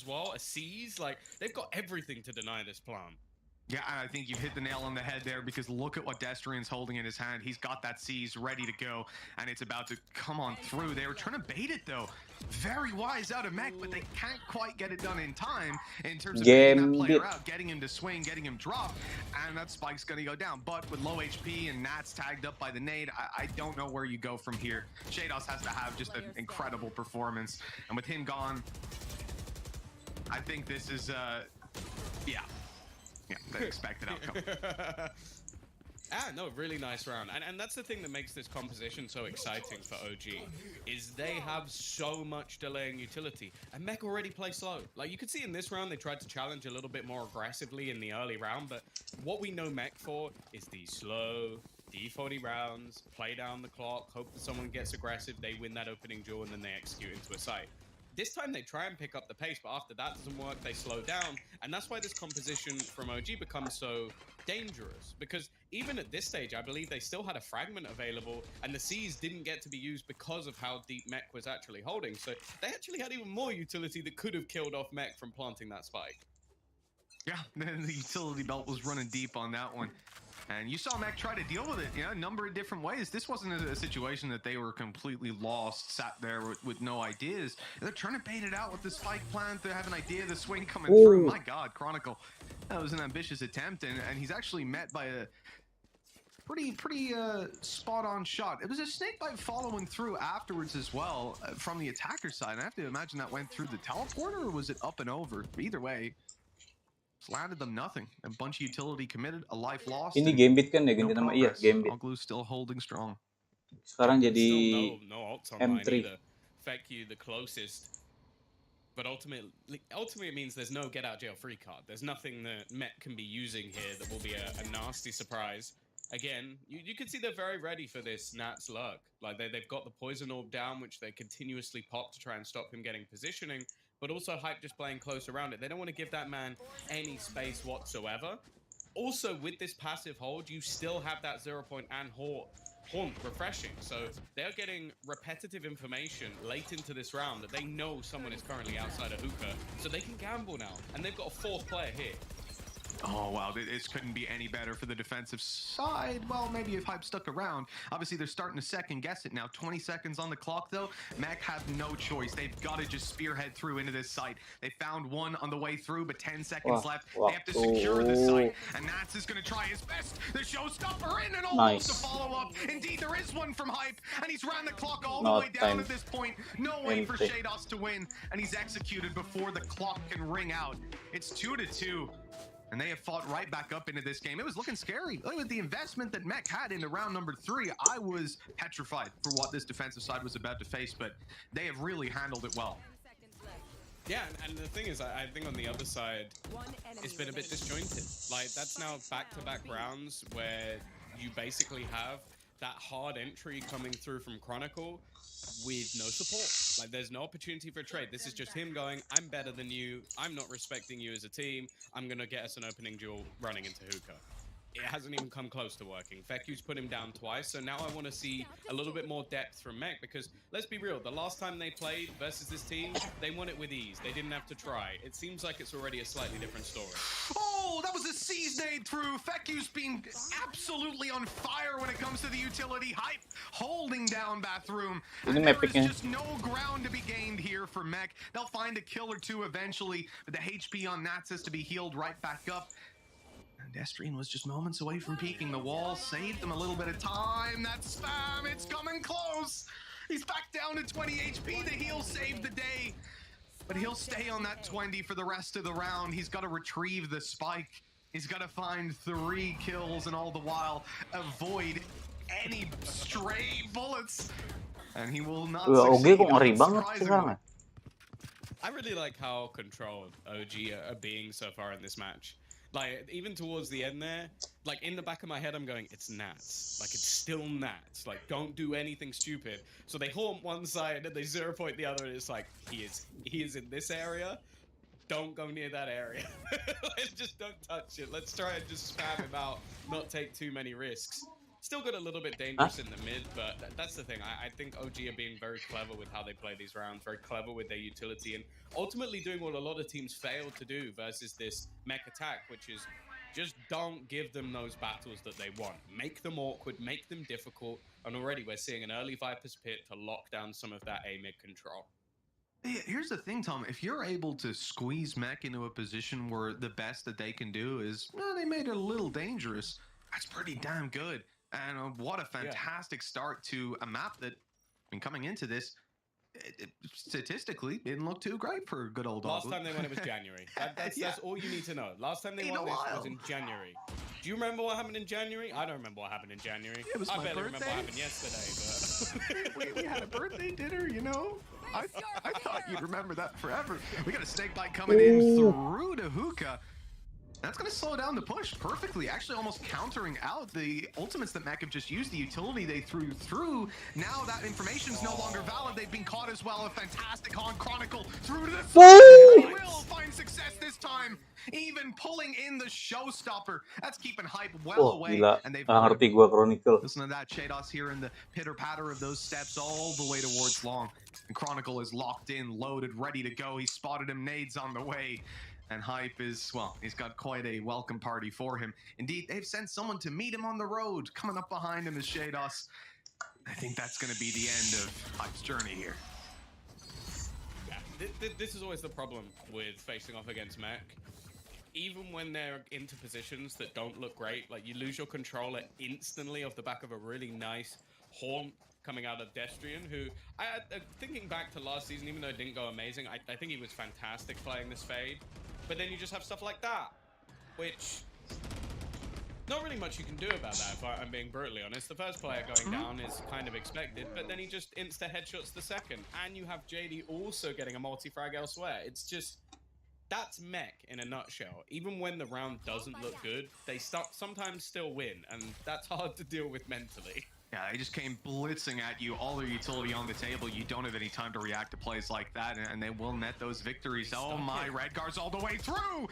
as well, a seize. Like, they've got everything to deny this plan. Yeah, I think you've hit the nail on the head there, because look at what Destrian's holding in his hand. He's got that seize ready to go, and it's about to come on through. They were trying to bait it, though. Very wise out of Mech, but they can't quite get it done in time in terms of getting that player out, getting him to swing, getting him dropped, and that spike's going to go down. But with low HP and Nats tagged up by the nade, I don't know where you go from here. Shados has to have just an incredible performance, and with him gone, I think this is, yeah, the expected outcome. No, really nice round. And that's the thing that makes this composition so exciting for OG, is they have so much delaying utility. And Mech already play slow. Like, you could see in this round, they tried to challenge a little bit more aggressively in the early round, but what we know Mech for is these slow, D40 rounds, play down the clock, hope that someone gets aggressive, they win that opening duel, and then they execute into a site. This time they try and pick up the pace, but after that doesn't work, they slow down. And that's why this composition from OG becomes so dangerous. Because even at this stage, I believe they still had a fragment available, and the C's didn't get to be used because of how deep Mech was actually holding. So they actually had even more utility that could have killed off Mech from planting that spike. Yeah, then the utility belt was running deep on that one. And you saw Mech try to deal with it, a number of different ways. This wasn't a situation that they were completely lost, sat there with no ideas. They're trying to bait it out with the spike plant. They have an idea of the swing coming through. My God, Chronicle. That was an ambitious attempt, and he's actually met by a pretty spot-on shot. It was a snake bite following through afterwards as well from the attacker side. I have to imagine that went through the teleporter, or was it up and over? Either way, landed them nothing. A bunch of utility committed, a life lost. Ini Gambit kan ya, ganti nama. Iya, Gambit. Oglu's still holding strong. Sekarang jadi still no ults online M3. either. Feck you the closest. But ultimately it means there's no get out jail free card. There's nothing that Met can be using here that will be a nasty surprise. Again, you can see they're very ready for this Nats lurk. Like, they've got the poison orb down, which they continuously pop to try and stop him getting positioning, but also Hype just playing close around it. They don't want to give that man any space whatsoever. Also, with this passive hold, you still have that 0 point and haunt refreshing. So they're getting repetitive information late into this round that they know someone is currently outside of hookah, so they can gamble now. And they've got a fourth player here. Oh, wow, this couldn't be any better for the defensive side. Well, maybe if Hype stuck around. Obviously, they're starting to second guess it now. 20 seconds on the clock, though. Mech have no choice. They've got to just spearhead through into this site. They found one on the way through, but 10 seconds left. They have to secure the site, and Nats is going to try his best. The showstopper in and almost a follow-up. Indeed, there is one from Hype, and he's ran the clock all the way down at this point. No way for Shados to win, and he's executed before the clock can ring out. It's 2-2. And they have fought right back up into this game. It was looking scary. Look at the investment that Mech had into round number 3. I was petrified for what this defensive side was about to face, but they have really handled it well. Yeah, and the thing is, I think on the other side, it's been a bit disjointed. Like, that's now back-to-back rounds where you basically have that hard entry coming through from Chronicle with no support. Like, there's no opportunity for a trade. This is just him going, I'm better than you, I'm not respecting you as a team, I'm gonna get us an opening duel running into hookah. It hasn't even come close to working. Feku's put him down twice, so now I want to see a little bit more depth from Mech, because let's be real, the last time they played versus this team, they won it with ease. They didn't have to try. It seems like it's already a slightly different story. Oh, that was a seize nade through. Feku's being absolutely on fire when it comes to the utility. Hype holding down Bathroom. And there is just no ground to be gained here for Mech. They'll find a kill or two eventually, but the HP on Nats has to be healed right back up. Destrian was just moments away from peaking. The wall saved them a little bit of time. That spam, it's coming close. He's back down to 20 HP. The heal saved the day, but he'll stay on that 20 for the rest of the round. He's got to retrieve the spike. He's got to find 3 kills and all the while avoid any stray bullets. And he will not succeed. I really like how controlled OG are being so far in this match. Like, even towards the end there, like, in the back of my head, I'm going, it's Nats. Like, it's still Nats. Like, don't do anything stupid. So they haunt one side and they 0 point the other, and it's like, he is in this area. Don't go near that area. Just don't touch it. Let's try and just spam him out, not take too many risks. Still got a little bit dangerous in the mid, but that's the thing. I think OG are being very clever with how they play these rounds, very clever with their utility, and ultimately doing what a lot of teams fail to do versus this mech attack, which is just don't give them those battles that they want. Make them awkward, make them difficult, and already we're seeing an early Viper's Pit to lock down some of that A mid control. Here's the thing, Tom. If you're able to squeeze Mech into a position where the best that they can do is, well, they made it a little dangerous, that's pretty damn good. And what a fantastic start to a map that, coming into this, statistically didn't look too great for good old dog. Last time they won it was January. That's all you need to know. Last time they won this was in January. Do you remember what happened in January? I don't remember what happened in January. It was I my barely birthday. remember what happened yesterday. But we had a birthday dinner, you know. I thought you'd remember that forever. We got a snake bite coming in through the hookah. That's going to slow down the push perfectly, actually almost countering out the ultimates that Mech have just used, the utility they threw through. Now that information's no longer valid. They've been caught as well. A fantastic on Chronicle through to the side. He will find success this time, even pulling in the showstopper. That's keeping hype well away. Gila. And they've Ngerti gua Chronicle. listen to that, Shados here in the pitter-patter of those steps all the way towards long. And Chronicle is locked in, loaded, ready to go. He spotted him, nades on the way. And Hype is, well, he's got quite a welcome party for him. Indeed, they've sent someone to meet him on the road. Coming up behind him is Shados. I think that's going to be the end of Hype's journey here. yeah, this is always the problem with facing off against Mech. Even when they're into positions that don't look great, like you lose your controller instantly off the back of a really nice horn coming out of Destrian, who, thinking back to last season, even though it didn't go amazing, I think he was fantastic playing this fade. But then you just have stuff like that, which not really much you can do about that, if I'm being brutally honest. The first player going down is kind of expected, but then he just insta-headshots the second. And you have JD also getting a multi-frag elsewhere. It's just, that's Mech in a nutshell. Even when the round doesn't look good, they sometimes still win, and that's hard to deal with mentally. Yeah, they just came blitzing at you, all their utility on the table. You don't have any time to react to plays like that, and they will net those victories. Oh my, Redgar's all the way through!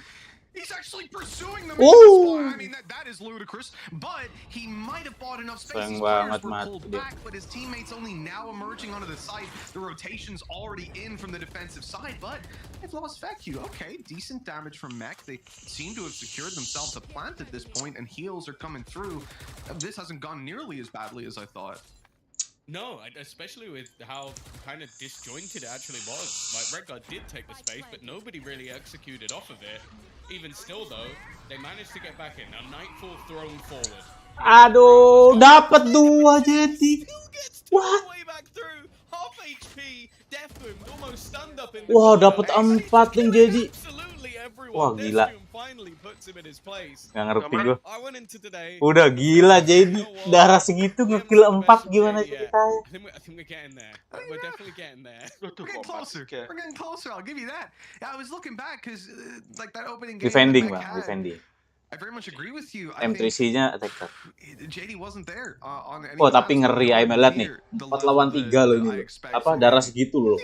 He's actually pursuing them. I mean, that is ludicrous, but he might have bought enough space. His players were pulled back, but his teammates only now emerging onto the site. The rotation's already in from the defensive side, but they've lost Fecu. Okay, decent damage from Mech. They seem to have secured themselves a plant at this point, and heals are coming through. This hasn't gone nearly as badly as I thought. No, especially with how kind of disjointed it actually was. Like, Redguard did take the space, but nobody really executed off of it. Even still, though, they managed to get back in. Now, Nightfall thrown forward. Aduh, dapat dua jadi. What? Way back through. Half HP, deafened, almost stunned up in the Wah, corner. dapat 4 nih jadi. Absolutely everyone. Wah, gila. Finally puts him in his place. Nggak ngerti gua. I went into today. Udah gila jadi darah segitu ngekill 4 gimana ceritanya? I think we're getting there. We're definitely getting there. We're getting closer. We're getting closer. I'll give you that. Yeah, I was looking back because like that opening game. Defending, Bang. Defending. I very much agree with you. M3C-nya attacker. JD wasn't there on any. Oh, tapi ngeri Aim lihat nih. 4 lawan 3 loh ini. Apa darah segitu loh.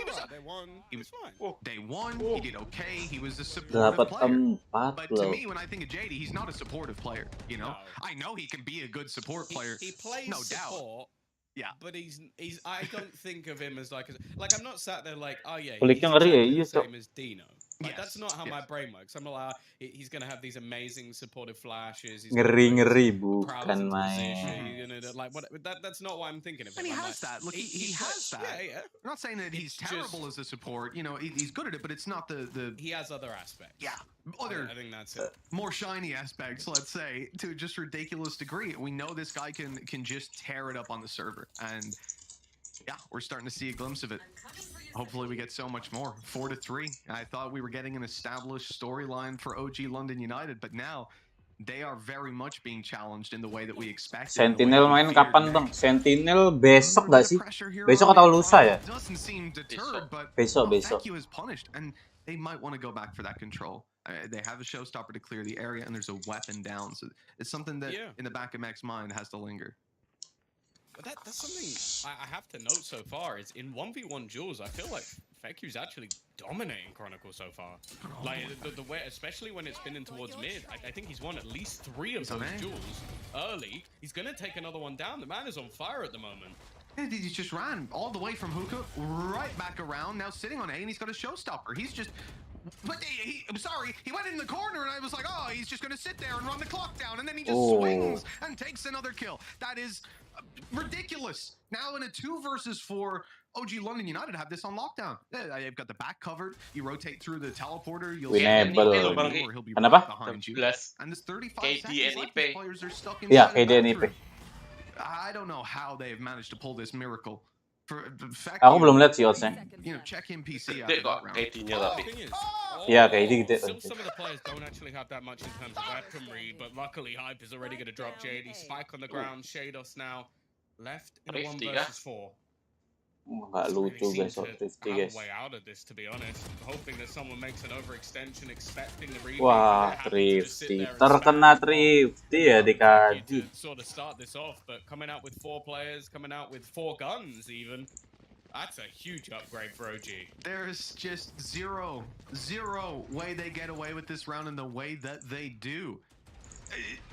Day one, he did okay. He was a supportive Dapat player. 4 But loh. to me, when I think of JD, he's not a supportive player. You know, I know he can be a good support player. He plays no support. Doubt. Yeah, but he's. I don't think of him as like I'm not sat there like, oh yeah, Kliknya he's ngeri ya, exactly iya the Cok. same as Dino. Like, that's not how my brain works. I'm not like, he's gonna have these amazing supportive flashes. He's Ngeri bukan main. Like what? That's not what I'm thinking of him. And he I'm has like, that. Look, he has that. Yeah. I'm not saying that he's terrible as a support. You know, he's good at it, but it's not the. He has other aspects. Yeah, other. I think that's it. More shiny aspects, let's say, to just ridiculous degree. We know this guy can just tear it up on the server, and yeah, we're starting to see a glimpse of it. Hopefully we get so much more. 4-3. I thought we were getting an established storyline for OG London United, but now they are very much being challenged in the way that we expected. Sentinel main kapan bang? Sentinel besok gak sih? Besok atau lusa ya? Besok. Is punished, and they might want to go back for that control. They have a showstopper to clear the area, and there's a weapon down. So it's something that in the back of Mech's mind has to linger. But that's something I have to note so far is in 1v1 duels, I feel like Feku's actually dominating Chronicle so far. Like, the way, especially when it's been in towards mid, I think he's won at least 3 of those duels early. He's going to take another one down. The man is on fire at the moment. And he just ran all the way from hookah right back around, now sitting on A, and he's got a showstopper. He's just... But I'm sorry, he went in the corner and I was like, oh, he's just going to sit there and run the clock down, and then he just swings and takes another kill. That is ridiculous. Now in a 2 versus 4, OG London United have this on lockdown. They've got the back covered. You rotate through the teleporter. You'll see him, or he'll be right behind you. And this 35 seconds left, these players are stuck inside. Yeah, KDNIP. I don't know how they've managed to pull this miracle. For the fact Aku belum lihat sih oddsnya. You know, check in PC Gede kok KD-nya tapi. Iya, KD gede. Some of the players don't actually have that much in terms of weaponry, but luckily Hype is already going to drop JD. Spike on the ground, Shados now left in a 1 versus 4. Nggak lucu guys, Thrifty guys. Way out of this, to be honest. Hoping that someone makes an overextension, expecting the replay. Wah, Thrifty. Terkena Thrifty ya dikaji. Sort of start this off, but coming out with 4 players, coming out with 4 guns even. That's a huge upgrade for OG. There's just zero way they get away with this round in the way that they do.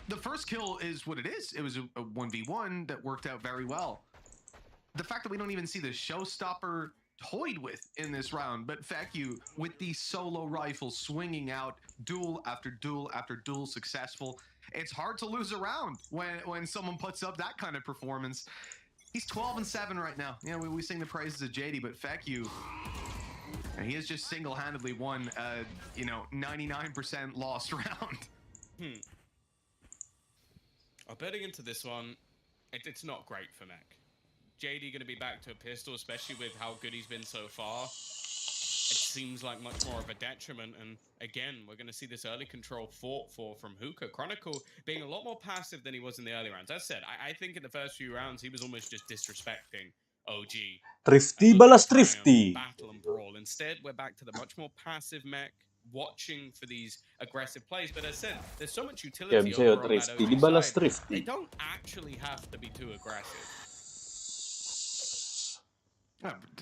The first kill is what it is. It was a 1v1 that worked out very well. The fact that we don't even see the showstopper toyed with in this round, but Feku with the solo rifle swinging out duel after duel after duel successful. It's hard to lose a round when someone puts up that kind of performance. He's 12-7 right now. Yeah, we sing the praises of JD, but Feku, he has just single-handedly won, 99% lost round. Betting into this one, it's not great for Mech. JD going to be back to a pistol, especially with how good he's been so far. It seems like much more of a detriment, and again, we're going to see this early control fought for from Hookah. Chronicle being a lot more passive than he was in the early rounds. As I said, I think in the first few rounds, he was almost just disrespecting OG. Thrifty balas Thrifty. Battle and brawl. Instead, we're back to the much more passive Mech, watching for these aggressive plays. But as I said, there's so much utility over on that OG side. They don't actually have to be too aggressive.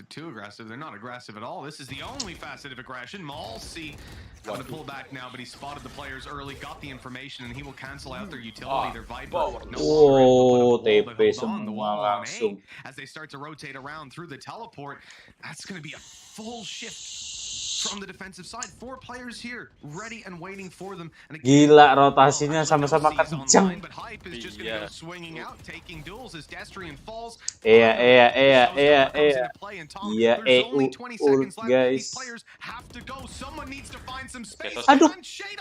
Too aggressive. They're not aggressive at all. This is the only facet of aggression. Malsi going to pull back now, but he spotted the players early, got the information, and he will cancel out their utility, their Viper. TP semua langsung. As they start to rotate around through the teleport, that's going to be a full shift from the defensive side. 4 players here, ready and waiting for them. And again, gila rotasinya sama-sama kencang. But Hype is just going to go swinging out, taking duels as Destrian falls. Iya, guys. Aduh,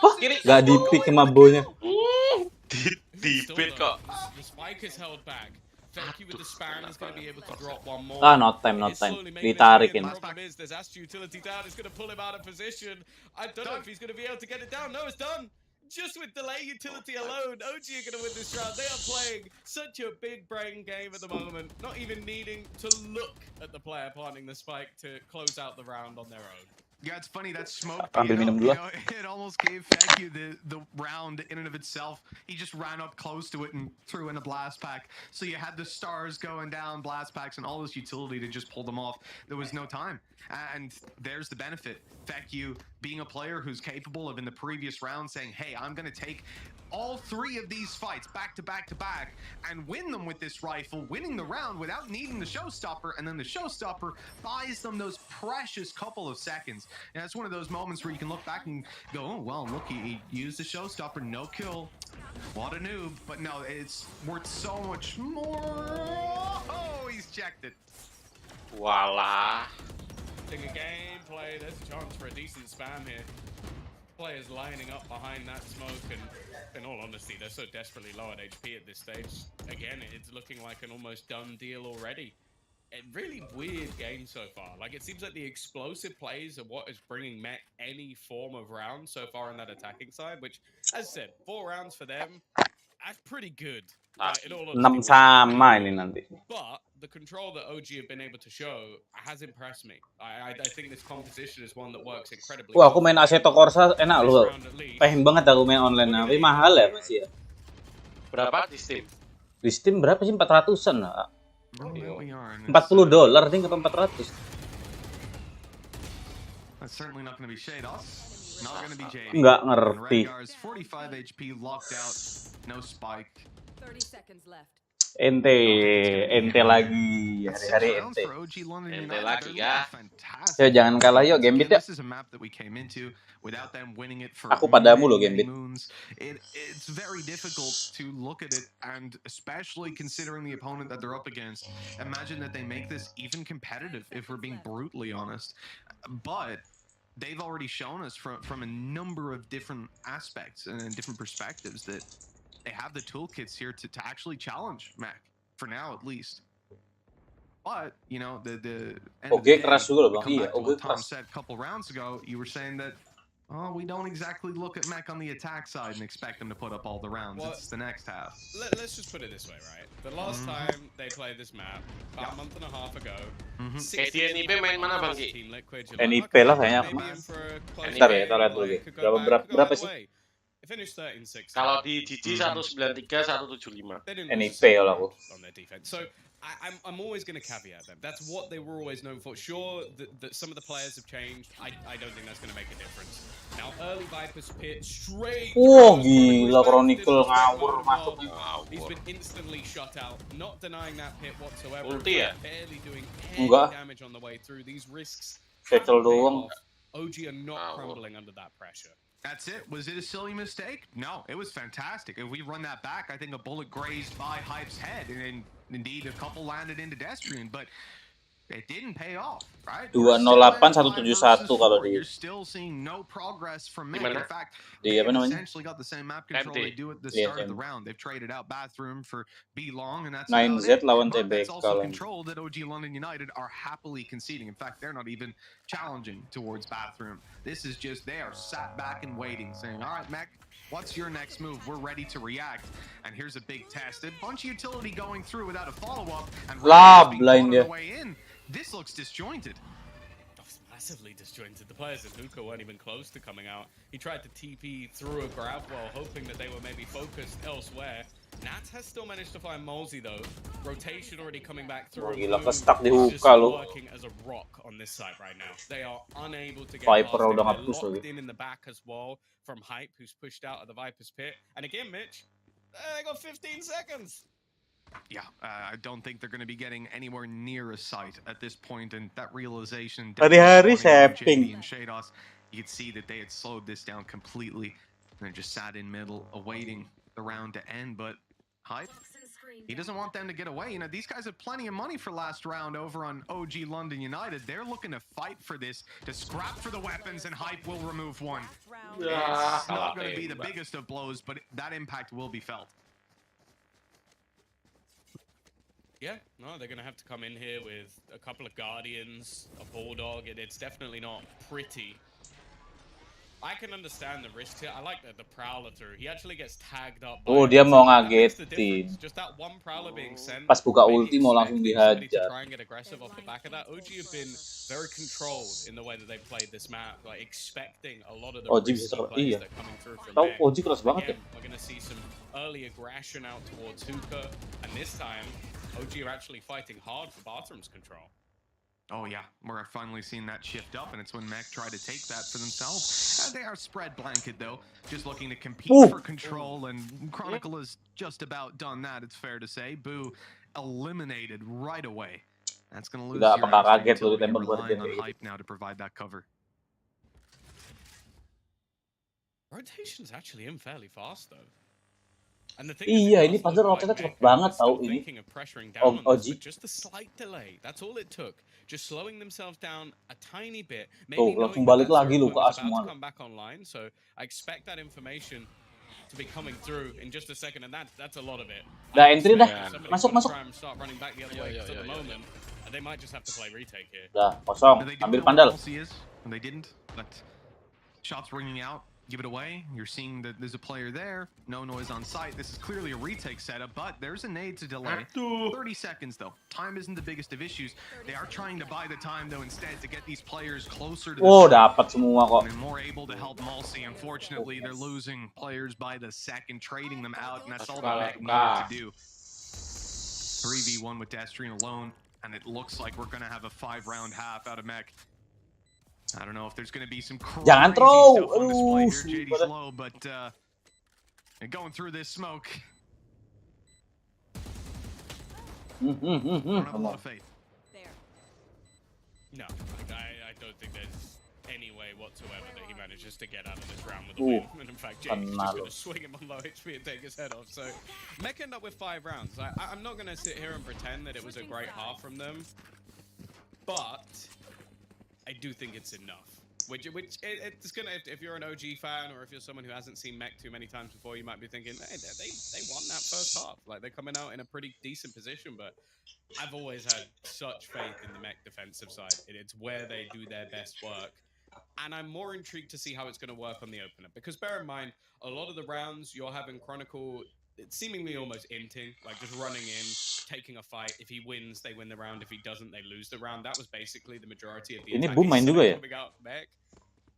wah, gak di-pick sama bonya. Di-pit kok. The spike is held back. Feku with the span is going to be able to drop one more. Ah, not time. Ditarikin. The problem is there's Astro utility down. It's going to pull him out of position. I don't know if he's going to be able to get it down. No, it's done. Just with delay utility alone, OG are going to win this round. They are playing such a big brain game at the moment, not even needing to look at the player planting the spike to close out the round on their own. Yeah, it's funny, that smoke, it almost gave Feku the round in and of itself. He just ran up close to it and threw in a blast pack. So you had the stars going down, blast packs, and all this utility to just pull them off. There was no time. And there's the benefit. Feku being a player who's capable of, in the previous round, saying, hey, I'm going to take all 3 of these fights back to back to back and win them with this rifle, winning the round without needing the showstopper, and then the showstopper buys them those precious couple of seconds. And it's one of those moments where you can look back and go, oh, well, look, he used the showstopper, no kill. What a noob. But no, it's worth so much more. Oh, he's checked it. Voila. Take a gameplay, there's a chance for a decent spam here. Players lining up behind that smoke, and in all honesty, they're so desperately low at HP at this stage. Again, it's looking like an almost done deal already. A really weird game so far. Like, it seems like the explosive plays are what is bringing Mech any form of round so far on that attacking side, which, as I said, 4 rounds for them, that's pretty good. 6 sama ini nanti. But the control that OG have been able to show has impressed me. I think this composition is one that works incredibly well. Wah, aku main Assetto Corsa enak loh. Pengen banget aku main online, tapi mahal ya masih ya. Berapa di Steam? Di Steam berapa sih? 400-an lah. $40 nih atau 400. That's certainly not going to be Shados. Not going to be JD. Nggak And ngerti. Redgar's 45 HP locked out. No spike. 30 seconds left. Ente lagi hari-hari Rounds ente. for OG London Ente United. lagi, They're ya. looking fantastic. Ya jangan kalah yuk Gambit ya. This is a map that we came into without them winning it for Aku padamu loh, many Gambit. moons. It's very difficult to look at it, and especially considering the opponent that they're up against. Imagine that they make this even competitive, if we're being brutally honest. But they've already shown us from a number of different aspects and different perspectives that they have the toolkits here to actually challenge Mac, for now at least. But, you know, the end of the day, keras juga loh, we Bang. come Iya, back to what Tom keras. said a couple rounds ago. You were saying that, oh, we don't exactly look at Mac on the attack side and expect them to put up all the rounds. Well, It's the next half. Let's just put it this way, right? The last time they played this map, about a month and a half ago, LDN main mana, Bang Ki? Team Liquid, NIP lah kayaknya. Bentar ya, kita lihat dulu. Berapa sih? They finished 13-6. Kalau di GG 193, 175. They didn't NIP lose lah aku. on their defense. So I'm always going to caveat them. That's what they were always known for. Sure, that some of the players have changed. I don't think that's going to make a difference. Now, early Viper's pit straight. Gila Chronicle ngawur masuk. He's been instantly shut out. Not denying that pit whatsoever. Ulti ya? Barely doing any Enggak. damage on the way through. These risks. Kecil have paid doang. off. OG are not crumbling under that pressure. That's it. Was it a silly mistake? No, it was fantastic. If we run that back, I think a bullet grazed by Hype's head, and indeed a couple landed into Destrian, but it didn't pay off, right? 208 171 kalau di You're still seeing no progress from Meg. In Gimana? fact, Di they apa namanya? essentially got the same map control MT. they do at the Iya, start of the MT. round. They've traded out Bathroom for B-Long, and that's 9Z about it. lawan But TBK that's also lah. control that OG London United are happily conceding. In fact, they're not even challenging towards Bathroom. This is just, they are sat back and waiting, saying, all right, Mac, what's your next move? We're ready to react. And here's a big test. A bunch of utility going through without a follow-up. And Lah, being blind caught dia. on the way in. This looks disjointed. That's massively disjointed. The players in Hookah weren't even close to coming out. He tried to TP through a grab wall, hoping that they were maybe focused elsewhere. Nats has still managed to find Molesy though. Rotation already coming back through. Gila, Blue ke-stuck di is just Hookah lu. working as a rock on this side right now. They are unable to get Viper past him. udah They're nge-push locked lagi. in the back as well from Hype, who's pushed out of the Viper's pit. And again, Mitch, they got 15 seconds. Yeah, I don't think they're going to be getting anywhere near a sight at this point, and that realization. Hari-hari definitely sapping. and Shados, you could see that they had slowed this down completely, and they just sat in middle, awaiting the round to end. But Hype, he doesn't want them to get away. You know, these guys have plenty of money for last round over on OG London United. They're looking to fight for this, to scrap for the weapons, and Hype will remove one. It's not going to be the biggest of blows, but that impact will be felt. Yeah, no, they're going to have to come in here with a couple of Guardians, a Bulldog, and it's definitely not pretty. I can understand the risks here. I like the Prowler through. He actually gets tagged up. Oh, dia mau ngagetin. Just that one Prowler being sent. Pas buka maybe ulti mau langsung expecting somebody to dihajar. try and get aggressive off the back of that. OG have been very controlled in the way that they played this map, like expecting a lot of the OG risky bisa plays iya. that are coming through from Tahu there. OG keras banget ya. Again, we're going to see some early aggression out towards Hookah, and this time, OG are actually fighting hard for Bathroom's control. Oh yeah, we're finally seeing that shift up, and it's when Mech try to take that for themselves. They are spread blanket though, just looking to compete for control, and Chronicle has just about done that, it's fair to say. Boo eliminated right away. That's gonna lose Nggak your bakal extra kaget lu utility, ditembak relying on Guardian. Hype now to provide that cover. Rotation's actually in fairly fast though. And the thing Iya, is, ini padahal rotate cepet banget tahu ini. OG. Just a slight delay. That's all it took. Just slowing themselves down a tiny bit. Tuh, langsung balik lagi lu ke A semua. Come back online, so I expect that information to be coming through in just a second, and that's a lot of it. Dah, entry dah. Somebody's Masuk, gonna masuk. try and start running back the other way, 'cause at the moment, they might just have to play retake here. Dah, kosong. They do Ambil know pandal. where Elsie is, and they didn't, but shots ringing out. Give it away. You're seeing that there's a player there. No noise on site. This is clearly a retake setup, but there's a nade to delay. 30 seconds, though. Time isn't the biggest of issues. They are trying to buy the time, though, instead to get these players closer to the Oh, site. dapat semua kok. And more able to help Mulsey. Unfortunately, they're losing players by the second, trading them out, and that's all that Mech needed to do. 3v1 with Destrian alone, and it looks like we're going to have a 5-round half out of Mech. I don't know if there's going to be some crazy Jangan stuff throw. on display Aduh, here. JD's low, but going through this smoke. I don't have a lot of faith. No, like, I don't think there's any way whatsoever that he manages to get out of this round with a win. And in fact, Jake's just going to swing him on low HP and take his head off. So, Mech end up with 5 rounds. I'm not going to sit here and pretend that it was a great half from them, but I do think it's enough. Which it's gonna, if you're an OG fan or if you're someone who hasn't seen Mech too many times before, you might be thinking, hey, they won that first half. Like, they're coming out in a pretty decent position, but I've always had such faith in the Mech defensive side. It's where they do their best work. And I'm more intrigued to see how it's going to work on the opener. Because bear in mind, a lot of the rounds you're having Chronicle seemingly almost inting, like just running in, taking a fight. If he wins, they win the round. If he doesn't, they lose the round. That was basically the majority of the Ini attack Boom main juga ya? coming out Mech.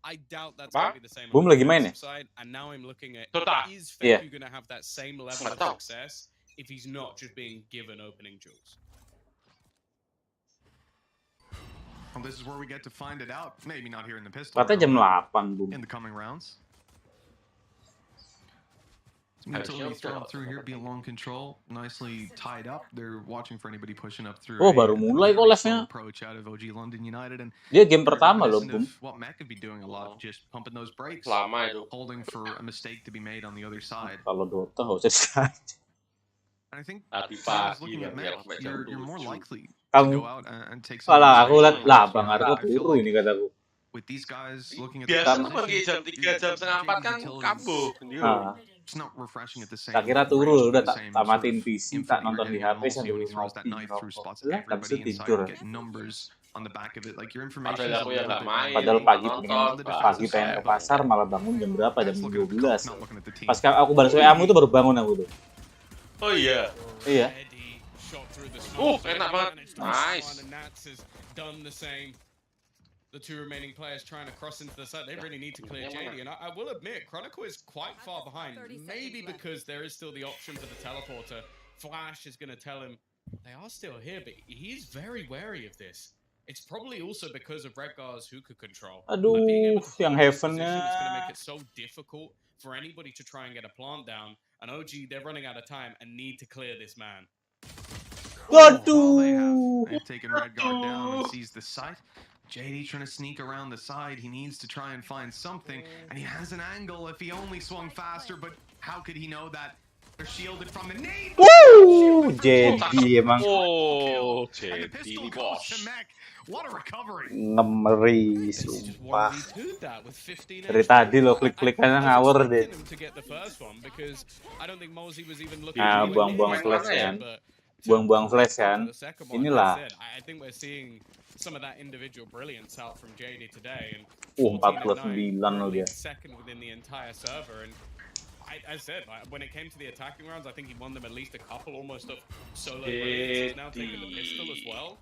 I doubt that's going to be the same Boom on the lagi main ya? defensive side. And now I'm looking at, Tota. is Iya. Feku going to have that same level of success if he's not just being given opening jewels? Well, this is where we get to find it out. Maybe not here in the pistol Katanya jam round, 8, Boom. in the coming rounds. Utility thrown through here, be a long control, nicely tied up. They're watching for anybody pushing up through. Oh, baru mulai kok lesnya. Approach out of OG London United, and Dia game pertama loh, Boom. what Mac could be doing a lot, just pumping those brakes, Lama itu. holding for a mistake to be made on the other side. Kalau Dota nggak usah disayang. And I think Tapi players pagi looking kan at Mac, yang sampai jam you're more 7. likely to Kamu, go out and take some. alah aku lihat risks. lah, Bang Arko I feel turu like ini kataku. with these guys looking at Biasa the tuh pergi jam 3, jam setengah 4 kan kambuh. Ah, it's not refreshing at the same. tak kira range turu udah for the tak same tamatin sort of PC, info tak you're nonton di getting, and HP also sambil he throws that ngopi knife through ngerokok. spots Lah, tak bisa everybody inside tidur. and get numbers on the back of it. Like your information Padahal aku yang nggak main. Padahal pagi nonton, pengen Pak. pagi pengen ke pasar malah bangun jam berapa? Jam That's looking at the 12. clock, not looking at the team. Pas aku balas WA-mu itu baru bangun aku tuh. Oh iya. Iya. Enak banget. Nice. And Nats has done the same. The 2 remaining players trying to cross into the side. They really need to clear JD. And I will admit, Chronicle is quite far behind. Maybe because there is still the option for the teleporter. Flash is going to tell him they are still here, but he's very wary of this. It's probably also because of Redgar's hookah control. Aduh, yang Heaven-nya. It's going to make it so difficult for anybody to try and get a plant down. And OG, they're running out of time and need to clear this man. Aduh. They've taken Redguard down and sees the site. JD trying to sneak around the side. He needs to try and find something, and he has an angle if he only swung faster, but how could he know that? They're shielded from the nade. Woo, JD emang Oh, And the jadi pistol ini goes bos. to Mech. What a recovery. ngeri, It's just sumpah. 1v2 that with 15 Dari tadi lo klik-klikannya ngawur deh. to get the first one because I don't think Mosey was even looking Ah, to buang-buang win flash it, kan. but Buang-buang flash kan. the second one, Inilah. like I said, I think we're seeing some of that individual brilliance out from JD today, and 49 loh dia. second within the entire server. And I said, like, when it came to the attacking rounds, I think he won them at least a couple, almost of solo brilliance. He's now taking the pistol as well.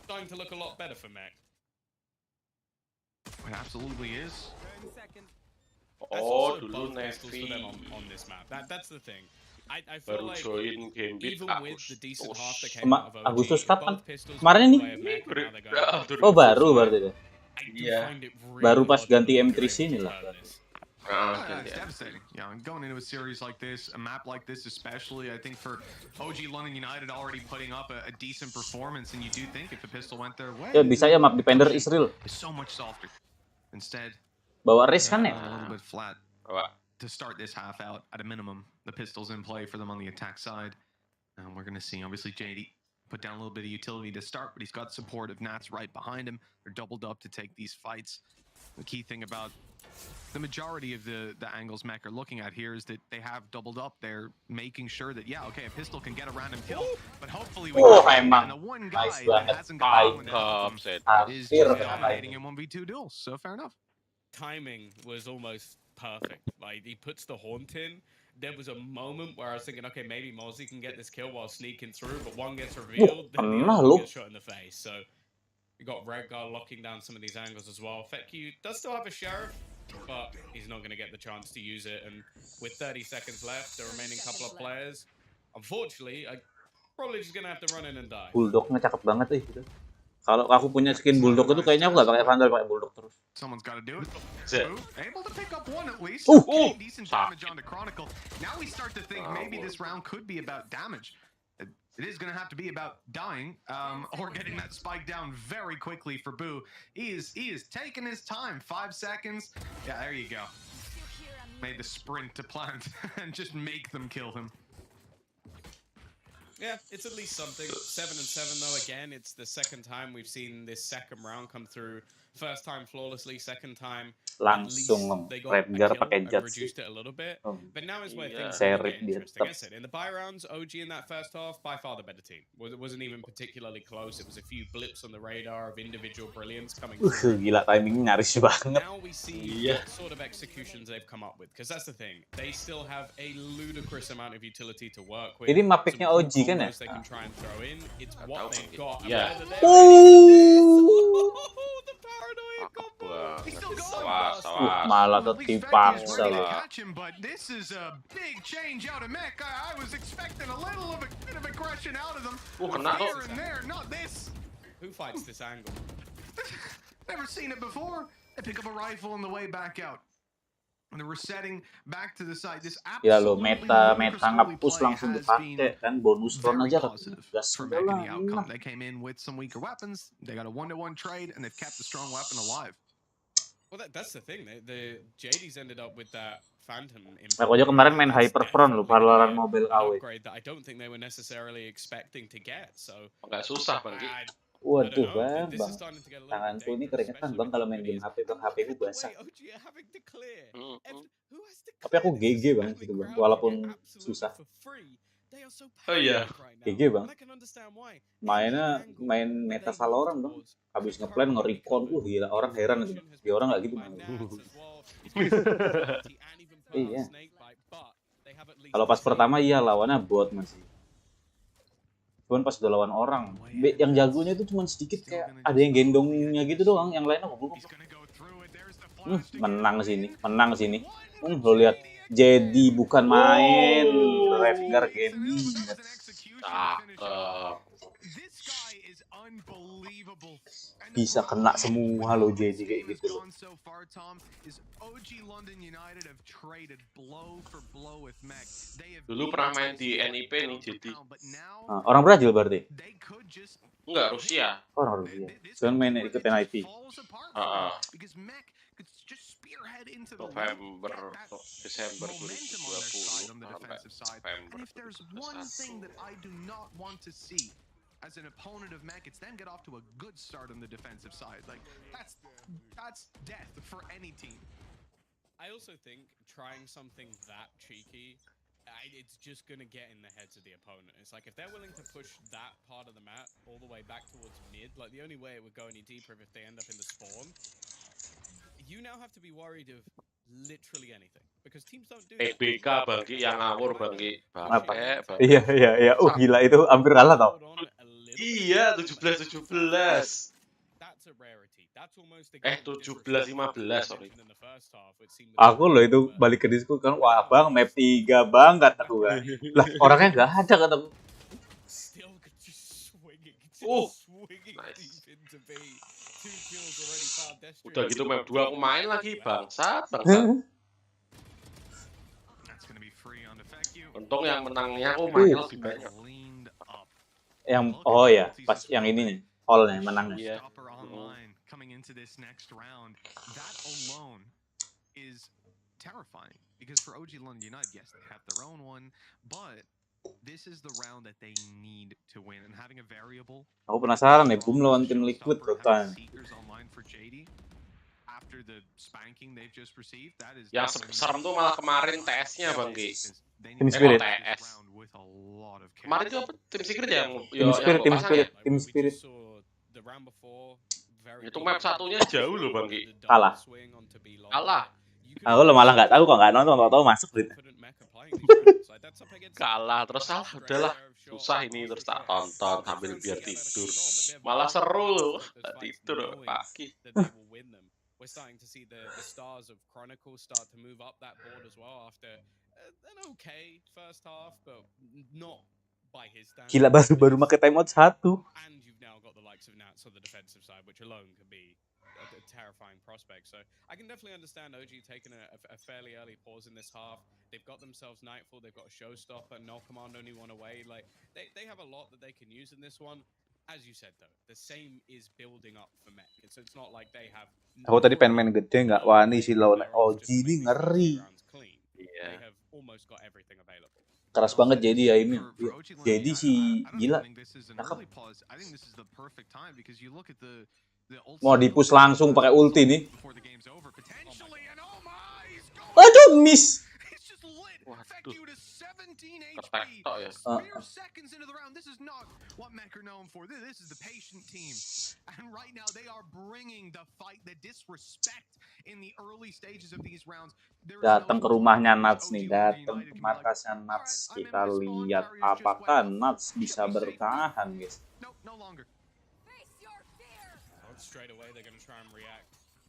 Starting to look a lot better for Mech. It absolutely is. That's Oh, also dulu both pistols for them Nevi. on this map. That's the thing. I feel Baru like join game beat even with the decent half that came Sama out of OG, Agustus kapan? both pistols Kemarin went nih? the way of Mech, and now they're going. Oh baru berarti deh. I do Iya. find it really Baru pas logical ganti that M3C they're ini able lah. to turn this. It's devastating. Yeah, and going into a series like this, a map like this especially, I think for OG London United already putting up a decent performance, and you do think if the pistol went their way, Ya bisa ya map defender Israel. it's so much softer. Instead, Bawa race kan ya? a little bit flat. Apa? To start this half out, at a minimum, the pistol's in play for them on the attack side. And we're going to see, obviously, JD put down a little bit of utility to start, but he's got support of Nats right behind him. They're doubled up to take these fights. The key thing about the majority of the angles Mech are looking at here is that they have doubled up. They're making sure that, yeah, okay, a pistol can get a random kill, but hopefully we and emang. the one Nice guy that banget. hasn't got one Upset. is Hampir just kena dominating timing. in 1v2 duels, so fair enough. Timing was almost perfect. Like, he puts the haunt in. There was a moment where I was thinking, okay, maybe Mosey can get this kill while sneaking through, but one gets revealed, then the pernah other lu. one gets shot in the face. So you got Redgar locking down some of these angles as well. Feku does still have a sheriff, but he's not going to get the chance to use it. And with 30 seconds left, the remaining couple of players, unfortunately, are probably just going to have to run in and die. Bulldognya cakep banget gitu. Kalau aku punya skin bulldog itu kayaknya aku nggak pakai vandal, pakai bulldog terus. Someone's got to do it. Zed. Able to pick up one at least. Ooh. Okay, decent damage on the Chronicle. Now we start to think maybe this round could be about damage. It is going to have to be about dying or getting that spike down very quickly for Boo. He is taking his time. 5 seconds. Yeah, there you go. Made the sprint to plant and just make them kill him. Yeah, it's at least something. 7 and 7 though. Again, it's the second time we've seen this second round come through. First time flawlessly, second time Langsung they got a Redgar kill pakai and jet sih. reduced it a little bit. But now is where Yeah. things are Seret getting dia interesting. tetap. I said in the buy rounds, OG in that first half by far the better team. It wasn't even particularly close. It was a few blips on the radar of individual brilliance coming through. Gila timingnya nyaris banget. Now we see Yeah. what sort of executions they've come up with, because that's the thing. They still have a ludicrous amount of utility to work with. Ini map picknya Some cool OG kan ya? combos they can try and throw in. It's Nggak what tahu, they've Bang. got. and Yeah. whether they're ready for this. The paranoia combo. He's still going. Awas, awas. Malah Well, at least tertipak Vecchi is ready to salah. catch him, but this is a big change out of Mech. I was expecting a little of a bit of aggression out of them. Kena Here kok. and there, not this. Who fights this angle? Never seen it before. They pick up a rifle on the way back out. And they're resetting back to the side. This Ya lo absolutely meta ludicrous early nge-push play langsung has dipakai been kan bonus run very aja tapi positive gas for udah Mech in lah. the outcome. They came in with some weaker weapons. They got a 1-to-1 trade, and they've kept the strong weapon alive. Well, that's the thing. The JD's ended up with that Phantom. Aku aja kemarin main Hyperfront loh, Valorant Mobile An KW. upgrade that I don't think they were necessarily expecting to get. So Agak susah, Bang. Waduh I don't know. bang, This bang. is starting to get a little Tanganku bit ini dangerous, keringetan especially bang kalau with main game companies. HP bang, HP ku Look at the basah. way OG are having to clear. Mm-mm. Who has to Tapi aku clear this? GG bang Spamming situ bang, ground walaupun absolutely susah. for free. They are so Oh, iya. panicked right now. GG bang. And I can understand why. Mainnya Any angle main that meta they Valorant move bang. towards Habis is ngeplan currently nge-recon, covered. gila orang heran gitu bang. Dia orang nggak gitu bang. Iya. Iya. Kalau pas pertama iya lawannya bot masih. Cuman pas udah lawan orang, yang jagonya itu cuma sedikit kayak ada yang gendongnya gitu doang, yang lainnya goblok. Menang sini. Lo lihat, jadi bukan main, Redgar gaming. Bisa kena semua lo jadi kayak gitu loh. Dulu pernah main di NIP nih, jadi. Nah, orang Brazil berarti? Enggak, Rusia. Orang Rusia. Cuman main ikut NIP. November, Desember 2020 sampai November 2021. As an opponent of Mech, it's then get off to a good start on the defensive side. Like that's death for any team. I also think trying something that cheeky, it's just gonna get in the heads of the opponent. It's like if they're willing to push that part of the map all the way back towards mid, like the only way it would go any deeper if they end up in the spawn. You now have to be worried of literally anything because teams don't do that. BK Bangki yang ngawur Bangki. Apa? Iya. Gila itu hampir kalah tau. Iya, 17-17. 17-15, sorry. Aku loh itu balik ke disku kan, wah bang map 3 banget aku kan. Lah orangnya nggak ada kataku. Nice. Udah gitu map 2 aku main lagi, bangsat. Untung yang menangnya aku main lebih banyak. Yang oh ya, pas yang ini nih, all-nya menangnya. Iya. Coming into this next round, that alone is terrifying because for OG London United, yes, they have their own one, but this is the round that they need to win, and having a variable. Aku penasaran nih, Boom lawan tim Liquid bertahan. After the spanking they've just received, that is. Yang serem tuh malah kemarin TS-nya Bang Ki. Tim Spirit. TS. Kemarin itu apa? Tim Secret ya? Tim Spirit. Itu map satunya jauh loh Bang Ki. Kalah. Aku lo malah nggak tahu kok nggak nonton, tahu masuk gitu. Kalah terus salah, udahlah susah ini terus tak tonton sambil biar tidur. Malah seru loh, tak tidur loh pagi. We're starting to see the stars of Chronicle start to move up that board as well after an okay first half, but not by his standards. Gila, baru pakai timeout 1. And you've now got the likes of Nats on the defensive side, which alone can be a terrifying prospect. So I can definitely understand OG taking a fairly early pause in this half. They've got themselves Nightfall, they've got a Showstopper, No Command only one away. Like they have a lot that they can use in this one. As you said though, the same is building up for Mech. So it's not like they have. Aku tadi pengen main gede nggak wani sih lawan OG ini ngeri. They have almost got everything available. Keras banget jadi ya ini. Jadi si gila. Mau di-push langsung pakai ulti nih. Aduh, miss. Waduh. Ketek tok ya. Datang ke rumahnya Nats nih, datang ke markasnya Nats. Kita lihat apakah Nats bisa bertahan, guys.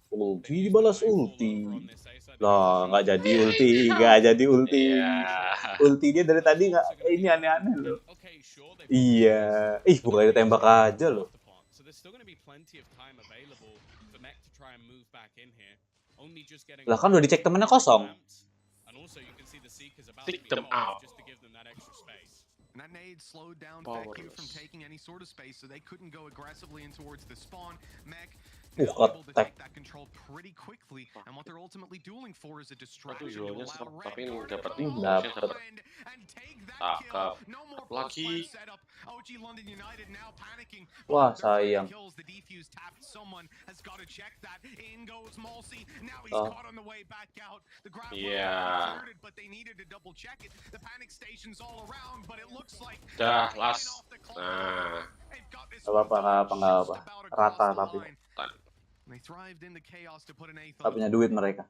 Ulti dibalas ulti. Lah, nggak jadi ulti. Ulti dia dari tadi nggak, ini aneh-aneh loh. Iya, bukannya tembak aja loh. Lah kan udah dicek temennya kosong. Take them out. And that nade slowed down FAQ from taking any sort of space, so they couldn't go aggressively in towards the spawn. Mech able to take that control pretty quickly, and what they're ultimately dueling for is a distraction to allow Red dapat and take that kill. No more lagi. setup. OG London United now panicking. Wah, sayang. The defuse tapped. Someone has got to check that. In goes Malsey. Now he's caught on the way back out. The grab converted, but they needed to double check it. The panic station's all around, but it looks like last. Nah. Nggak apa. Rata tapi. Gak punya duit mereka.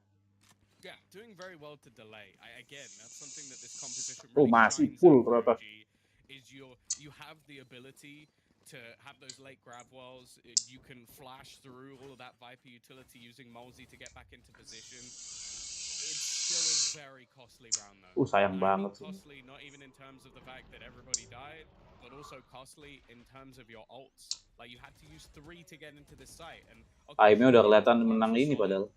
Masih full rata. You have the ability to have those late grab wells. You can flash through all of that Viper utility using Molsey to get back into position. It's still a very costly round though. Sayang banget sih. Costly not even in terms of the fact that everybody died, but also costly in terms of your ults. Like you had to use 3 to get into this site, and Aimnya udah kelihatan menang ini padahal.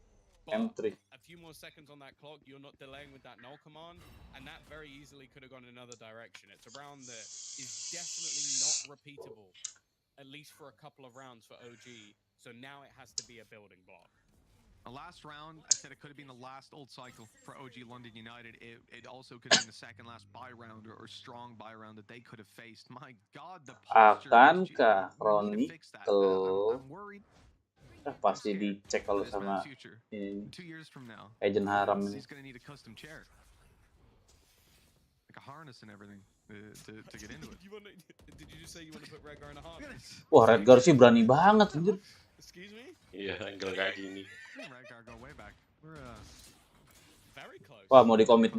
M3. A few more seconds on that clock, you're not delaying with that null command, and that very easily could have gone another direction. It's a round that is definitely not repeatable, at least for a couple of rounds for OG. So now it has to be a building block. The last round, I said it could have been the last old cycle for OG London United. It also could have been the second last buy round or strong buy round that they could have faced. My God, the posture. Akankah Chronicle? Pasti dicek kalau sama ini agent haram ini. Wah, Redgar sih berani banget anjir. Iya, angle kayak gini. Wah, mau dikomit.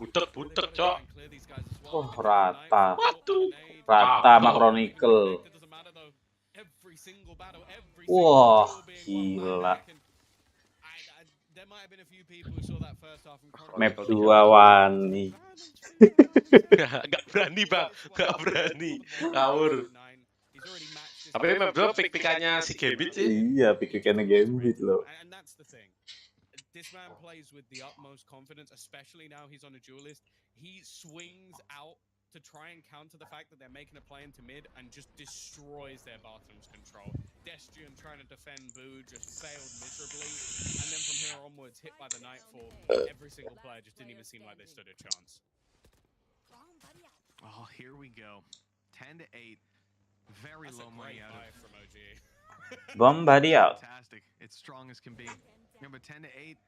Butek, Cok. Oh, rata. Rata sama Chronicle. Wah, gila. Map 2 wani. Gak berani, Bang. Gak berani. Ngawur. Tapi map 2 pick-pickannya si Gambit sih. Iya, pick-pickannya Gambit loh. This man plays with the utmost confidence, especially now he's on a duelist. He swings out to try and counter the fact that they're making a play into mid and just destroys their bottom's control. Destrian trying to defend Boo just failed miserably, and then from here onwards, hit by the Nightfall, every single player just didn't even seem like they stood a chance. Oh, here we go. 10-8. Very low money out from OG. Bombardie out. Fantastic. It's strong as can be. Number 10-8.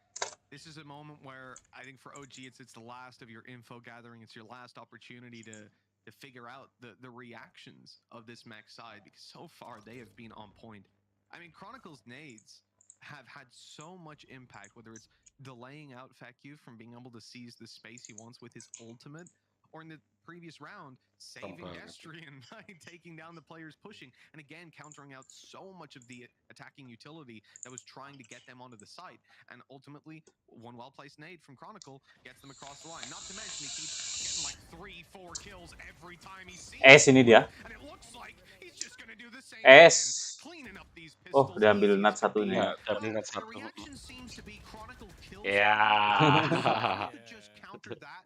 This is a moment where I think for OG it's the last of your info gathering. It's your last opportunity to figure out the reactions of this mech side, because so far they have been on point. I mean, Chronicle's nades have had so much impact, whether it's delaying out Feku from being able to seize the space he wants with his ultimate, or in the previous round, saving banget. Destrian by taking down the players pushing, and again countering out so much of the attacking utility that was trying to get them onto the site. And ultimately, one well-placed nade from Chronicle gets them across the line. Not to mention he keeps getting like 3-4 kills every time he sees Ini dia. and it looks like he's just gonna do the same Es. again, cleaning up these Oh, pistols. diambil Easy nut as can be. satunya. Ya, diambil nut The satu. reaction seems to be Chronicle kills. Ya. Just countered that.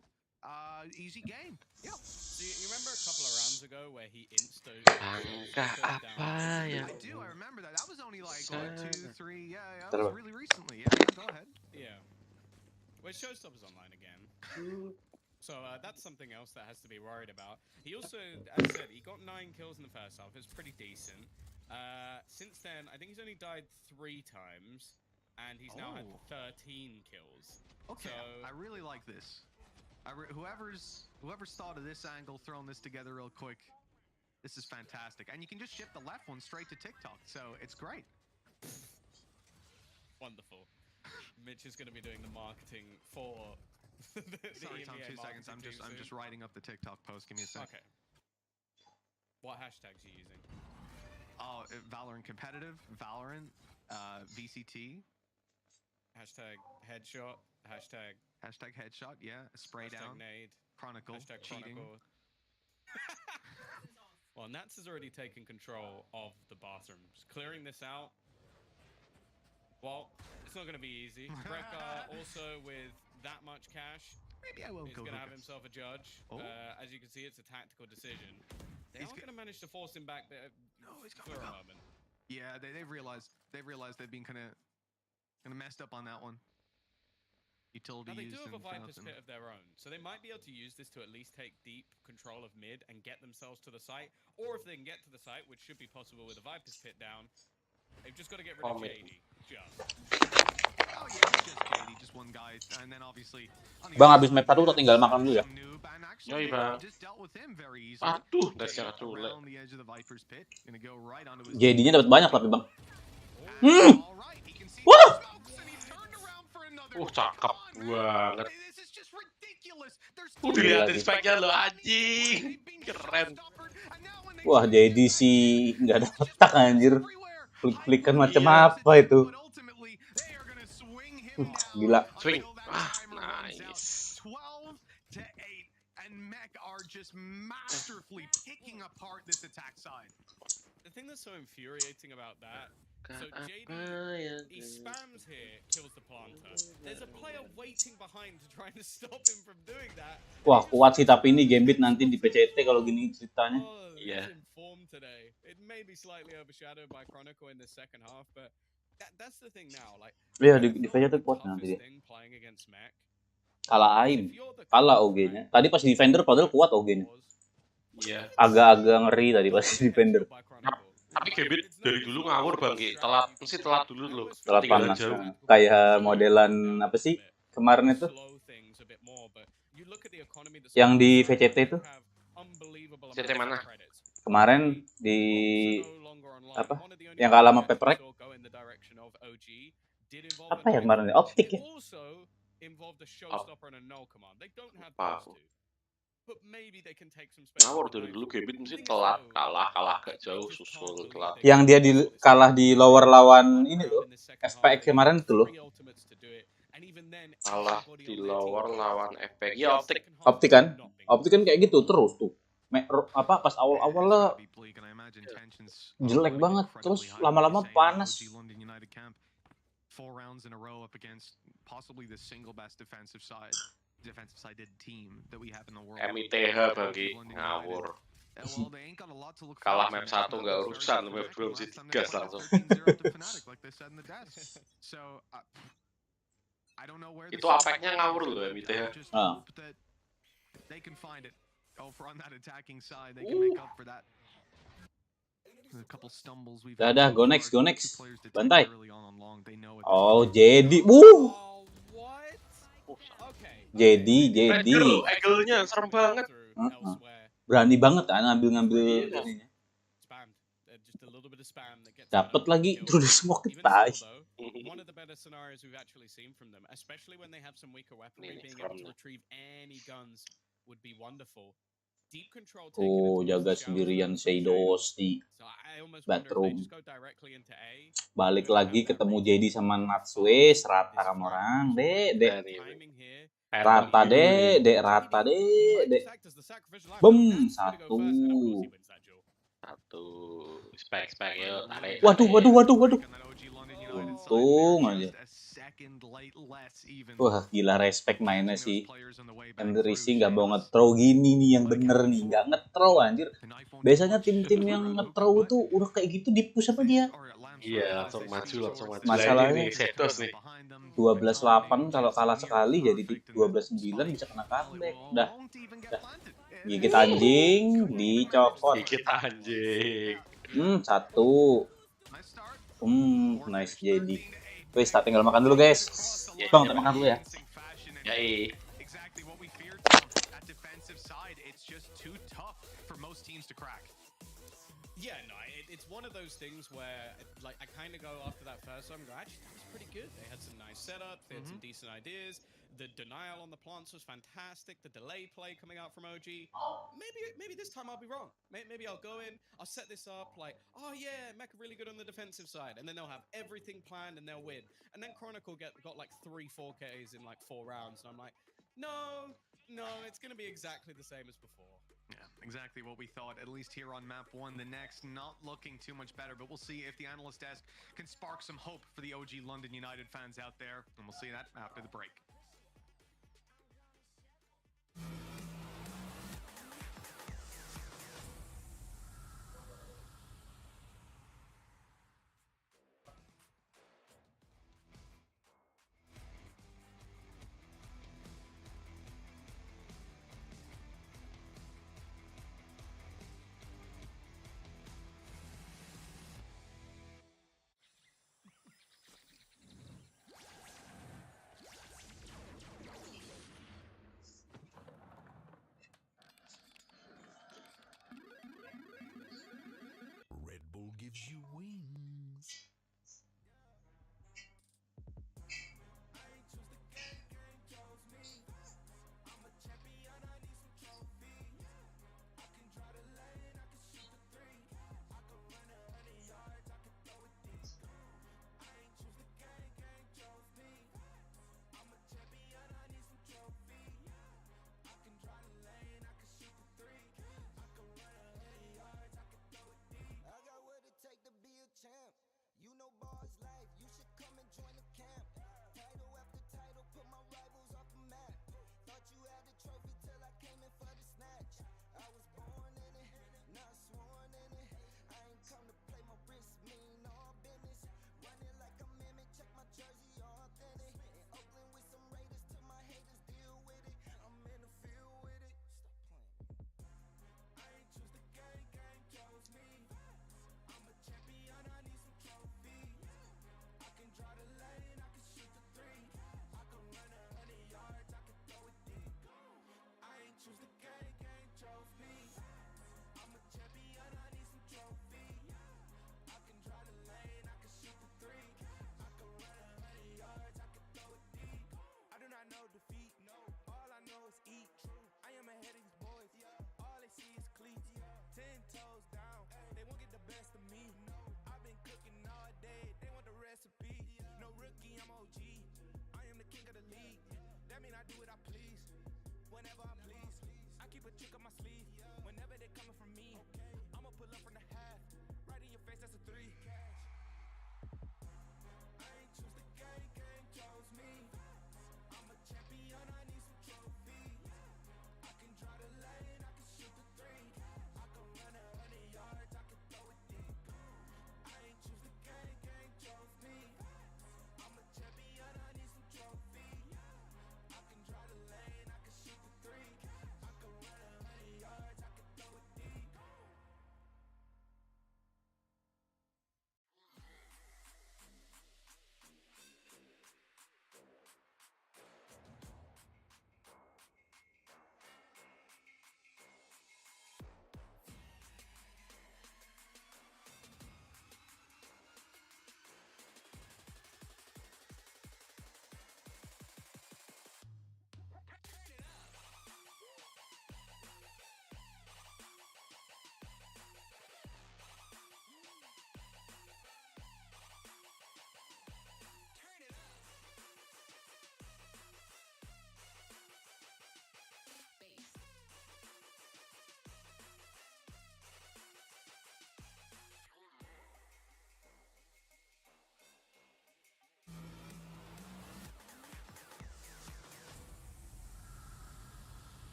Easy game. Yeah. So you remember a couple of rounds ago where he insta Angka apa yang I do. I remember that. That was only like what, 2, 3. Yeah, that Terus. was really recently. Yeah, go ahead. Yeah. Well, Showstoppers online again. So that's something else that has to be worried about. He also, as I said, he got 9 kills in the first half. It's pretty decent. Since then, I think he's only died 3 times, and he's now had 13 kills. Okay, So- I really like this. Whoever's thought of this angle, throwing this together real quick, this is fantastic. And you can just ship the left one straight to TikTok, so it's great. Wonderful. Mitch is going to be doing the marketing for the Sorry, Tom. EMEA 2 seconds. I'm marketing team just soon. writing up the TikTok post. Give me a sec. Okay. What hashtags are you using? Oh, Valorant competitive, Valorant, VCT, Hashtag headshot. Hashtag #headshot. Yeah, spray hashtag down, nade. Chronicle, Hashtag cheating. Chronicle. Well, Nats has already taken control of the bathrooms. Clearing this out, well, it's not going to be easy. Brekka also with that much cash Maybe I will is go. going to have hookers. himself a judge. Oh. As you can see, it's a tactical decision. They He's are going to manage to force him back there No, he's for coming a up. moment. Yeah, they've realized they've been kind of messed up on that one. Utility Now they used do have a and for Viper's nothing. Pit of their own, so they might be able to use this to at least take deep control of mid and get themselves to the site. Or if they can get to the site, which should be possible with a Viper's Pit down, they've just got to get rid of Mid. JD. Just. Oh yeah, it's just JD, just one guy, and then obviously. On the Bang, other habis side, map 1 there's tinggal makan dulu ya. some noob, and actually, Yoi, Bang. just dealt with him very easily. Aduh, JD dari cara culek. around the edge of the Viper's Pit, gonna go right onto his. JD-nya dapat banyak tapi, Bang. All right, he can see the smokes, and he's turned around for another. Cakep Come on, man. banget. This is just ridiculous. There's Dilihatin lagi. speknya lo anjing. Keren. Wah, JD sih nggak ada letak anjir. Klik-klikan macam apa itu. Gila. Swing. Ah, nice. 12 to 8, and Mech are just masterfully picking apart this attack side. The thing that's so infuriating about that, so JD, he spams here, kills the planter. There's a player waiting behind to try to stop him from doing that. Wah, kuat sih tapi ini Gambit nanti di PCT kalau gini ceritanya. Oh, Yeah. he's informed today. It may be slightly overshadowed by Chronicle in the second half, but that's the thing now. Like, Iya, di PCT kuat nanti dia. thing playing against Mech. Kalah AIM. Kalah OG-nya. Tadi pas defender padahal kuat OG-nya. Iya. Agak-agak ngeri tadi pas defender. Tapi Gambit dari dulu ngawur Bang Ki. Mesti telat dulu loh. Telat Ketinggalan panas. jauh. Kayak modelan apa sih kemarin itu? Yang di VCT itu? VCT mana? Kemarin di apa? Yang kalah sama Peprek. Apa ya kemarin? Optik ya? Ngawur dari dulu Gambit mesti telat. Kalah gak jauh, susul telat. Yang dia kalah di lower lawan ini loh. FPX kemarin itu loh. Kalah di lower lawan FPX. Ya optik. Optik kan kayak gitu terus tuh. Pas awal-awal lah jelek banget, terus lama-lama panas. 4 rounds in a row up against possibly the single best defensive sided team that we have in the world. MITH Bang Ki. Ngawur. Kalah map 1 gak urusan, map 2 mesti digas langsung. Itu apeknya ngawur loh MITH. They can find it. Oh, for on that attacking side, they can make up for that. A couple stumbles we've. Dah, go next. Bantai. Oh, jadi. Jadi. Angle-nya serem banget. Berani banget kan ngambil ininya. Dapat lagi terus semua ketai. One of the better scenarios we've actually seen from them, especially when they have some weaker weaponry, being able to retrieve any guns would be wonderful. deep control taken Oh, into jaga the showers sendirian from Jada. Shadows di So I almost wonder if they bathroom. just go directly into A. Balik You know, they lagi have that ketemu range JD to sama move Natsue, fast. serata This kamu round orang, was already dek. good Anyway. timing here. Emang Rata iya nih. dek, rata JD, he might dek. just act as the sacrificial lamb. Bem, Nats is gonna go satu. first, and of course he wins that duel. Satu. Spek, yuk. Tarik, Waduh, tarik. waduh. On that OG London United side, Untung they're aja. just a second less even. Wah, gila respect mainnya Catching those sih. players on the way back M3C through, nggak mau Shadows. nge-throw gini nih yang bener nih. Nggak nge-throw anjir. The knife won't do Biasanya much tim-tim yang for Hookah, nge-throw but tuh udah kayak gitu di-push sama dia. Iya, langsung maju. Lah ini Masalahnya nih, Setos nih. 12-8 kalau kalah sekali jadi 12-9 bisa kena comeback. Dah. Gigit anjing, dicokot. Dikit anjing. Satu. Nice jadi. Wes, tak tinggal makan dulu guys. Ya, Bang, ya, tak makan dulu ya. Yai. Exactly what we feared from that defensive side. It's just too tough for most teams to crack. Yeah, no, it's one of those things where, like, I kind of go after that first one, go, actually, that was pretty good. They had some nice setups, they had some decent ideas. The denial on the plants was fantastic. The delay play coming out from OG. Maybe this time I'll be wrong. Maybe I'll go in, I'll set this up like, oh yeah, Mech are really good on the defensive side, and then they'll have everything planned and they'll win. And then Chronicle got like 3-4 Ks in like 4 rounds, and I'm like, no, it's gonna be exactly the same as before. Yeah, exactly what we thought, at least here on map 1. The next not looking too much better, but we'll see if the analyst desk can spark some hope for the OG London United fans out there, and we'll see that after the break. Red Bull gives you wings.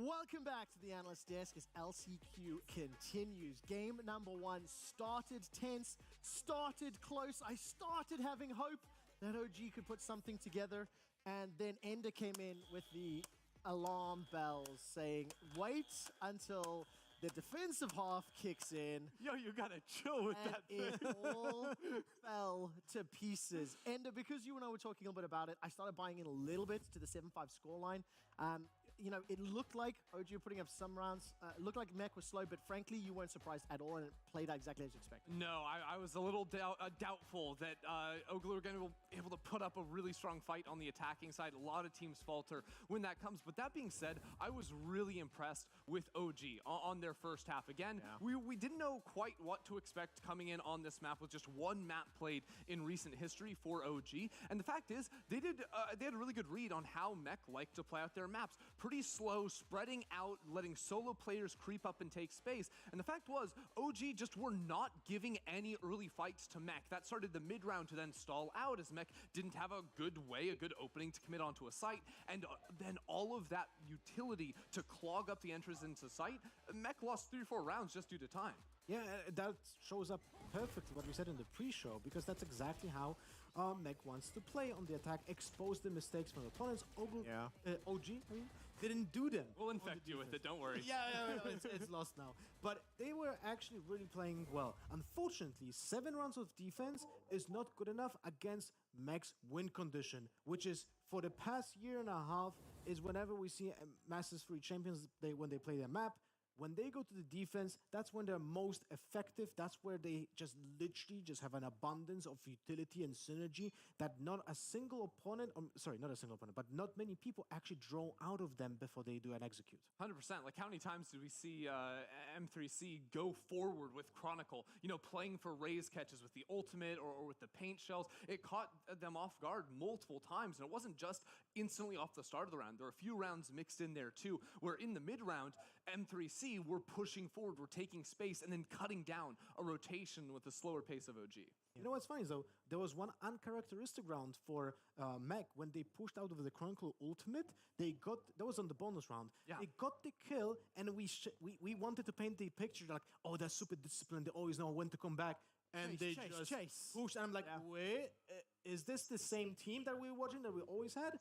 Welcome back to the Analyst Desk as LCQ continues. Game number 1 started tense, started close. I started having hope that OG could put something together, and then Ender came in with the alarm bells saying, wait until the defensive half kicks in. Yo, you gotta chill with And that it thing. all fell to pieces. Ender, because you and I were talking a little bit about it, I started buying in a little bit to the 7-5 scoreline. You know, it looked like OG were putting up some rounds. It looked like Mech was slow, but frankly, you weren't surprised at all, and it played out exactly as expected. No, I was a little doubtful that Ogle were going to be able to put up a really strong fight on the attacking side. A lot of teams falter when that comes. But that being said, I was really impressed with OG on their first half. Again, we didn't know quite what to expect coming in on this map with just one map played in recent history for OG. And the fact is, they had a really good read on how Mech liked to play out their maps. Pretty slow, spreading out, letting solo players creep up and take space. And the fact was, OG just were not giving any early fights to Mech. That started the mid round to then stall out as Mech didn't have a good opening to commit onto a site. And then all of that utility to clog up the entrance into site, Mech lost 3-4 rounds just due to time. Yeah, that shows up perfectly what we said in the pre-show, because that's exactly how Mech wants to play on the attack, expose the mistakes from opponents. OG, I mean, didn't do them. We'll infect you with it, don't worry. Yeah, it's lost now. But they were actually really playing well. Unfortunately, 7 rounds of defense is not good enough against Mech's win condition, which is for the past year and a half, is whenever we see Masters 3 champions, when they play their map, when they go to the defense, that's when they're most effective. That's where they just literally just have an abundance of utility and synergy that not a single opponent, not a single opponent, but not many people actually draw out of them before they do an execute. 100%. Like, how many times did we see M3C go forward with Chronicle, you know, playing for raise catches with the ultimate or with the paint shells? It caught them off guard multiple times, and it wasn't just instantly off the start of the round. There were a few rounds mixed in there too, where in the mid round, M3C were pushing forward, were taking space, and then cutting down a rotation with the slower pace of OG. You know what's funny though? There was one uncharacteristic round for Mech when they pushed out of the Chronicle ultimate. That was on the bonus round. Yeah. They got the kill, and we wanted to paint the picture like, oh, they're super disciplined. They always know when to come back, and they just pushed. And I'm like, wait, is this the same team that we were watching that we always had?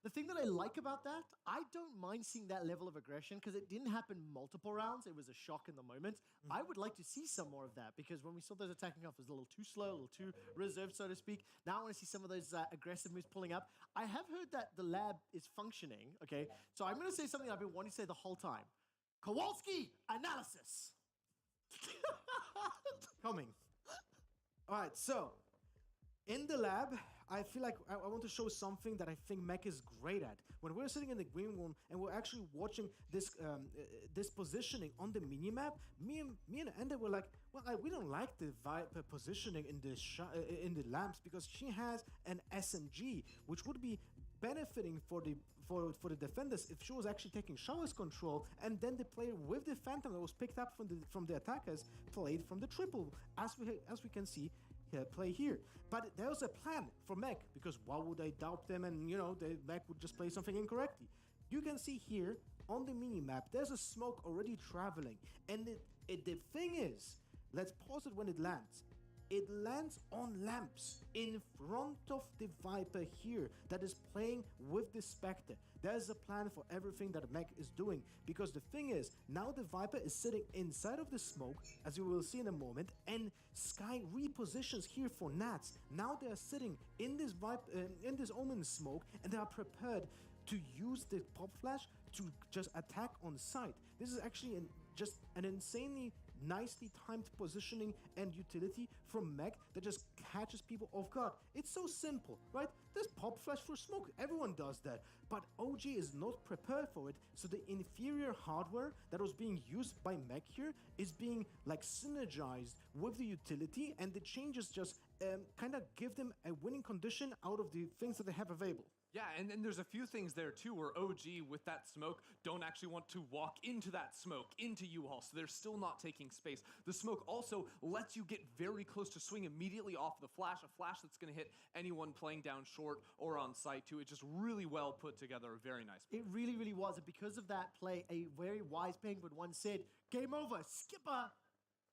The thing that I like about that, I don't mind seeing that level of aggression because it didn't happen multiple rounds. It was a shock in the moment. I would like to see some more of that because when we saw those attacking off, it was a little too slow, a little too reserved, so to speak. Now I want to see some of those aggressive moves pulling up. I have heard that the lab is functioning, okay? So I'm going to say something I've been wanting to say the whole time. Kowalski analysis. Coming. All right, so in the lab, I feel like I want to show something that I think Mech is great at. When we're sitting in the green room and we're actually watching this this positioning on the minimap, me and Ender were like, well, we don't like the positioning in the lamps because she has an SMG, which would be benefiting for the defenders if she was actually taking showers control, and then the player with the Phantom that was picked up from the attackers played from the triple, as we can see. Play here, but there was a plan for Mech because why would I doubt them? And you know, the Mech would just play something incorrectly. You can see here on the mini map, there's a smoke already traveling, and the thing is, let's pause it when it lands. It lands on lamps in front of the Viper here that is playing with the Spectre. There's a plan for everything that Mech is doing because the thing is, now the Viper is sitting inside of the smoke, as you will see in a moment, and Sky repositions here for Nats. Now they are sitting in this Omen smoke, and they are prepared to use the pop flash to just attack on sight. This is actually just an insanely nicely timed positioning and utility from Mech that just catches people off guard. It's so simple, right? There's pop flash for smoke. Everyone does that. But OG is not prepared for it, so the inferior hardware that was being used by Mech here is being like synergized with the utility, and the changes just kind of give them a winning condition out of the things that they have available. Yeah, and then there's a few things there too where OG with that smoke don't actually want to walk into that smoke, into U-Haul, so they're still not taking space. The smoke also lets you get very close to swing immediately off the flash, a flash that's going to hit anyone playing down short or on site too. It's just really well put together, a very nice play. It really, really was. And because of that play, a very wise penguin once said, "Game over, skipper."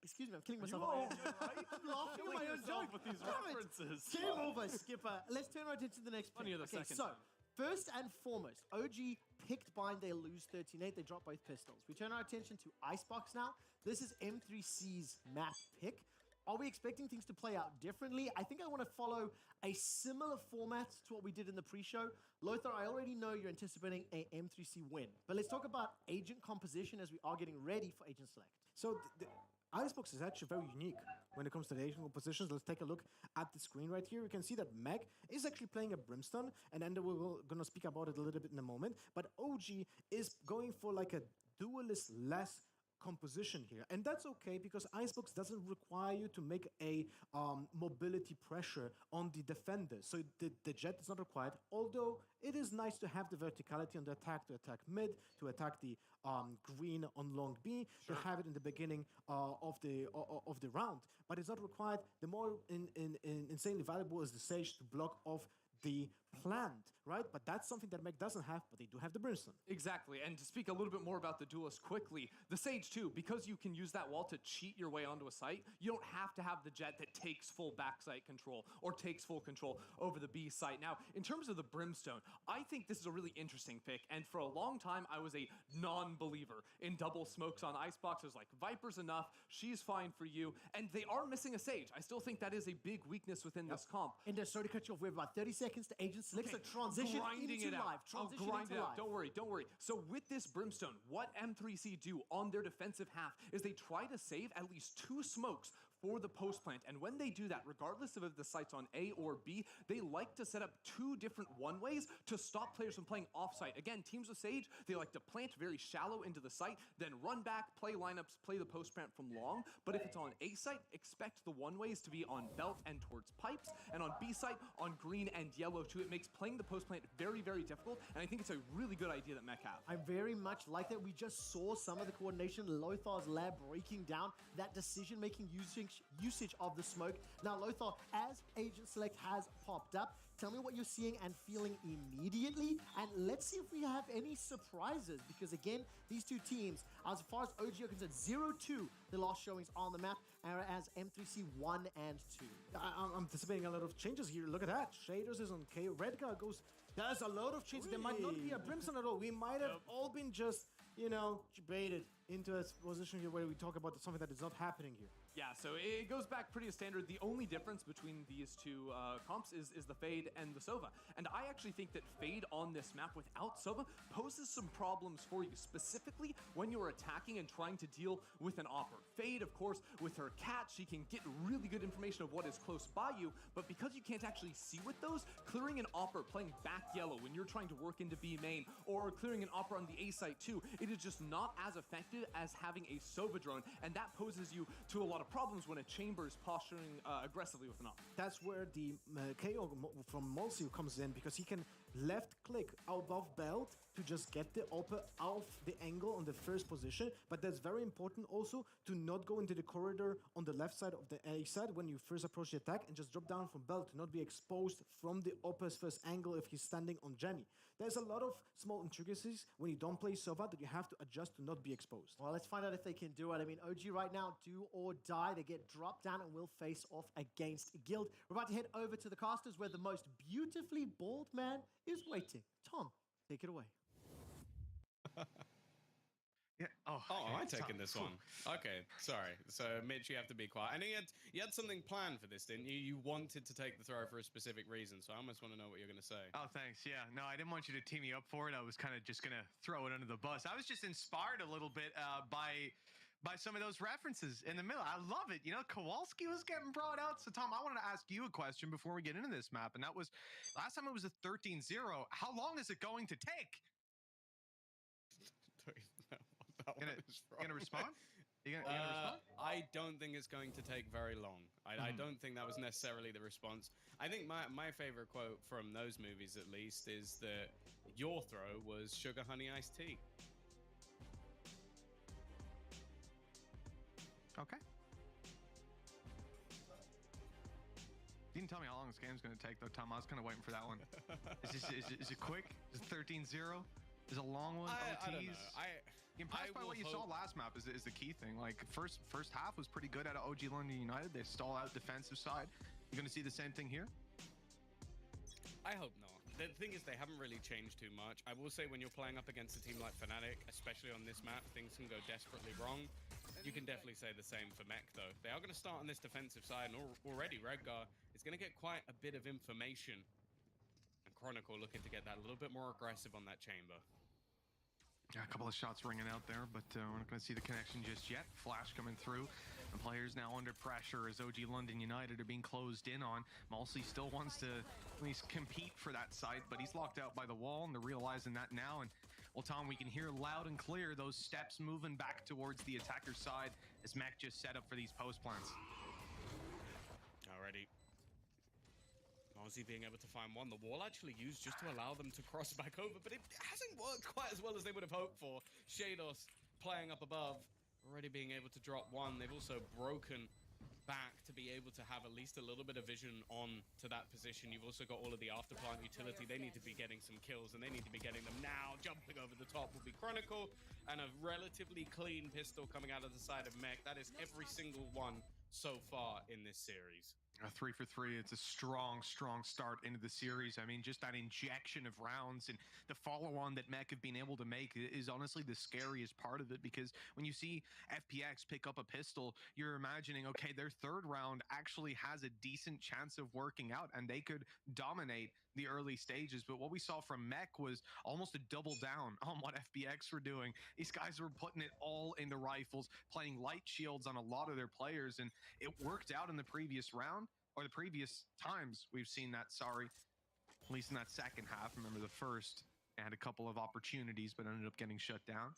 Excuse me, I'm killing myself. all I'm laughing at my own joke with these Damn it. references. Game over, skipper. Let's turn our attention to the next Funny pick. of the second so time. first and foremost, OG picked bind. They lose 13-8. They drop both pistols. We turn our attention to Icebox now. This is M3C's map pick. Are we expecting things to play out differently? I think I want to follow a similar format to what we did in the pre-show. Lothar, I already know you're anticipating a M3C win, but let's talk about agent composition as we are getting ready for agent select. So the Icebox is actually very unique when it comes to the agent compositions. Let's take a look at the screen right here. You can see that Meg is actually playing a Brimstone, and Ender we're going to speak about it a little bit in a moment. But OG is going for like a duelist-less composition here, and that's okay because Icebox doesn't require you to make a mobility pressure on the defender, so the jet is not required, although it is nice to have the verticality on the attack, to attack mid, to attack the green on long B, to have it in the beginning of the round, but it's not required. The more insanely valuable is the Sage to block off the plant, right? But that's something that Meg doesn't have, but they do have the Brimstone. Exactly, and to speak a little bit more about the Duelist quickly, the Sage too, because you can use that wall to cheat your way onto a site, you don't have to have the jet that takes full backside control or takes full control over the B site. Now, in terms of the Brimstone, I think this is a really interesting pick, and for a long time, I was a non-believer in double smokes on Icebox. I was like, Viper's enough, she's fine for you, and they are missing a Sage. I still think that is a big weakness within this comp. And sorry to cut you off, we have about 30 seconds to agent select, so transition Grinding into it out. live. I'll Transition grind into it live. out. Don't worry, don't worry. So with this Brimstone, what M3C do on their defensive half is they try to save at least 2 smokes for the post plant, and when they do that, regardless of if the site's on A or B, they like to set up 2 different one-ways to stop players from playing off-site. Again, teams with Sage, they like to plant very shallow into the site, then run back, play lineups, play the post plant from long, but if it's on A site, expect the one-ways to be on belt and towards pipes, and on B site, on green and yellow too. It makes playing the post plant very, very difficult, and I think it's a really good idea that Mech have. I very much like that. We just saw some of the coordination, Lothar's lab breaking down that decision-making usage of the smoke. Now, Lothar, as Agent Select has popped up, tell me what you're seeing and feeling immediately, and let's see if we have any surprises, because again, these two teams, as far as OG are concerned, 0-2, the last showings on the map, as M3C 1 and 2. I'm anticipating a lot of changes here. Look at that. Shaders is on K. Redgar goes. There's a lot of changes. There might not be a Brimstone at all. We might have all been just, you know, baited into a position here where we talk about something that is not happening here. Yeah, so it goes back pretty standard. The only difference between these two comps is the Fade and the Sova. And I actually think that Fade on this map without Sova poses some problems for you, specifically when you're attacking and trying to deal with an Opper. Fade, of course, with her cat, she can get really good information of what is close by you, but because you can't actually see with those, clearing an Opper, playing back yellow when you're trying to work into B main, or clearing an Opper on the A site too, it is just not as effective as having a Sova drone, and that poses you to a lot of problems when a chamber is posturing aggressively with an Opper. That's where the KO from Molsio comes in, because he can left click above belt to just get the Opper off the angle on the first position, but that's very important also to not go into the corridor on the left side of the A side when you first approach the attack, and just drop down from belt to not be exposed from the Opper's first angle if he's standing on Jenny. There's a lot of small intricacies when you don't play Sova that you have to adjust to not be exposed. Well, let's find out if they can do it. I mean, OG right now, do or die. They get dropped down and will face off against Guild. We're about to head over to the casters where the most beautifully bald man is waiting. Tom, take it away. Yeah. Oh, am I taking this one? Okay, sorry. So, Mitch, you have to be quiet. I know you had something planned for this, didn't you? You wanted to take the throw for a specific reason, so I almost want to know what you're going to say. Oh, thanks. Yeah. No, I didn't want you to tee me up for it. I was kind of just going to throw it under the bus. I was just inspired a little bit by some of those references in the middle. I love it. You know, Kowalski was getting brought out. So, Tom, I wanted to ask you a question before we get into this map, and that was, last time it was a 13-0. How long is it going to take? Gonna respond? You gonna respond? I I don't think it's going to take very long. I don't think that was necessarily the response. I think my favorite quote from those movies, at least, is that your throw was sugar honey iced tea. Okay. You didn't tell me how long this game's going to take, though, Tom. I was kind of waiting for that one. Is it quick? Is it 13-0? Is it a long one? I don't know. Impressed by what you saw last map is the key thing. Like, first half was pretty good out of OG London United. They stall out defensive side. You're going to see the same thing here? I hope not. The thing is, they haven't really changed too much. I will say when you're playing up against a team like Fnatic, especially on this map, things can go desperately wrong. You can definitely say the same for Mech, though. They are going to start on this defensive side, and already Redgar is going to get quite a bit of information. And Chronicle looking to get that a little bit more aggressive on that chamber. Yeah, a couple of shots ringing out there, but we're not going to see the connection just yet. Flash coming through. The players now under pressure as OG London United are being closed in on. Malsey still wants to at least compete for that site, but he's locked out by the wall, and they're realizing that now. And well, Tom, we can hear loud and clear those steps moving back towards the attacker's side as Mech just set up for these post plants. Already. Malsey being able to find one. The wall actually used just to allow them to cross back over, but it hasn't worked quite as well as they would have hoped for. Shados playing up above, already being able to drop one. They've also broken back to be able to have at least a little bit of vision on to that position. You've also got all of the afterplant utility. They need to be getting some kills, and they need to be getting them now. Jumping over the top will be Chronicle, and a relatively clean pistol coming out of the side of Mech. That is every single one so far in this series. 3 for 3. It's a strong start into the series. I mean, just that injection of rounds and the follow-on that Mech have been able to make is honestly the scariest part of it, because when you see FPX pick up a pistol, you're imagining, okay, their third round actually has a decent chance of working out and they could dominate the early stages. But what we saw from Mech was almost a double down on what FPX were doing. These guys were putting it all in the rifles, playing light shields on a lot of their players, and it worked out in the previous round, or the previous times we've seen that, sorry, at least in that second half. Remember the first, they had a couple of opportunities, but ended up getting shut down.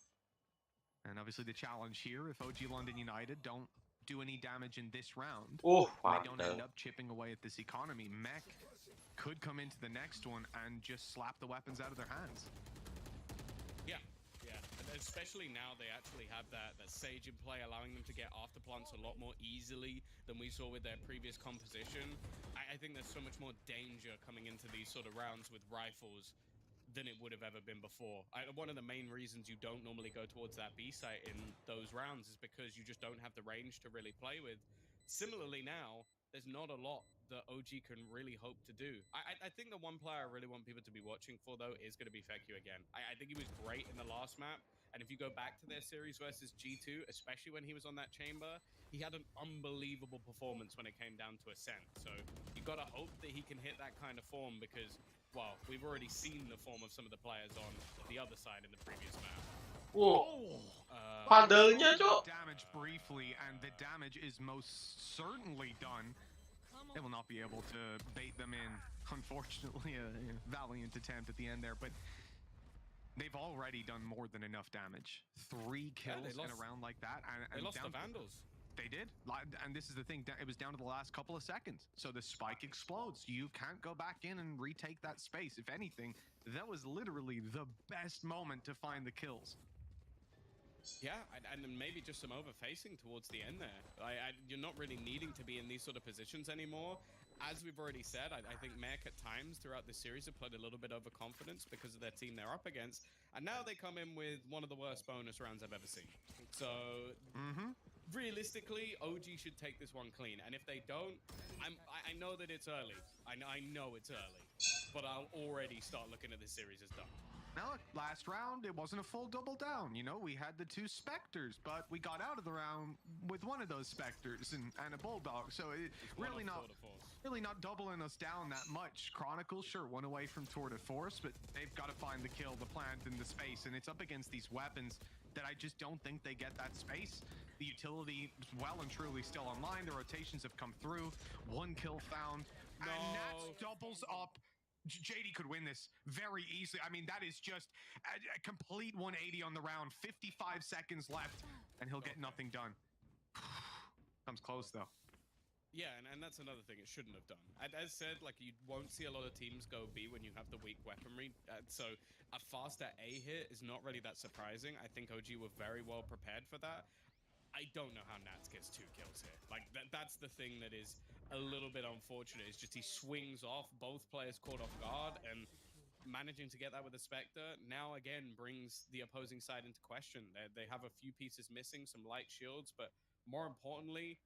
And obviously the challenge here, if OG London United don't do any damage in this round, they don't end up chipping away at this economy, Mech could come into the next one and just slap the weapons out of their hands. Yeah. And especially now they actually have that Sage in play, allowing them to get afterplants a lot more easily than we saw with their previous composition. I think there's so much more danger coming into these sort of rounds with rifles than it would have ever been before. One of the main reasons you don't normally go towards that B site in those rounds is because you just don't have the range to really play with. Similarly now, there's not a lot that OG can really hope to do. I think the one player I really want people to be watching for, though, is going to be Feku again. I think he was great in the last map, and if you go back to their series versus G2, especially when he was on that chamber, he had an unbelievable performance when it came down to Ascent. So you got to hope that he can hit that kind of form, because, well, we've already seen the form of some of the players on the other side in the previous map. Padelnya, Cok. Damage briefly, and the damage is most certainly done. They will not be able to bait them in, unfortunately. A valiant attempt at the end there, but they've already done more than enough damage. 3 kills in a round like that. And they lost the Vandals. They did, and this is the thing, it was down to the last couple of seconds. So the spike explodes. You can't go back in and retake that space. If anything, that was literally the best moment to find the kills. Yeah, and then maybe just some overfacing towards the end there. You're not really needing to be in these sort of positions anymore. As we've already said, I think Mech at times throughout this series have played a little bit overconfidence because of their team they're up against. And now they come in with one of the worst bonus rounds I've ever seen. So, realistically, OG should take this one clean. And if they don't, I know that it's early. I know it's early. But I'll already start looking at this series as done. Now, last round, it wasn't a full double down. You know, we had the 2 Spectres, but we got out of the round with one of those Spectres and a Bulldog. So it really not doubling us down that much. Chronicle, sure, one away from Tour de Force, but they've got to find the kill, the plant, and the space. And it's up against these weapons that I just don't think they get that space. The utility is well and truly still online. The rotations have come through. 1 kill found. No. And that doubles up. JD could win this very easily. I mean, that is just a complete 180 on the round. 55 seconds left, and he'll get nothing done. Comes close though. Yeah, and that's another thing it shouldn't have done. As said, like, you won't see a lot of teams go B when you have the weak weaponry, so a faster A hit is not really that surprising. I think OG were very well prepared for that. I don't know how Nats gets 2 kills here. Like, that's the thing that is a little bit unfortunate. It's just he swings off, both players caught off guard, and managing to get that with the Spectre now again brings the opposing side into question. They have a few pieces missing, some light shields, but more importantly,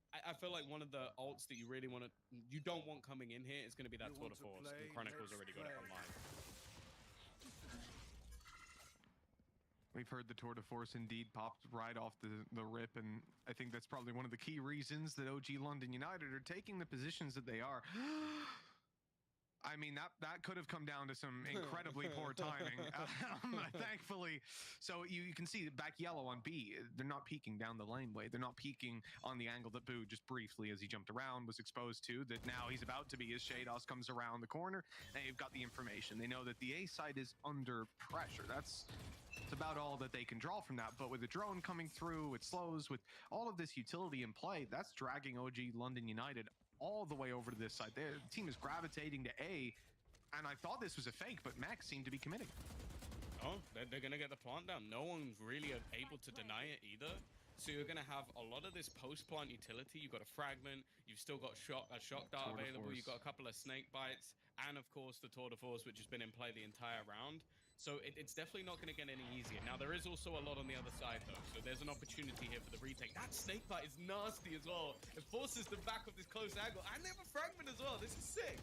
I feel like one of the ults that you really want to, you don't want coming in here is going to be that Tour de Force, and Chronicle's already got it online. We've heard the Tour de Force indeed popped right off the rip, and I think that's probably one of the key reasons that OG London United are taking the positions that they are. I mean, that could have come down to some incredibly poor timing, thankfully. So you can see back yellow on B. They're not peeking down the laneway. They're not peeking on the angle that Boo just briefly, as he jumped around, was exposed to. That now he's about to be as Shados comes around the corner. They've got the information. They know that the A side is under pressure. That's about all that they can draw from that. But with the drone coming through, with slows, with all of this utility in play, that's dragging OG London United all the way over to this side. The team is gravitating to A, and I thought this was a fake, but Mech seemed to be committing. Oh, they're going to get the plant down. No one's really able to deny it either. So you're going to have a lot of this post-plant utility. You've got a fragment. You've still got a shock dart available. You've got a couple of snake bites. And, of course, the Tour de Force, which has been in play the entire round. So it's definitely not going to get any easier. Now, there is also a lot on the other side, though. So there's an opportunity here for the retake. That snake bite is nasty as well. It forces them back of this close angle. And they have a fragment as well. This is sick.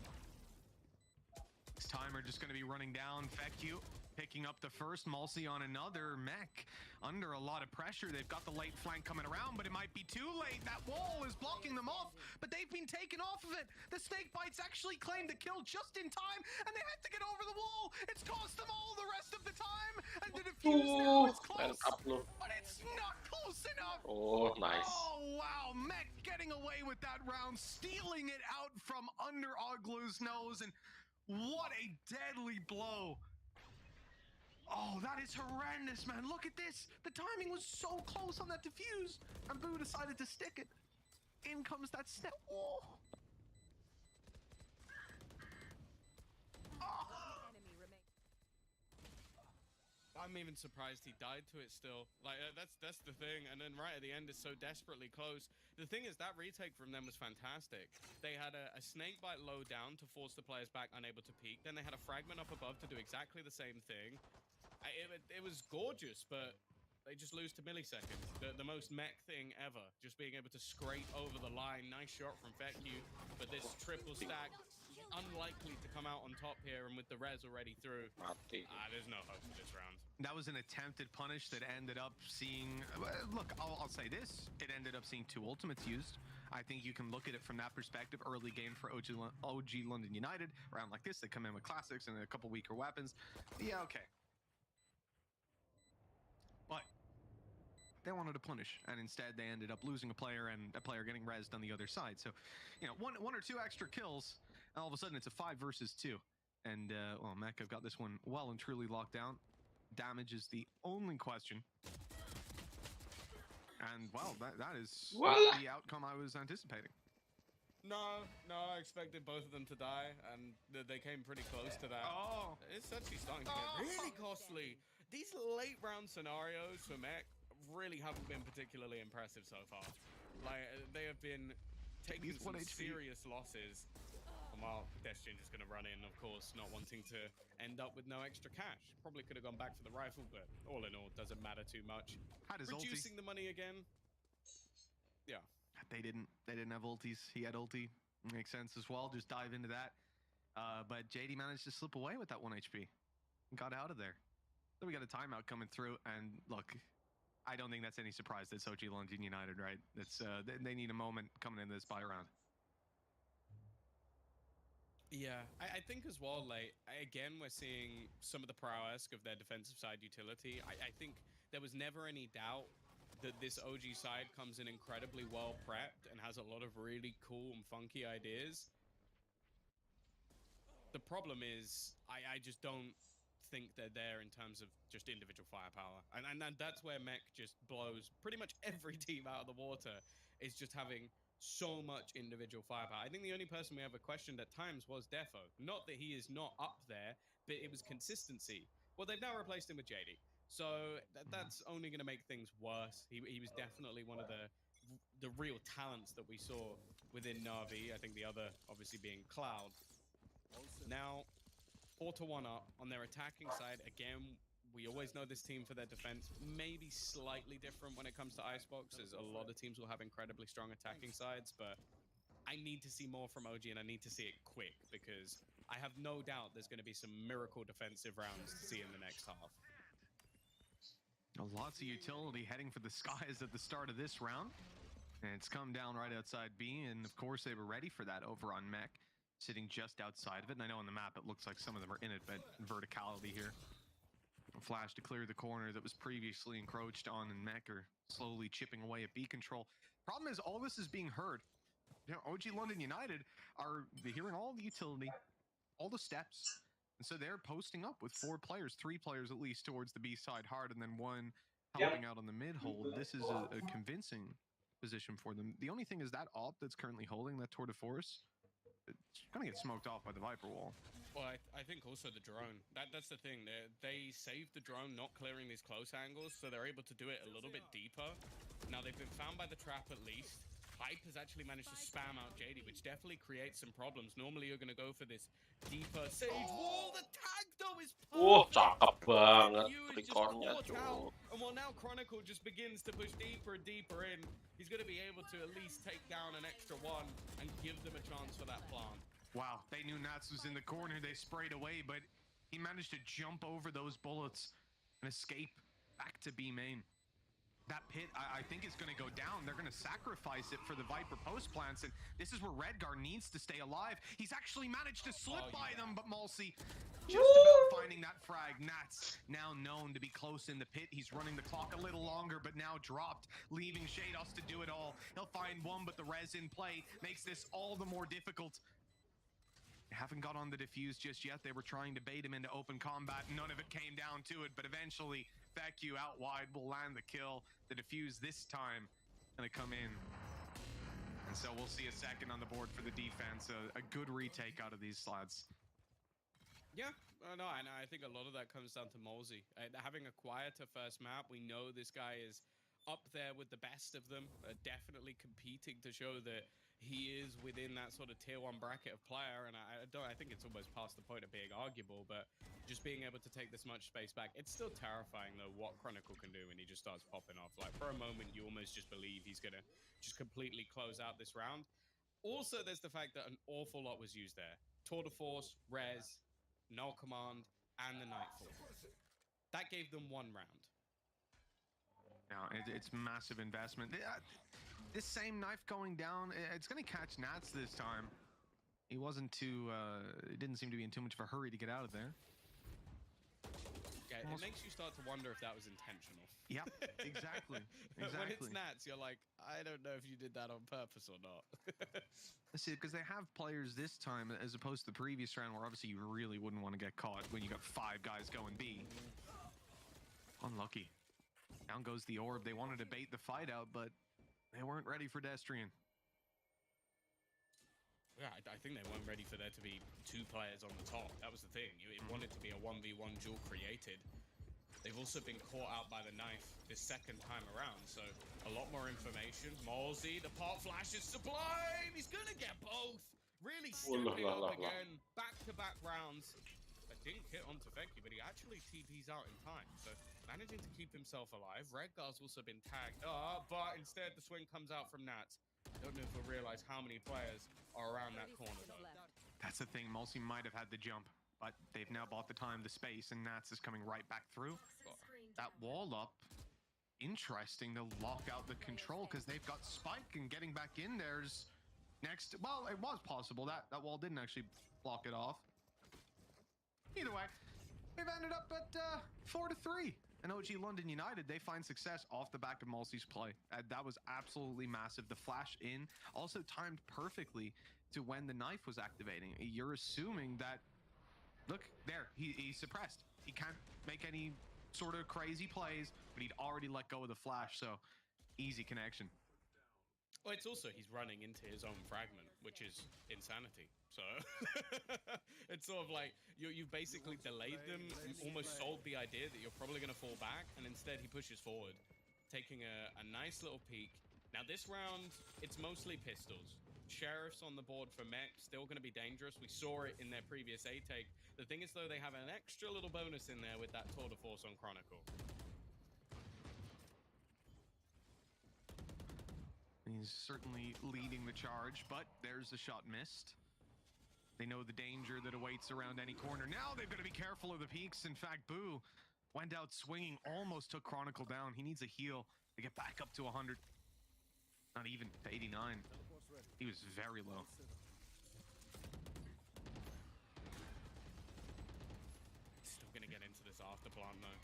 This timer just going to be running down. FEQ picking up the first. Mulsey on another. Mech under a lot of pressure. They've got the late flank coming around, but it might be too late. That wall is blocking them off, but they've been taken off of it. The snake bites actually claimed the kill just in time, and they had to get over the wall. It's cost them all the rest of the time, and the defuse now is close, but it's not close enough. Oh, nice. Oh, wow. Mech getting away with that round, stealing it out from under Oglu's nose, and what a deadly blow. Oh, that is horrendous, man. Look at this. The timing was so close on that defuse, and Boo decided to stick it. In comes that step. Oh. Oh. I'm even surprised he died to it still. Like, that's the thing. And then right at the end, it's so desperately close. The thing is, that retake from them was fantastic. They had a snake bite low down to force the players back, unable to peek. Then they had a fragment up above to do exactly the same thing. It was gorgeous, but they just lose to milliseconds. The most mech thing ever. Just being able to scrape over the line. Nice shot from FEQ. But this triple stack, unlikely to come out on top here, and with the res already through, there's no hope for this round. That was an attempted punish that ended up seeing... Look, I'll say this. It ended up seeing 2 ultimates used. I think you can look at it from that perspective. Early game for OG London United. Around like this, they come in with classics and a couple weaker weapons. Yeah, okay. But they wanted to punish, and instead they ended up losing a player and a player getting rezzed on the other side. So, you know, one or two extra kills, and all of a sudden it's a 5 versus 2. And, well, Mech have got this one well and truly locked down. Damage is the only question. And, well, that is the outcome I was anticipating. No, I expected both of them to die, and they came pretty close to that. Oh. It's actually starting to get really costly. These late round scenarios for Mech really haven't been particularly impressive so far. Like, they have been taking some serious losses. And while Destiny is going to run in, of course, not wanting to end up with no extra cash. Probably could have gone back for the rifle, but all in all, doesn't matter too much. Reducing the money again. Yeah. They didn't have ultis. He had ulti. Makes sense as well. Just dive into that. But JD managed to slip away with that 1 HP. Got out of there. Then we got a timeout coming through, and look, I don't think that's any surprise. That's OG London United, right? That's they need a moment coming into this buy round. Yeah, I think as well, like, again, we're seeing some of the prowess of their defensive side utility. I think there was never any doubt that this OG side comes in incredibly well prepped and has a lot of really cool and funky ideas. The problem is, I just don't think they're there in terms of just individual firepower. And that's where Mech just blows pretty much every team out of the water, is just having so much individual firepower. I think the only person we ever questioned at times was Defo. Not that he is not up there, but it was consistency. Well, they've now replaced him with JD. So that's only going to make things worse. He was definitely one of the real talents that we saw within Na'Vi. I think the other obviously being Cloud. Now, 4-1 up on their attacking side. Again, we always know this team for their defense. Maybe slightly different when it comes to Icebox, as a lot of teams will have incredibly strong attacking sides, but I need to see more from OG, and I need to see it quick, because I have no doubt there's going to be some miracle defensive rounds to see in the next half. Lots of utility heading for the skies at the start of this round. And it's come down right outside B, and of course they were ready for that over on Mech, sitting just outside of it. And I know on the map it looks like some of them are in it, but verticality here. A flash to clear the corner that was previously encroached on, and Mech are slowly chipping away at B control. Problem is, all this is being heard. You know, OG London United are hearing all the utility, all the steps. And so they're posting up with 4 players, 3 players at least, towards the B side hard, and then 1 helping out on the mid hold. This is a convincing position for them. The only thing is that AWP that's currently holding that Tour de Force, it's going to get smoked off by the Viper wall. Well, I think also the drone. That's the thing. They saved the drone not clearing these close angles, so they're able to do it a little bit deeper. Now, they've been found by the trap at least. Hype has actually managed to spam out JD, which definitely creates some problems. Normally, you're going to go for this deeper Sage wall. The tag, though, is perfect. Cakep banget rekornya, cuy. And while now Chronicle just begins to push deeper and deeper in, he's going to be able to at least take down an extra 1 and give them a chance for that plant. Wow, they knew Nats was in the corner. They sprayed away, but he managed to jump over those bullets and escape back to B main. That pit, I think, is going to go down. They're going to sacrifice it for the Viper post plants, and this is where Redgar needs to stay alive. He's actually managed to slip by them, but Malsi just about finding that frag. Nats now known to be close in the pit. He's running the clock a little longer, but now dropped, leaving Shados to do it all. He'll find 1, but the res in play makes this all the more difficult. They haven't got on the defuse just yet. They were trying to bait him into open combat. None of it came down to it, but eventually Feku out wide will land the kill. The defuse this time gonna come in. And so we'll see a second on the board for the defense. A good retake out of these lads. Yeah, no, and I think a lot of that comes down to Molsey. Having a quieter first map, we know this guy is up there with the best of them, definitely competing to show that he is within that sort of tier 1 bracket of player, and I think it's almost past the point of being arguable, but just being able to take this much space back, it's still terrifying though what Chronicle can do when he just starts popping off. Like, for a moment you almost just believe he's gonna just completely close out this round. Also, there's the fact that an awful lot was used there. Tour de Force, Res, Null Command, and the Nightfall. That gave them 1 round. Now, it's massive investment. This same knife going down, it's going to catch Nats this time. He wasn't too, it didn't seem to be in too much of a hurry to get out of there. Yeah, it makes you start to wonder if that was intentional. Yeah, exactly. When it's Nats, you're like, I don't know if you did that on purpose or not. See, because they have players this time, as opposed to the previous round, where obviously you really wouldn't want to get caught when you got 5 guys going B. Unlucky. Down goes the orb. They wanted to bait the fight out, but they weren't ready for Destrian. Yeah, I think they weren't ready for there to be 2 players on the top. That was the thing. It wanted to be a 1v1 duel created. They've also been caught out by the knife this second time around, so a lot more information. Malsey, the pot flash is sublime! He's gonna get both! Really stepping up again. Back-to-back rounds. I didn't hit onto Feku, but he actually TP's out in time, so managing to keep himself alive. Redgar's also been tagged up, but instead the swing comes out from Nats. I don't know if we'll realize how many players are around that corner, though. That's the thing. Malsi might have had the jump, but they've now bought the time, the space, and Nats is coming right back through. That wall up, interesting to lock out the control, because they've got Spike, and getting back in there's next. Well, it was possible. That wall didn't actually block it off. Either way, we've ended up at 4-3. And OG London United, they find success off the back of Malsi's play. That was absolutely massive. The flash in also timed perfectly to when the knife was activating. You're assuming that, look, there, he's suppressed. He can't make any sort of crazy plays, but he'd already let go of the flash, so easy connection. Well, it's also he's running into his own fragment, which is insanity. So it's sort of like you've basically delayed them, almost sold the idea that you're probably going to fall back, and instead he pushes forward, taking a nice little peek. Now this round, it's mostly pistols. Sheriff's on the board for mech, still going to be dangerous. We saw it in their previous A take. The thing is, though, they have an extra little bonus in there with that tour de force on Chronicle. He's certainly leading the charge, but there's the shot missed. They know the danger that awaits around any corner. Now they've got to be careful of the peaks. In fact, Boo went out swinging, almost took Chronicle down. He needs a heal to get back up to 100. Not even to 89. He was very low. Still going to get into this after plant, though.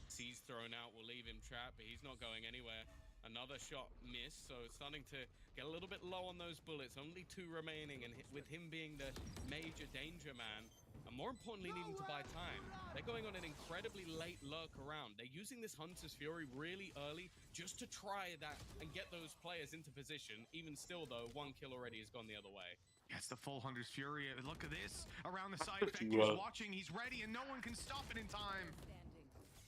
C's thrown out will leave him trapped, but he's not going anywhere. Another shot missed, so it's starting to get a little bit low on those bullets. Only 2 remaining, and with him being the major danger man, and more importantly, needing to buy time. They're going on an incredibly late lurk around. They're using this Hunter's Fury really early just to try that and get those players into position. Even still, though, 1 kill already has gone the other way. Yes, the full Hunter's Fury. Look at this. Around the side, Fekir's watching. He's ready, and no one can stop it in time.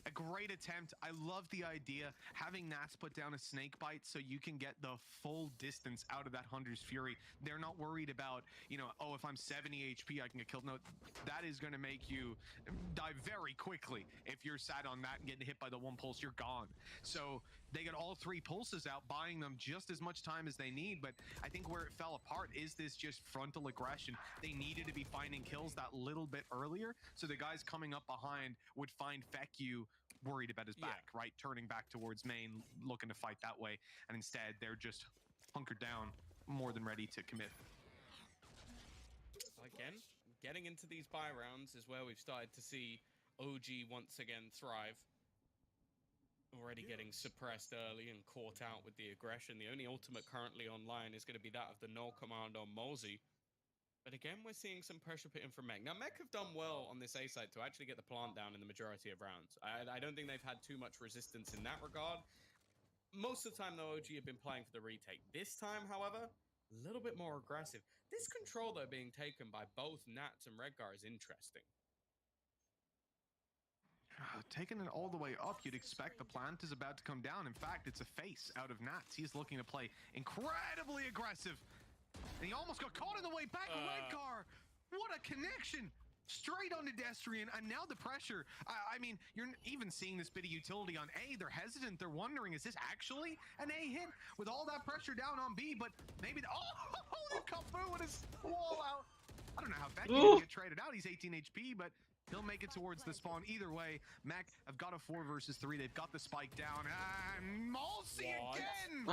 A great attempt. I love the idea. Having Nats put down a snake bite so you can get the full distance out of that Hunter's Fury. They're not worried about, you know, oh, if I'm 70 HP, I can get killed. No, that is going to make you die very quickly. If you're sat on that and getting hit by the 1 pulse, you're gone. So they got all 3 pulses out, buying them just as much time as they need. But I think where it fell apart is this just frontal aggression. They needed to be finding kills that little bit earlier, so the guys coming up behind would find Feku worried about his back, right? Turning back towards main, looking to fight that way. And instead, they're just hunkered down, more than ready to commit. Again, getting into these buy rounds is where we've started to see OG once again thrive. Already getting suppressed early and caught out with the aggression. The only ultimate currently online is going to be that of the null command on Mosey. But again, we're seeing some pressure put in from Mech. Now, Mech have done well on this A side to actually get the plant down in the majority of rounds. I don't think they've had too much resistance in that regard. Most of the time, though, OG have been playing for the retake. This time, however, a little bit more aggressive. This control, though, being taken by both Nats and Redgar is interesting. Taking it all the way up, you'd expect the plant is about to come down. In fact, it's a face out of Nats. He's looking to play incredibly aggressive. And he almost got caught in the way back. Redgar, what a connection! Straight on pedestrian, and now the pressure. I mean, you're even seeing this bit of utility on A. They're hesitant. They're wondering, is this actually an A hit with all that pressure down on B? But maybe, they've come through with his wall out. I don't know how Becky didn't get traded out. He's 18 HP, but he'll make it towards the spawn. Either way, Mech have got a 4 versus 3. They've got the spike down, and Malsey again.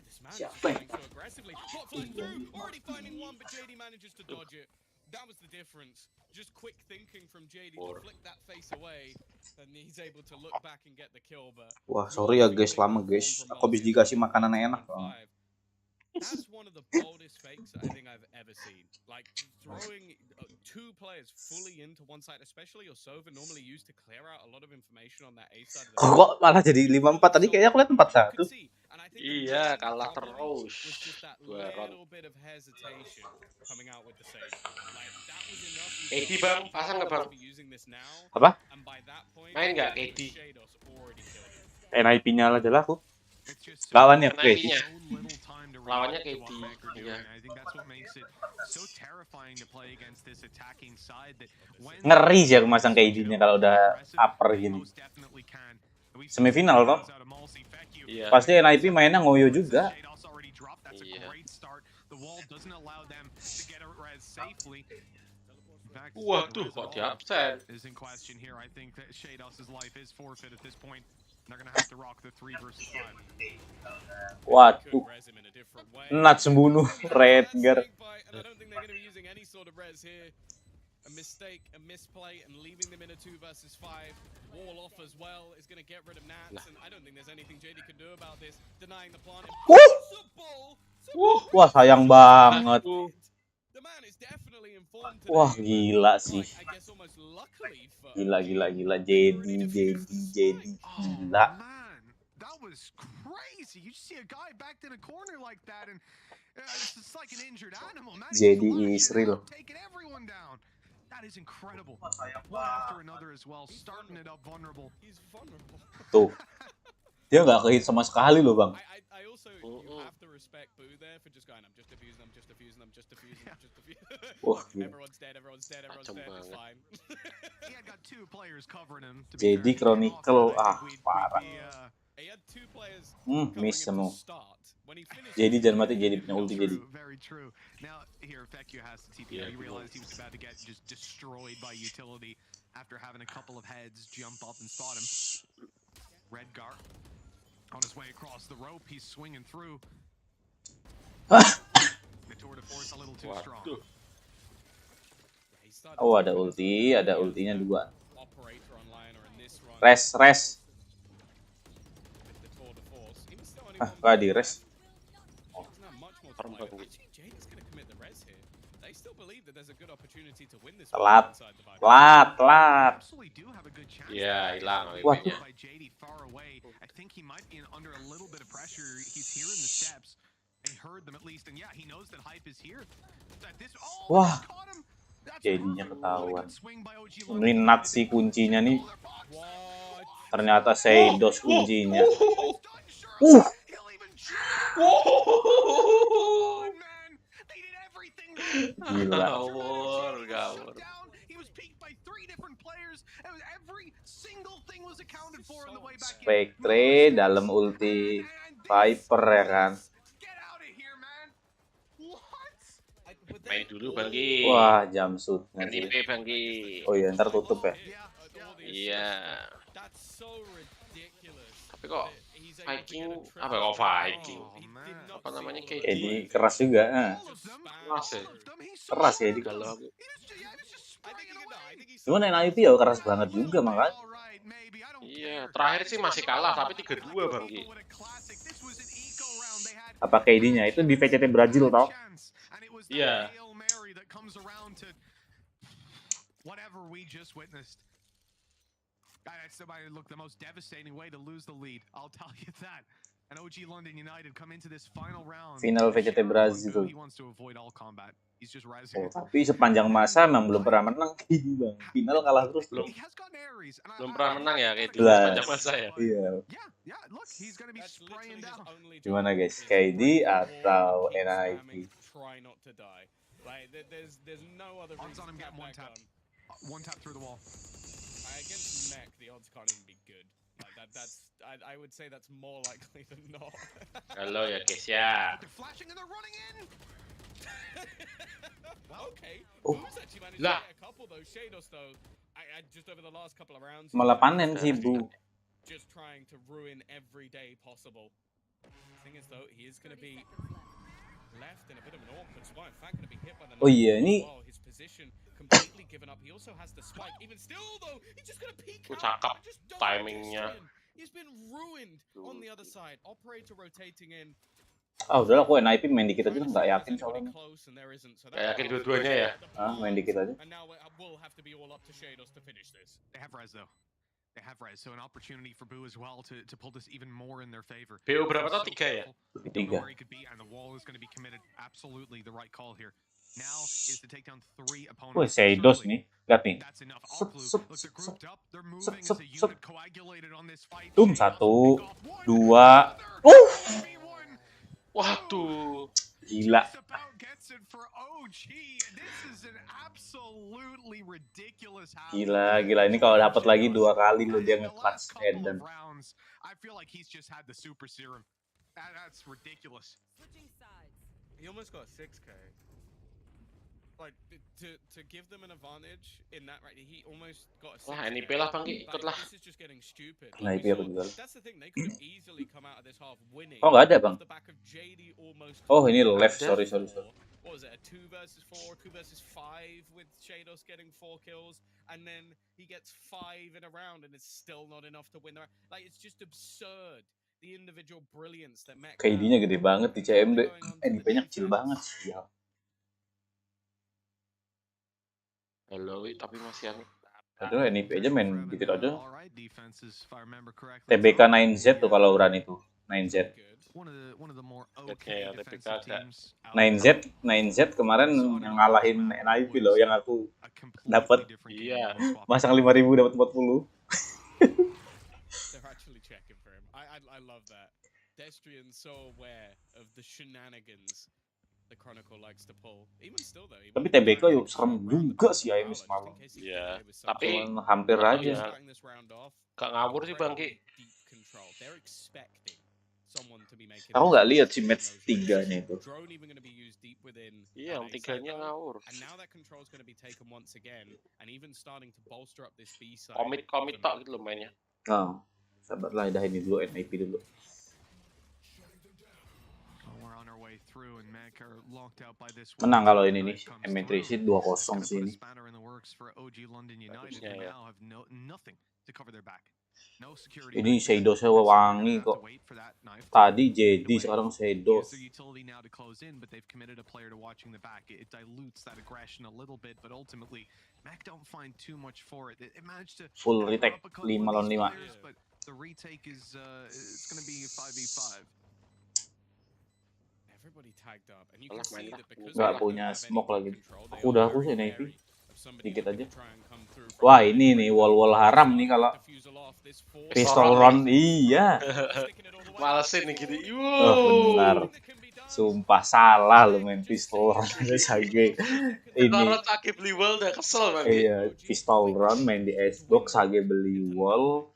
This man is going so aggressively. Bot flying through, already finding one, but JD manages to dodge it. That was the difference. Just quick thinking from JD to flick that face away, and he's able to look back and get the kill. But wah, sorry ya guys, lama guys. Aku habis dikasih makanan enak. That's one of the boldest fakes I think I've ever seen. Like throwing 2 players fully into one side, especially your Sova normally used to clear out a lot of information on that A side. Kok malah jadi 5-4 tadi, kayaknya aku lihat 4-1. Iya, kalah terus. KD bang, pasang nggak bang? Apa? Main nggak KD? NIP-nya aja lah aku. Lawannya KD. Lawannya KD. Iya. Ngeri sih aku masang KD-nya kalau udah upper gini. Semifinal toh. Iya. Pasti NIP mainnya ngoyo juga. Iya. Waduh, kok di upset. Waduh. Nats membunuh Redgar. A mistake, a misplay, and leaving them in a 2 versus 5. Wall off as well is going to get rid of Nats, and I don't think there's anything JD can do about this. Denying the plant. Wah, sayang banget. The man is definitely informed. Wah, gila sih. I guess almost luckily for Gila. Jadi Oh, gila. man. That was crazy. You just see a guy backed in a corner like that, and it's just like an injured animal, man. He's Jadi flashing Israel. out, taking everyone down. That is incredible. One after another as well, starting it up vulnerable. he's vulnerable. Tuh. Dia nggak kehit sama sekali loh, Bang. I also you have to respect Boo there for just going, I'm just diffusing them, just diffusing them, just diffusing them, just diffusing. Wah, gila. Everyone's dead, everyone's dead, everyone's Macam dead. It's banget. fine. He had got two players covering him. To Jadi be fair. Chronicle, I think we'd parah. be, He had two players Miss covering him semua. to start. When he finished, Jadi jangan mati, jadi punya ulti jadi. True, very true. Now here, Fekio has the TP. Yeah, He he realized was. he was about to get just destroyed by utility after having a couple of heads jump up and spot him. Redgar on his way across the rope. He's swinging through. The tour de force a little too strong. Waduh. he started Oh, ada to ulti, ada ultinya 2. operator online or in this run Res. with the tour de force. He was still only Ah, one nggak di player res. left. Doesn't have much more to Orang play with. bagus. Actually, Jade is going to commit the res here. They still believe that there's a good opportunity to win this Telat. one inside the Viper. Telat. Absolutely do have a good chance. Ya, hilang Waduh. WP-nya. By JD far away. I think he might be under a little bit of pressure. He's hearing the steps. He heard them at least, and yeah, he knows that hype is here. That this, oh, Wah. they caught him. That's Jadinya perfect. ketahuan. What a good swing by OG Ini London. nut sih kuncinya nih. What? Ternyata Seidos kuncinya. He'll even man. They did everything right. Gila. Gawur. He was peaked by 3 different players, and every single thing was accounted for on the way back in. Spectre dalam ulti Viper ya kan. Get out of here, man. What? Main dulu, Bangki. Wah, jam shoot Kan nanti. IP, Bangki. Oh iya, ntar tutup ya. Iya. That's so ridiculous. Tapi kok that he's able to Viking, get a triple. apa kok Viking? He did not Apa namanya, see KD? Ini keras juga. Keras ya? Keras ya ini. Kalau aku I think he can die. I think he's Cuman NIP ya keras banget juga makanya. iya, terakhir sih masih kalah tapi 3-2, Bangki. Apa KD-nya itu di VCT Brazil toh? Iya. Whatever we just witnessed. That's look the most devastating way to lose the lead. I'll tell you that. And OG London United come into this final round. Final VCT Brazil. He wants to avoid all combat. He's just rising. Oh, tapi sepanjang masa memang belum pernah menang. Bang. Final kalah terus. Belum. He has got Aries, and Belum pernah menang ya kayak dulu Lah. sepanjang masa ya. Iya. Yeah, look, he's gonna be That's spraying literally his down. only Gimana job guys, is KD to atau keep NIP? spamming, try not to die. Like there's no other Odds reason on him to getting one tap tap. that gun. One tap through the wall. Against mech, the odds can't even be good. Like I would say that's more likely than not. Halo ya guys ya. They're flashing and they're running in. Okay. Oh. Who's actually managed Lah. to get a couple though? Shados though, I just over the last couple of rounds, Malah panen sih, Bu. just trying to ruin every day possible. Thing is though, he is going to be left in a bit of an awkward spot. In fact, going to be hit by the Oh iya, knife as ini- well. His position completely given up. He also has the spike. Even still though, he's just going to peek out. Cakep Just don't timingnya. pedestrian. He's been ruined on the other side. Operator rotating in. Ah udahlah, aku NIP main dikit aja nggak yakin soalnya. Close and there isn't. So Nggak yakin dua-duanya ya? Ah, main dikit aja. And now we'll have to be all up to Shados to finish this. They have res though. They have res, so an opportunity for Boo as well to pull this even more in their favor. BO berapa tau? 3 ya? They don't know 3. where he could be, and the wall is going to be committed. Absolutely the right call here. Now is to take down 3 opponents. Wih, Seidos nih. Lihat nih. That's enough. Sup, All blue. sup, Look, they're sup, grouped up. They're moving sup, as sup, a sup. unit coagulated on this fight. Tum, Shados satu, pick off one, dua. another. 1v1. Waduh. Gila. Just about gets it for OG. This is an absolutely ridiculous half. Gila. Ini kalau dapat lagi 2 kali lo dia nge-clutch Eden. I feel like he's just had the super serum. That's ridiculous. He almost got 6k. Like to give them an advantage in that right, he almost got a 6K. Wah, NIP lah Bangki, ikut lah. This is just getting stupid. NIP Like, apa we juga. saw- That's the thing, they could have easily come out of this half winning. Oh, nggak ada, Bang. off the back of JD almost Oh, ini left. Ada. Sorry. What was it? A 2 versus 4, 2 versus 5 with Shados getting 4 kills, and then he gets 5 in a round, and it's still not enough to win the round. Like it's just absurd. The individual brilliance that Mech KD-nya gede banget di CMD. Going on to the NIP-nya kecil defense. banget. Sial. Halo, tapi masih anu. Aduh, NIP aja main dikit aja. All right, defenses, if I remember correctly. TBK 9Z tuh kalau berani tuh. 9Z. One of the more Ya, okay TPK defensive agak. teams out there. 9Z, 9Z kemarin yang ngalahin NIP loh, yang aku A completely dapat different game Iya. than most masang 5.000 dapat 40. They're actually checking for him. I love that. Destrian's so aware of the shenanigans the Chronicle likes to pull. Even still though. Tapi TBK yuk serem juga sih Aimis malam. Iya. Tapi Cuman hampir nggak tahu aja. ya. Gak ngawur sih Bangki. Aku nggak lihat sih match 3-nya itu. Iya, yang 3-nya ngawur. Komit tok gitu loh mainnya. Oh, sabarlah dahin dulu NIP dulu. Menang kalau ini nih M3C 2-0 sih ini. Ya. Ini Shadows-nya wangi kok. Tadi JD sekarang Shadows. Full retake 5 lawan 5. Nggak punya smoke lagi. Aku sih NIP. Dikit aja. Wah ini nih wall haram nih kalau pistol round. Iya. Malesin nih gitu. Oh benar. Sumpah salah lu main pistol round Sage. Ini. Kalau Sage beli wall udah kesel banget. Iya, pistol round main di S-Box Sage beli wall.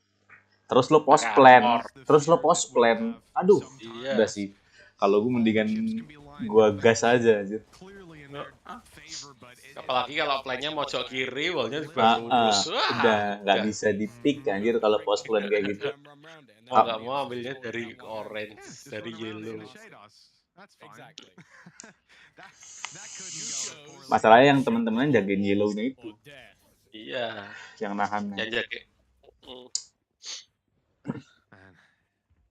Terus lo post plan. Aduh. Iya. Udah sih. Kalau gue mendingan gua gas aja anjir. Apalagi kalau plannya mojok kiri, wallnya dibantu lurus. Udah nggak bisa di-pick anjir kalau post plan kayak gitu. Mau nggak mau ambilnya dari orange, dari yellow. Masalahnya yang teman-teman jagain yellow-nya itu. Iya. Yang nahan. Yang jaga.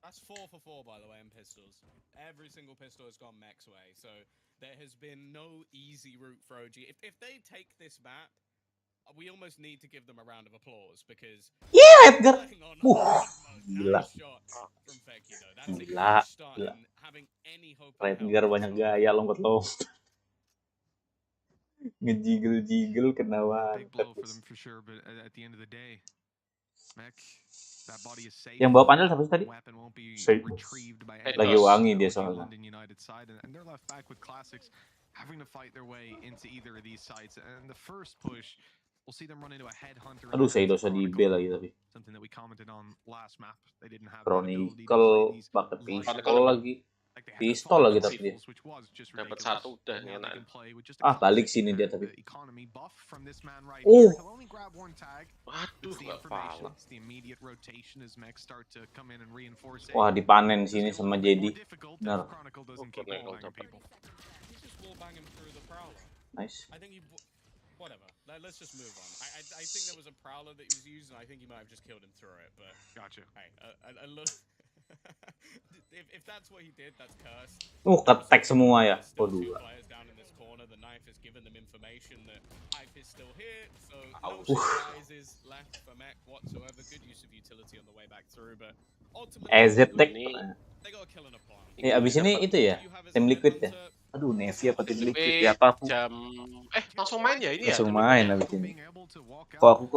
That's 4 for 4 by the way in pistols. Every single pistol has gone Mech's way, so there has been no easy route for OG. If they take this map, we almost need to give them a round of applause because Edgar. Gila. Gila. Edgar banyak gaya lompat-lompat. Ngejigel-jigel kena wantet. Yang bawa panel siapa sih tadi? Lagi wangi dia soalnya. Aduh, saya dosa di B lagi tapi. Chronicle, pakai pistol lagi. Pistol lagi tapi dia. Dapat satu udah enak. Balik sini dia tapi. Waduh, nggak pala. Wah, dipanen sini sama JD. Benar. Nice. Whatever. Let's just move on. I think there was a prowler that he was using. I think he might have just killed him through it. But gotcha. Hey, a look. if that's what he did, that's cursed. Ketek semua ya. Waduh. The knife has given them information that Hive is still here, so no surprises left for Mech whatsoever. Good use of utility on the way back through, but ultimately they got a kill and a plan. Abis ini itu ya, tim liquid ya. Aduh, Nevi apa tim liquid ya apa? Langsung main ya ini ya? Langsung main abis ini. Aku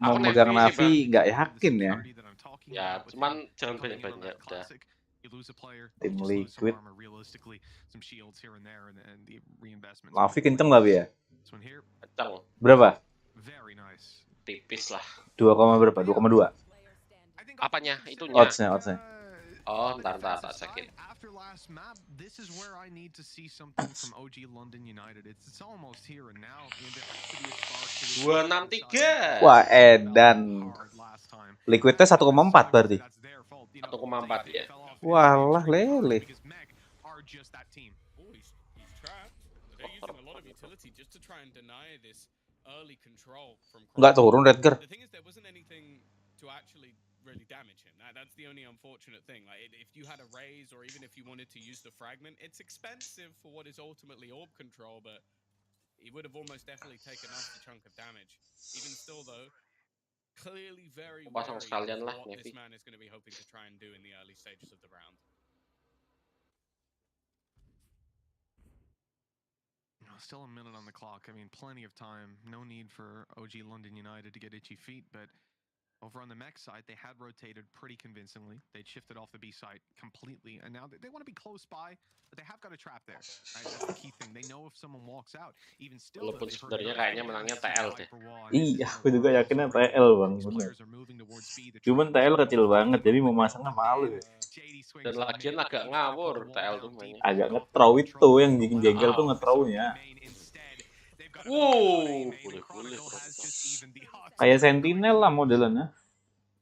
mau megang Navi nggak yakin ya. Ya, cuman jangan banyak-banyak udah. Tim liquid. Navi kenceng tapi ya? Kenceng. Berapa? Tipis lah. 2, berapa? 2,2. Apanya? Itunya. Odds-nya. Oh, ntar tak cekin. 263. Wah, edan. Liquidnya 1,4 berarti. 1,4 ya. Walah lele. Nggak turun Redger. Really damage him. That's the only unfortunate thing. Like, if you had a raise or even if you wanted to use the fragment, it's expensive for what is ultimately orb control, but he would have almost definitely taken us a chunk of damage. Even still, though, clearly very Pasang wary sekalian of lah, what this Nevi. man is going to be hoping to try and do in the early stages of the round. Still a minute on the clock. I mean, plenty of time. No need for OG London United to get itchy feet, but over on the mech side, they had rotated pretty convincingly. They'd shifted off the B side completely, and now they want to be close by, but they have got a trap there. Right? That's the key thing. They know if someone walks out, even still, though, Walaupun they've heard sebenarnya enough kayaknya to menangnya see TL the deh. Viper wall, and this Iya, isn't aku juga alarming yakinnya already. TL bang, These bener. players are moving towards B. The Cuman trap is TL kecil already banget, jadi open. memasangnya malu ya. JD swings Dan to the lagian mid. agak He's gonna put ngawur the wall TL down tuh deep. mainnya. Agak Got ngetrow the itu, control yang of the bikin wall. jengkel tuh Wow. ngetrownya. Instead, they've got a Wow, main, and boleh-boleh Chronicle kok has itu. just evened the odds. Kayak Sentinel lah modelannya.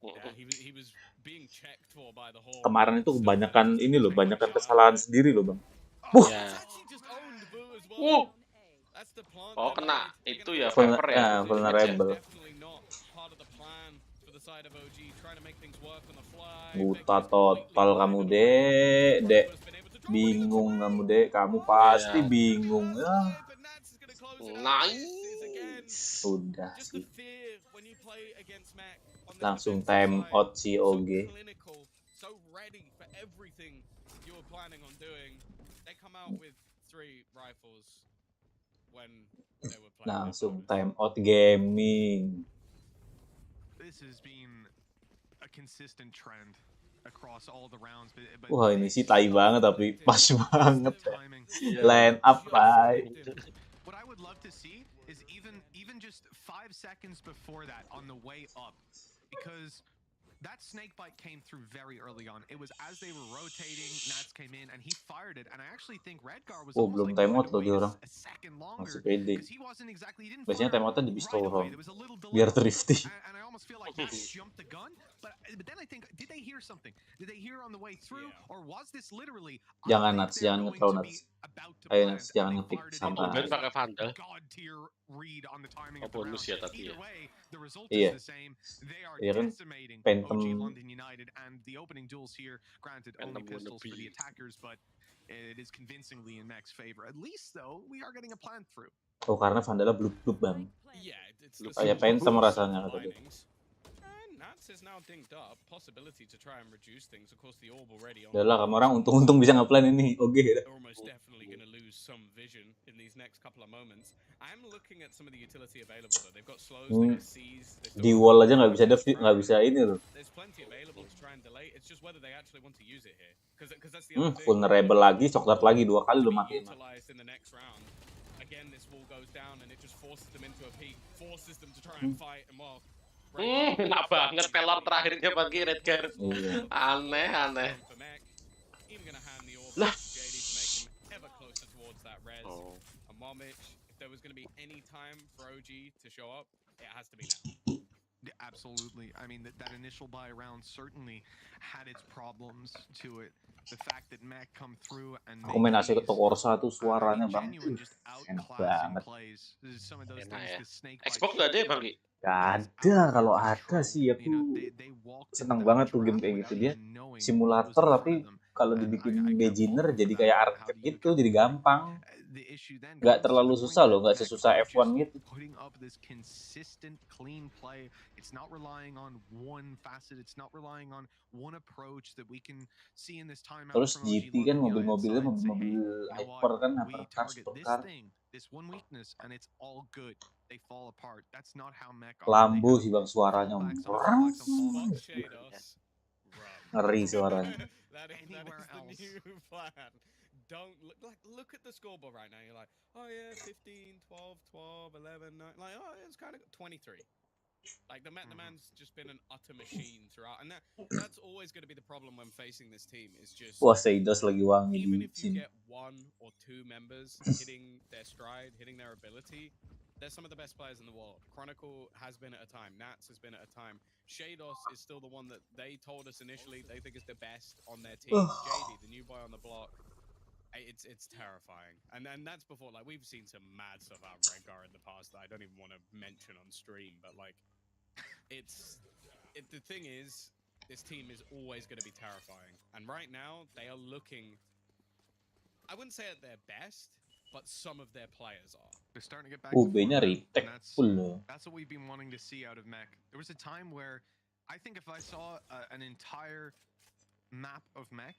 Yeah, he was being checked for by the Horde. Kemarin itu Still kebanyakan managed to ini loh, take banyakan one shot. kesalahan sendiri loh bang. Oh, Wuh. it's Ya. actually just owned Boo as well. Wuh. That's the plant Oh, kena denied. They're itu gonna ya, go Viper ya, Nah, di Twitch ya. vulnerable. Definitely not part of the plan for the side of OG, trying to make things work on the fly. Buta total kamu dek. Bingung kamu dek, kamu pasti Iya. bingung ya. Nice. Udah Just sih. the fear when you play against Mac on this Langsung defensive time side. out si So OG. clinical, so ready for everything you were planning on doing. They come out with 3 rifles when they were playing. Langsung time out gaming. This has been a consistent trend across all the rounds, but Wah ini sih tai banget tapi pas banget. timing. Line up tai. What I would love to see is even just 5 seconds before that on the way up, because that snake bite came through very early on. It was as they were rotating, Nats came in and he fired it, and I actually think Redgar was Oh, almost belum like time going out to loh dia wait orang. a second longer Masih pede. because he wasn't exactly, he didn't Biasanya fire time outnya di pistol right away. round. There was a little delay. Biar thrifty. And I almost feel like Nats jumped the gun, but then I think, did they hear something? Did they hear on the way through, or was this literally? Jangan Nats, jangan ngetroll Nats. Ayo Nats, jangan ngetik Kemudian santai. pakai Vandal. Oh, bonus ya tadi ya. Iya. Iya kan, Phantom. Phantom wannabe. Oh karena Vandala blub-blub bang. Yeah, it's Kayak Phantom rasanya kata dia. Nats is now dinged up. Possibility to try and reduce things. Of course, the orb already on. Udah lah, kamu orang untung-untung bisa ngeplan ini. Oke. They're almost definitely going to lose some vision in these next couple of moments. I'm looking at some of the utility available though. They've got slows, they've got C's. Di wall aja nggak bisa ini loh. There's plenty available to try and delay. It's just whether they actually want to use it here. Because that's the other thing. Vulnerable lagi, Shockdart lagi 2 kali lo matiin. Utilized in the next round. Again, this wall goes down and it just forces them into a peak, forces them to try and fight and well. Enak banget pelor terakhirnya bagi Redgar. Aneh. Lah. Oh. If there was going to be any time for OG to show up, it has to be now. Absolutely. I mean, that initial buy round certainly had its problems to it. The fact that Mac come through and aku main AC ke Tokorsa tuh suaranya bang, enak banget. Enak ya. Xbox nggak ada ya bang? Gak ada, kalau ada sih aku seneng banget tuh game kayak gitu, dia simulator tapi kalau dibikin beginner jadi kayak arcade gitu, jadi gampang. Gak terlalu susah loh, gak sesusah F1 gitu. Terus GT kan mobil-mobilnya mobil-mobil hyper kan, hypercar, supercar. Lambo sih bang suaranya. Ngeri suaranya. Don't look at the scoreboard right now. You're like, oh yeah, 15, 12, 12, 11, 9. Like, oh, it's kind of 23. Like the man's just been an utter machine throughout, and that's always going to be the problem when facing this team. Is just wah Seidos lagi wangi even di if you sini. get 1 or 2 members hitting their stride, hitting their ability, they're some of the best players in the world. Chronicle has been at a time. Nats has been at a time. Shados is still the one that they told us initially they think is the best on their team. JD, the new boy on the block. It's terrifying, and that's before, like, we've seen some mad stuff out of Redgar in the past that I don't even want to mention on stream, but like the thing is, this team is always going to be terrifying, and right now they are looking, I wouldn't say at their best, but some of their players are. They're starting to get back to B-nya form, retake and full loh. that's what we've been wanting to see out of Mech. There was a time where I think if I saw an entire map of Mech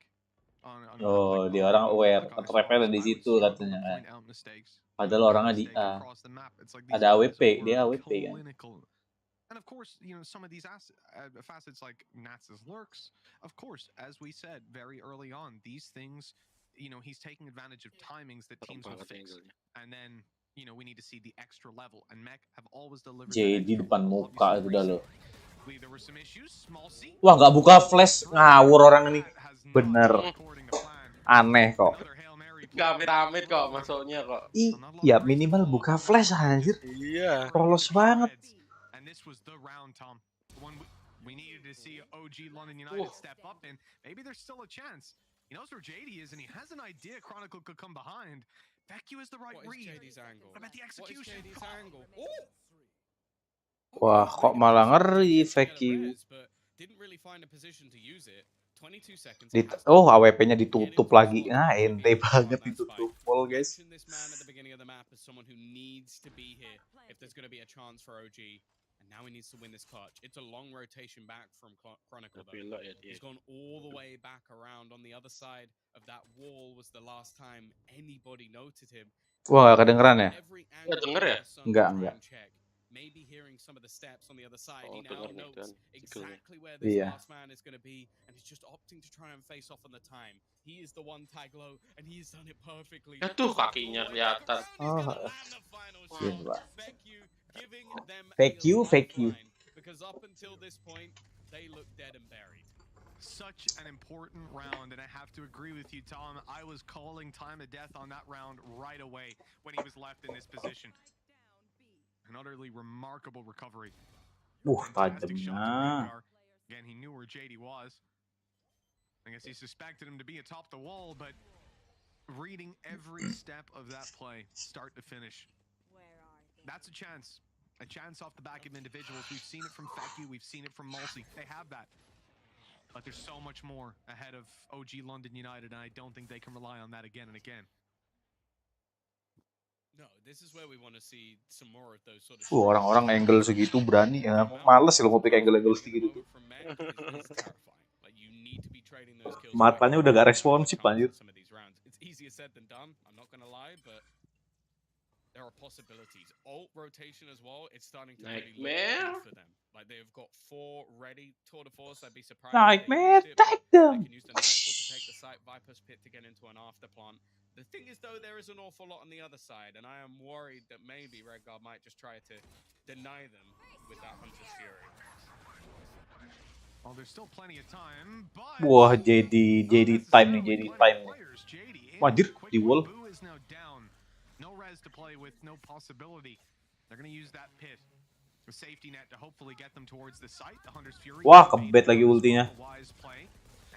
on Oh, like dia orang aware, public eye trapnya ada source, di I would situ see them katanya kan. point out mistakes. Padahal orangnya di Mistake A. across the map. It's like these Ada guys AWP, dia were AWP kan. clinical. And of course, you know, some of these facets like Nats's lurks, of course, as we said very early on, these things, you know, he's taking advantage of timings that teams will fix. And then, you know, we need to see the extra level. And Mech have always delivered that Jadi extra depan level. muka itu dah lo. Obviously, there were some issues. Small C. Wah, nggak buka flash, ngawur orang ini. Bener. Aneh kok. Gak amit-amit kok masuknya kok. Iya, minimal buka flash anjir. Iya. Polos banget. And this was the round, Tom. The one we needed to see OG London United step up in. Maybe there's still a chance. He knows where JD is, and he has an idea Chronicle could come behind. Vecchio is the right What is read. JD's angle? What about the execution? What is JD's angle? Ooh! Wah, kok malah ngeri Vecchio. Didn't really find a position to use it. 22 seconds. Oh, AWP-nya ditutup lagi. Nah, ente banget ditutup full, guys. This man at the beginning of the map is someone who needs to be here if there's going to be a chance for OG. And now he needs to win this clutch. It's a long rotation back from Chronicle though. He's gone all the way back around on the other side of that wall was the last time anybody noted him. Wah, gak kedengeran ya? Nggak denger ya? Enggak. Maybe hearing some of the steps on the other side, he Oh, now denger nih, knows Dan. exactly where this Iya. last man is going to be, and he's just opting to try and face off on the time. He is the one tag low, and he's done it perfectly. Aduh, kakinya kelihatan. Oh, Iya, Pak. Fake you. Because up until this point, they look dead and buried. Such an important round, and I have to agree with you, Tom. I was calling time of death on that round right away when he was left in this position. An utterly remarkable recovery. Fantastic shot to tajamnya. radar. Again, he knew where JD was. I guess he suspected him to be atop the wall, but reading every step of that play, start to finish. That's a chance. A chance off the back of individuals. We've seen it from Vecchio, we've seen it from Mulsey. They have that. But there's so much more ahead of OG London United, and I don't think they can rely on that again and again. No, this is where we want to see some more of those sort of. Orang-orang angle segitu berani ya. Males sih lo mau pick angle-angle segitu tuh. Matanya udah gak responsif anjir. It's easier said than done. I'm not gonna lie, but there are possibilities. Alt rotation as well. It's starting to really look good for them. Like they've got 4 ready. Tour de force. I'd be surprised. Nightmare, take They them. can use the Nightfall to take the site. Viper's Pit to get into an after plant. The thing is, though, there is an awful lot on the other side, and I am worried that maybe Redguard might just try to deny them with that Hunter's Fury. Well, there's still plenty of time, but Wah, jadi time nih. Wah, anjir, di wall. No res to play with, no possibility. They're going to use that pit. A safety net to hopefully get them towards the site. The Hunter's Fury. Wah, kebet lagi ultinya.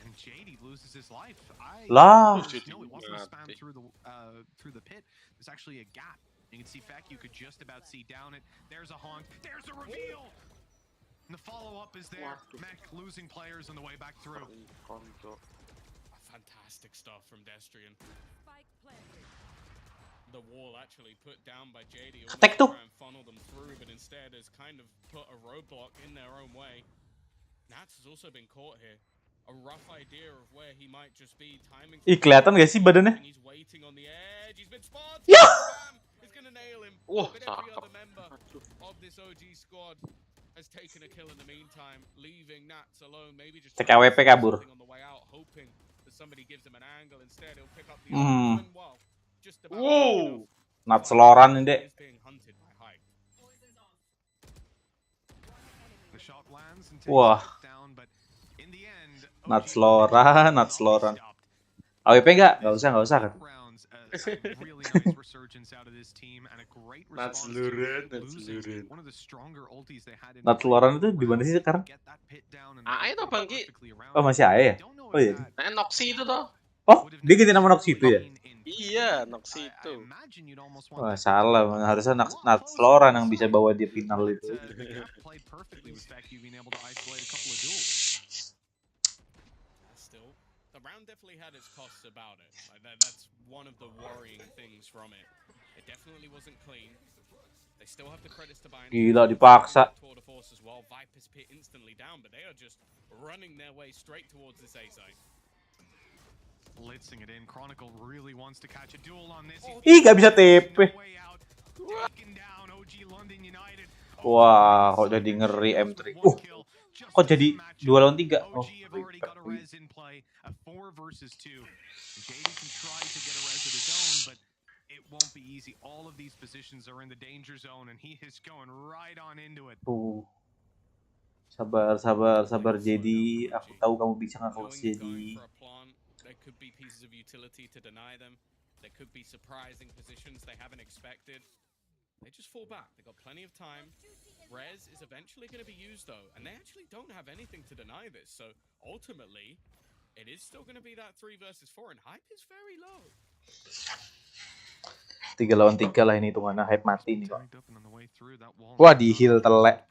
And JD loses his life. Lah. No, it wasn't spammed through the pit. There's actually a gap. You can see Feck. You could just about see down it. There's a haunt. There's a reveal. And the follow-up is there. Mech losing players on the way back through. Fantastic stuff from Destrian. The wall actually put down by JD to try and funnel them through, but instead has kind of put a roadblock in their own way. Nats has also been caught here. A rough idea of where he might just be timing. Kelihatan gak sih badannya? He's waiting on the edge. He's been spotted. Yeah! He's gonna nail him. Wah, But every other member of this OG squad has taken a kill in the meantime, leaving Nats alone. Maybe just TKWP kabur. on the way out, hoping that somebody gives him an angle. Instead, he'll pick up the other one. Well, just about Wow. Nat seloran ini, Dek. is being hunted by Hype. The shot lands and takes Wah. it down, but in the end, Nat seloran. AWP enggak? Enggak usah kan. rounds, really nice resurgence out of this team and a great response to losing one of the stronger ultis they had in Nat seloran itu di mana sih sekarang? get that pit down and AE tuh, Bang Ki. perfectly around. Oh, masih AE ya? Don't know Oh if iya. that Noxy itu toh. Oh, dia ganti nama Noxy itu ya? Iya, Noxy I itu. imagine you'd almost want Wah, that salah. Harusnya Nat seloran yang bisa bawa dia final itu. played perfectly with Becky being able to isolate a couple of duels. Still, the the round definitely had its costs about it. Like that's one of the worrying things from it. It definitely wasn't clean. They still have the credits to bind. Gila dipaksa. Tour de force as well. Viper's Pit instantly down, but they are just running their way straight towards this A site. Blitzing it in. Chronicle really wants to catch a duel on this. Ih, gak bisa TP. Taken down OG London United. Wah, kok jadi ngeri M3. Kok jadi 2 lawan 3? Oh, OG have already got a res in play. A 4 versus 2. JD can try to get a res of his own, but it won't be easy. All of these positions are in the danger zone, and he is going right on into it. Sabar, sabar, sabar JD. Aku tahu kamu bisa nge-close JD. There could be pieces of utility to deny them. There could be surprising positions they haven't expected. They just fall back. They got plenty of time. Res is eventually going to be used though, and they actually don't have anything to deny this. So ultimately, it is still going to be that 3 versus 4, and hype is very low. 3 lawan 3 lah ini hitungannya. Hype mati nih kok. Wah, di heal telek.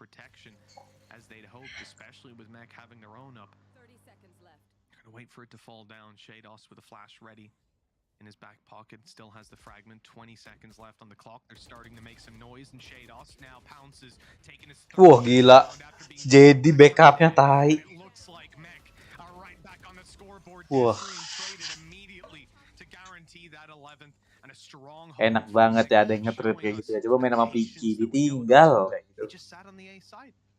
As they'd hoped, especially with Mech having their own up. 30 seconds left. Gonna wait for it to fall down. Shados with a flash ready in his back pocket. Still has the fragment. 20 seconds left on the clock. They're starting to make some noise, and Shados now pounces, taking his. Wah, gila. JD backupnya tai. Wah. Enak banget ya ada yang nge-trade kayak gitu ya. Coba main sama Piki, ditinggal kayak gitu.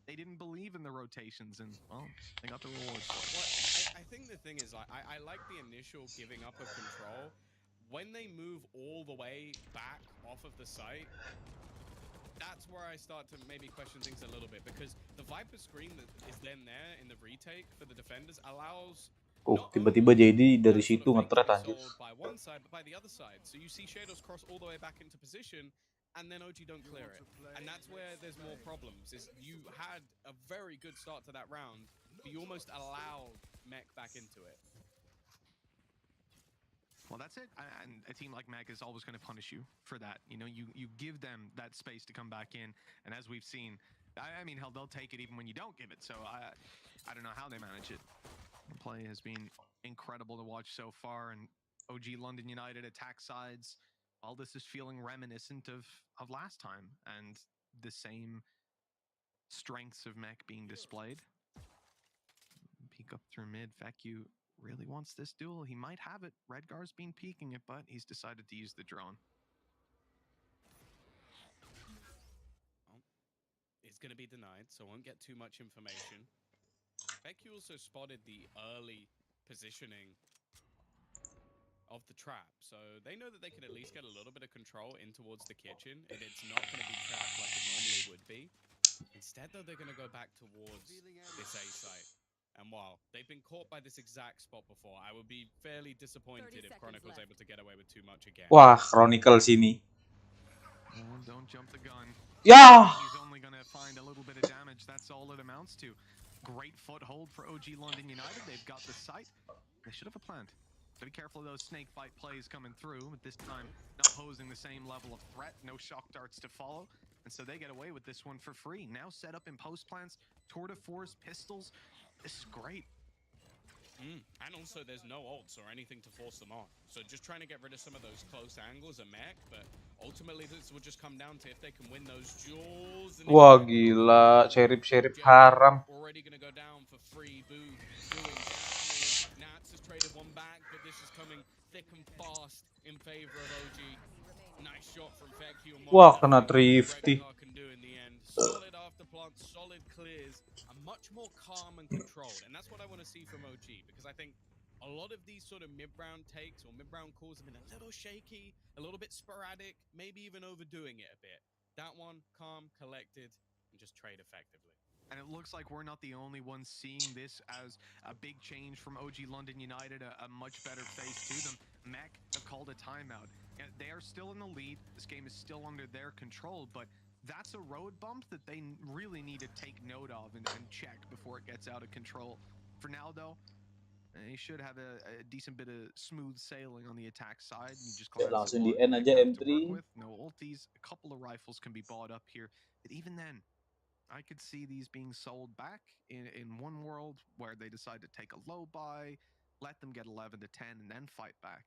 They didn't believe in the rotations, and well, they got the rewards. Well, I think the thing is, I like the initial giving up of control. When they move all the way back off of the site, that's where I start to maybe question things a little bit, because the Viper screen that is then there in the retake for the defenders allows. Tiba-tiba JD dari situ nge-trade anjir. By one side, but by the other side. So you see Shadows cross all the way back into position, and then OG don't clear it. And that's where there's more problems, is you had a very good start to that round, but you almost allowed Mech back into it. Well, that's it. And a team like Mech is always going to punish you for that. You know, you give them that space to come back in. And as we've seen, I mean, hell, they'll take it even when you don't give it. So I don't know how they manage it. The play has been incredible to watch so far. And OG London United attack sides. All this is feeling reminiscent of last time, and the same strengths of Mech being displayed. Peek up through mid. Vecu really wants this duel. He might have it. Redgar's been peeking it, but he's decided to use the drone. It's going to be denied, so won't get too much information. Vecu also spotted the early positioning of the trap, so they know that they can at least get a little bit of control in towards the kitchen, and it's not going to be trapped like it normally would be. Instead, though, they're going to go back towards this A site. And while they've been caught by this exact spot before, I would be fairly disappointed if Chronicle's able to get away with too much again. Wah, Chronicle sini. Oh, don't jump the gun. Ya. He's only going to find a little bit of damage. That's all it amounts to. Great foothold for OG London United. They've got the site. They should have a plant. So be careful of those snake bite plays coming through, but this time not posing the same level of threat, no shock darts to follow, and so they get away with this one for free. Now set up in post plants, tour de force, pistols. This is great. And also there's no ults or anything to force them on. So just trying to get rid of some of those close angles are Mech, but ultimately this will just come down to if they can win those duels. Wah, gila, Sheriff haram. Already gonna go down for free. Boo doing damage. Nats has traded one back, but this is coming thick and fast in favor of OG. Nice shot from Vecu. Wah, kena thrifty. Can do in the end. Solid after plant, solid clears, and much more calm and controlled. And that's what I want to see from OG, because I think a lot of these sort of mid-round takes or mid-round calls have been a little shaky, a little bit sporadic, maybe even overdoing it a bit. That one, calm, collected, and just trade effectively. And it looks like we're not the only ones seeing this as a big change from OG London United, a much better face to them. Mech have called a timeout. They are still in the lead. This game is still under their control, but that's a road bump that they really need to take note of and check before it gets out of control. For now, though, they should have a decent bit of smooth sailing on the attack side. You just langsung di end aja M3. No ultis, a couple of rifles can be bought up here, but even then, I could see these being sold back in one world where they decide to take a low buy. let them get 11 to 10 and then fight back.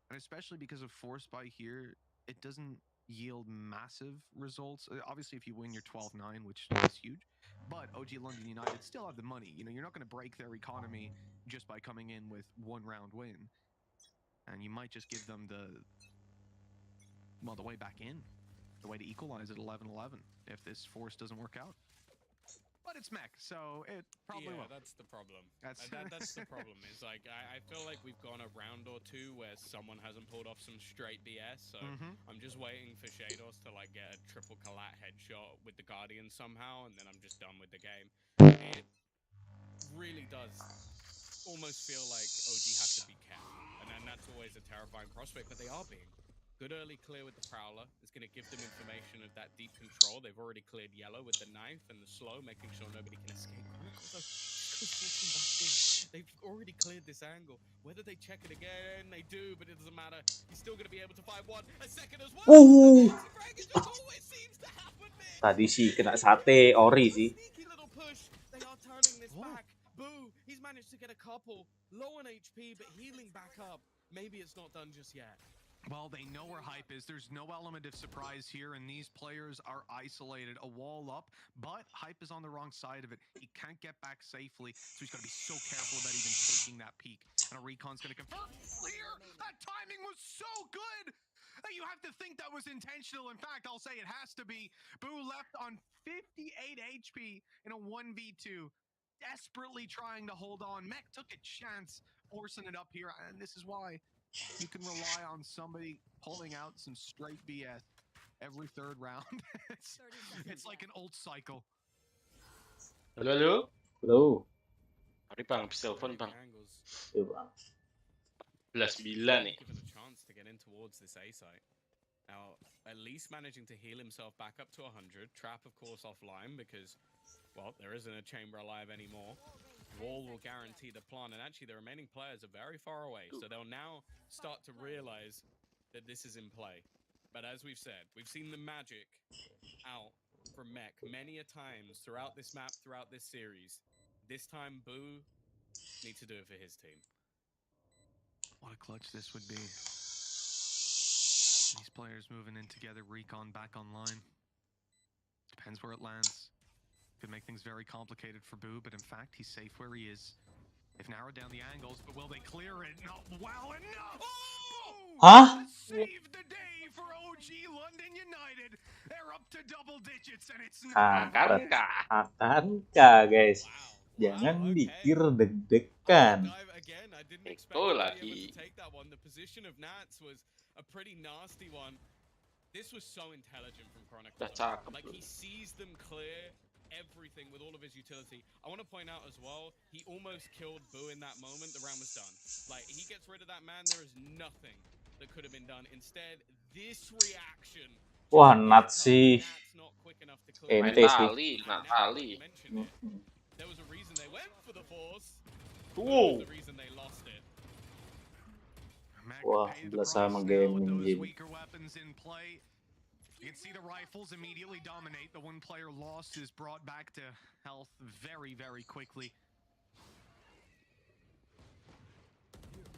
And especially because of force buy here, it doesn't yield massive results. Obviously, if you win, you're 12-9, which is huge. But OG London United still have the money. You know, you're not going to break their economy just by coming in with one round win. And you might just give them the way back in, the way to equalize at 11-11 if this force doesn't work out. But it's mech, so it probably will. That's the problem. That's That's the problem. Is like I feel like we've gone a round or two where someone hasn't pulled off some straight BS. So I'm just waiting for Shados to like get a triple collat headshot with the Guardian somehow, and then I'm just done with the game. It really does almost feel like OG has to be kept, and then that's always a terrifying prospect. But they are being. Good early clear with the Prowler is going to give them information of that deep control. They've already cleared yellow with the knife and the slow, making sure nobody can escape. They've already cleared this angle. Whether they check it again, they do, but it doesn't matter. He's still going to be able to find one. A second as well. It just always seems to happen, man. Tadi sih kena sate ori sih. Sneaky little push. They are turning this back. Boo. He's managed to get a couple. Low on HP, but healing back up. Maybe it's not done just yet. Well, they know where Hype is. There's no element of surprise here, and these players are isolated. A wall up, but Hype is on the wrong side of it. He can't get back safely, so he's got to be so careful about even taking that peek. And a recon's going to confirm. Clear! That timing was so good! You have to think that was intentional. In fact, I'll say it has to be. Boo left on 58 HP in a 1v2. Desperately trying to hold on. Mech took a chance, forcing it up here, and this is why. You can rely on somebody pulling out some straight BS every third round. it's like an old cycle. Halo. Mari bang, bisa telepon bang. Iya bang. 11-9 nih. Given a chance to get in towards this A site. Now, at least managing to heal himself back up to 100. Trap, of course, offline because, well, there isn't a chamber alive anymore. Wall will guarantee the plant, and actually the remaining players are very far away, so they'll now start to realize that this is in play. But as we've said, we've seen the magic out from Mech many a times throughout this map, throughout this series. This time, Boo needs to do it for his team. What a clutch this would be. These players moving in together, Recon back online. Depends where it lands. Could make things very complicated for Boo, but in fact, he's safe where he is. They've narrowed down the angles, but will they clear it? Not well enough! Oh! Huh? Save the day for OG London United. They're up to double digits, and it's not. Akankah guys? Jangan dikir deg-degan. Itu lagi. The position of Nats was a pretty nasty one. This was so intelligent from Chronicle. Like he sees them clear everything with all of his utility. I want to point out as well, he almost killed Boo in that moment. The round was done. Like he gets rid of that man, there is nothing that could have been done. Instead, this reaction. Wah, Nats sih. Ente sih. Natali. There was a reason they went for the force. Wow. The reason they lost it. Wah, sebelah sama gaming game. You can see the rifles immediately dominate. The one player lost is brought back to health very, very quickly.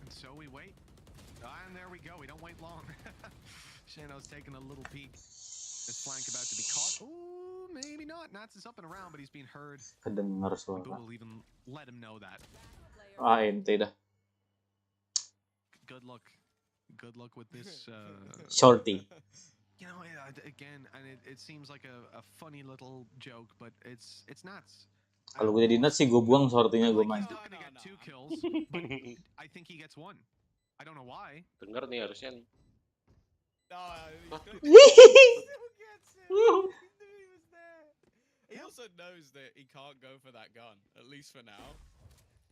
And so we wait. And there we go. We don't wait long. Shano's taking a little peek. This flank about to be caught. Oh, maybe not. Nats is up and around, but he's being heard. Kedengar suara. We'll even let him know that. Ah, ente dah. Good luck. Good luck with this. Shorty. You know, again, and it seems like a funny little joke, but it's nuts. Kalau gue jadi Nats sih gue buang sortinya gue main. I think he gets one. I don't know why. Dengar nih harusnya nih. He also knows that he can't go for that gun, at least for now.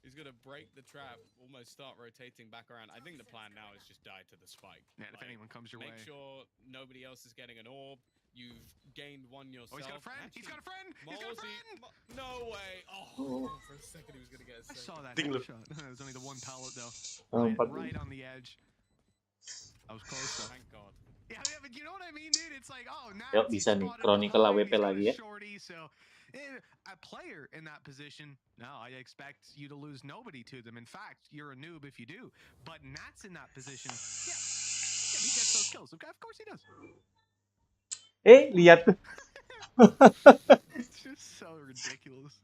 He's going to break the trap, almost start rotating back around. I think the plan now is just die to the spike. Yeah, if anyone comes your way. Make sure nobody else is getting an orb. You've gained one yourself. Oh, he's got a friend! Actually, he's got a friend! He's got a friend! No way! Oh, for a second he was going to get a second. I saw that shot. It was only the one pallet, though. Right on the edge. I was close, though. Thank God. Yeah, but you know what I mean, dude? It's like, oh, now Yuk, bisa nih. Chronicle AWP lagi ya. A player in that position, no, I expect you to lose nobody to them. In fact, you're a noob if you do. But Nat's in that position. Yeah, he gets those kills. Of course he does. Lihat tuh. It's just so ridiculous.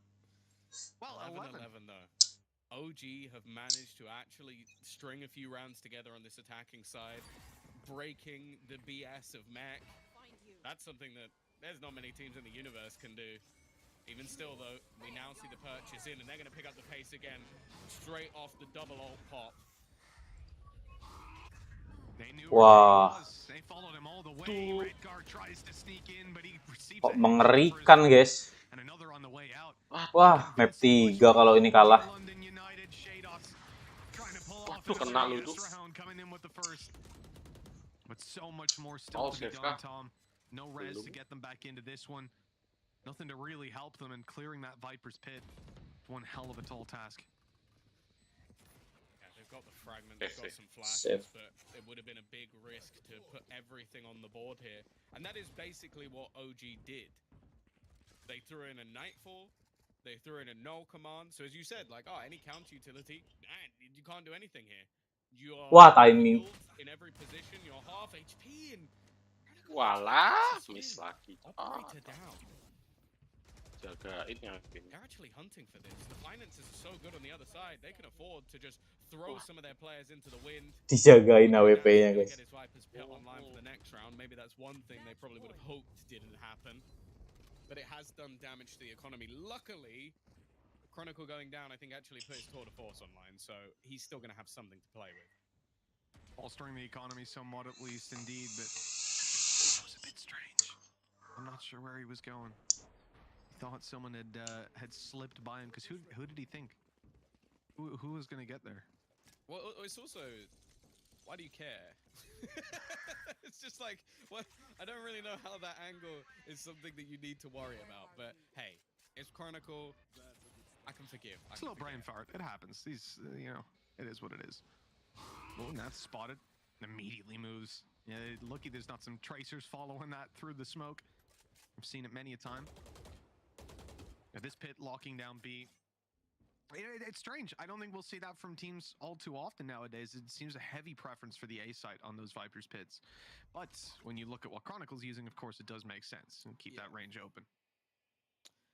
Well, 11-11 though. OG have managed to actually string a few rounds together on this attacking side, breaking the BS of Mech. That's something that there's not many teams in the universe can do. Even still though, we now see the purchase in and they're going to pick up the pace again, straight off the double ult pop. They knew Wah. They followed him all the way. Redguard tries to sneak in, but he receives Kok mengerikan, guys. and another on the way out. Wah, map 3 kalau ini kalah. Waduh, kena lu tuh. But so much more still to be safe done, kah? Tom. No res to get them back into this one. Nothing to really help them, and clearing that Viper's pit is one hell of a tall task. Yeah, they've got the fragment, they've got some Safe. flashes, but it would have been a big risk to put everything on the board here. And that is basically what OG did. They threw in a Nightfall, they threw in a null command. So as you said, like, any counter utility, man, you can't do anything here. You are Wah, timing. in every position, you're half HP, and Walah, miss lagi. operator down. Jagain yang They're actually hunting for this. The finances are so good on the other side, they can afford to just throw some of their players into the wind. Dijagain AWP-nya, guys. Get his Viper's pit online for the next round. Maybe that's one thing they probably would have hoped didn't happen. But it has done damage to the economy. Luckily, Chronicle going down, I think, actually put his tour de force online, so he's still going to have something to play with. Bolstering the economy somewhat, at least, indeed, but it was a bit strange. I'm not sure where he was going. He thought someone had slipped by him, because who did he think? Who was going to get there? Well, it's also, why do you care? It's just like, what? I don't really know how that angle is something that you need to worry about, but hey, it's Chronicle. I can forgive. It's a little brain fart. It happens. These, it is what it is. Oh, and that's spotted. Immediately moves. Yeah, lucky there's not some tracers following that through the smoke. I've seen it many a time. Now, this pit locking down B. It's strange. I don't think we'll see that from teams all too often nowadays. It seems a heavy preference for the A site on those Viper's pits. But when you look at what Chronicle's using, of course, it does make sense. And keep that range open.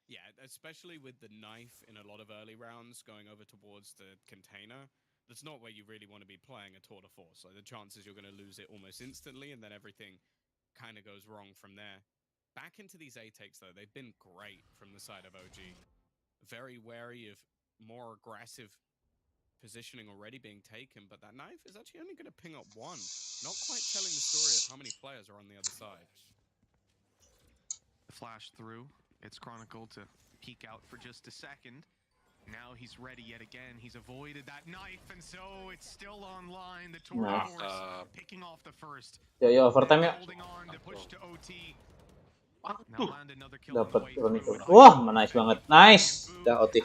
Yeah, especially with the knife in a lot of early rounds going over towards the container. That's not where you really want to be playing a tour de force. So the chances you're going to lose it almost instantly, and then everything kind of goes wrong from there. Back into these A takes, though, they've been great from the side of OG. Very wary of more aggressive positioning already being taken, but that knife is actually only going to ping up one. Not quite telling the story of how many players are on the other side. The flash through. It's Chronicle to peek out for just a second. Now he's ready yet again. He's avoided that knife, and so it's still online. The tour de force picking off the first. Yo, overtime ya. Holding on to push to OT. Dapat Chronicle. Wah, nice banget. Nice. Udah OT.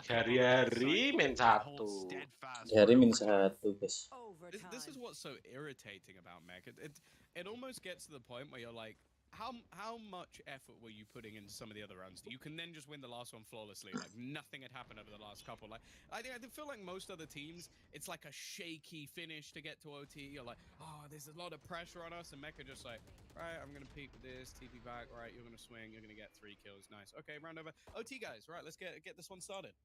Hari-hari min 1. Hari min 1, guys. This is what's so irritating about Mech. It almost gets to the point where you're like, how much effort were you putting in some of the other rounds? You can then just win the last one flawlessly, like nothing had happened over the last couple. Like I feel like most other teams, it's like a shaky finish to get to OT. You're like, oh, there's a lot of pressure on us, and Mech are just like, right, I'm gonna peek with this, TP back, right, you're gonna swing, you're gonna get 3 kills, nice. Okay, round over. OT guys, right, let's get this one started.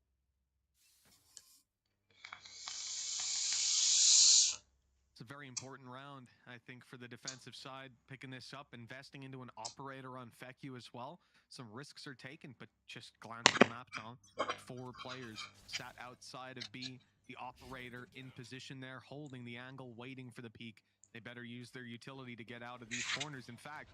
It's a very important round, I think, for the defensive side, picking this up, investing into an operator on Feku as well. Some risks are taken, but just glance at the map, Tom. 4 players sat outside of B. The operator in position there, holding the angle, waiting for the peak. They better use their utility to get out of these corners. In fact,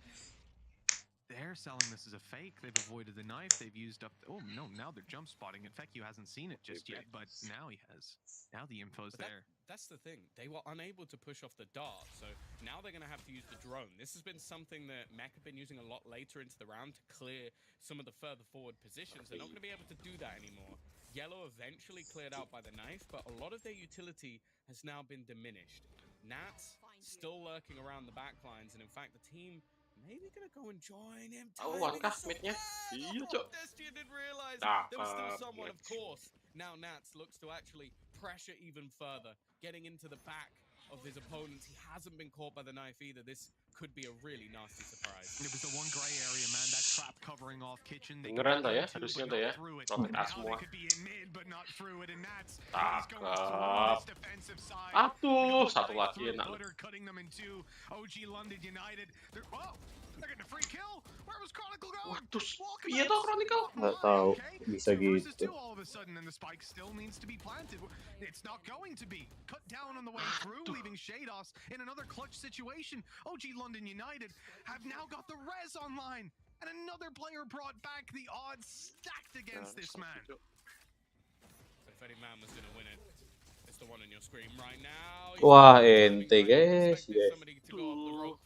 they're selling this as a fake. They've avoided the knife. They've used up... Oh, no, now they're jump spotting. In fact, you hasn't seen it just yet, but now he has. Now the info's there. That's the thing. They were unable to push off the dart, so now they're going to have to use the drone. This has been something that Mech have been using a lot later into the round to clear some of the further forward positions. They're not going to be able to do that anymore. Yellow eventually cleared out by the knife, but a lot of their utility has now been diminished. Nats still lurking around the back lines, and in fact, the team maybe gonna go and join him. Oh, Timing angkah is so midnya. bad. Iya, Oh, Cok. Destia didn't realize there was still Cakep. someone, of course. Now Nats looks to actually pressure even further, getting into the back of his opponents. He hasn't been caught by the knife either. This could be a really nasty surprise. It was the one gray area, man. That trap covering off kitchen. They Beneran could tuh be ya, into, harusnya but tuh ya. not through it. Protek A Now semua. they could be in mid, but not through it. And Nats, he's going through Cakep. this defensive side. Aduh, satu Right lagi through enak. Butter, cutting them in two. OG London United. They're getting a free kill. Where was Chronicle going? Waduh, Walking iya out. toh Chronicle. Nggak tahu bisa Two versus gitu. two all of a sudden, and the spike still needs to be planted. It's not going to be. Cut down on the way through, leaving Shados in another clutch situation. OG London United have now got the res online, and another player brought back. The odds stacked against this man. If any man was gonna win it, it's the one on your screen right now. Wah, ente guys, Somebody to go up the rope.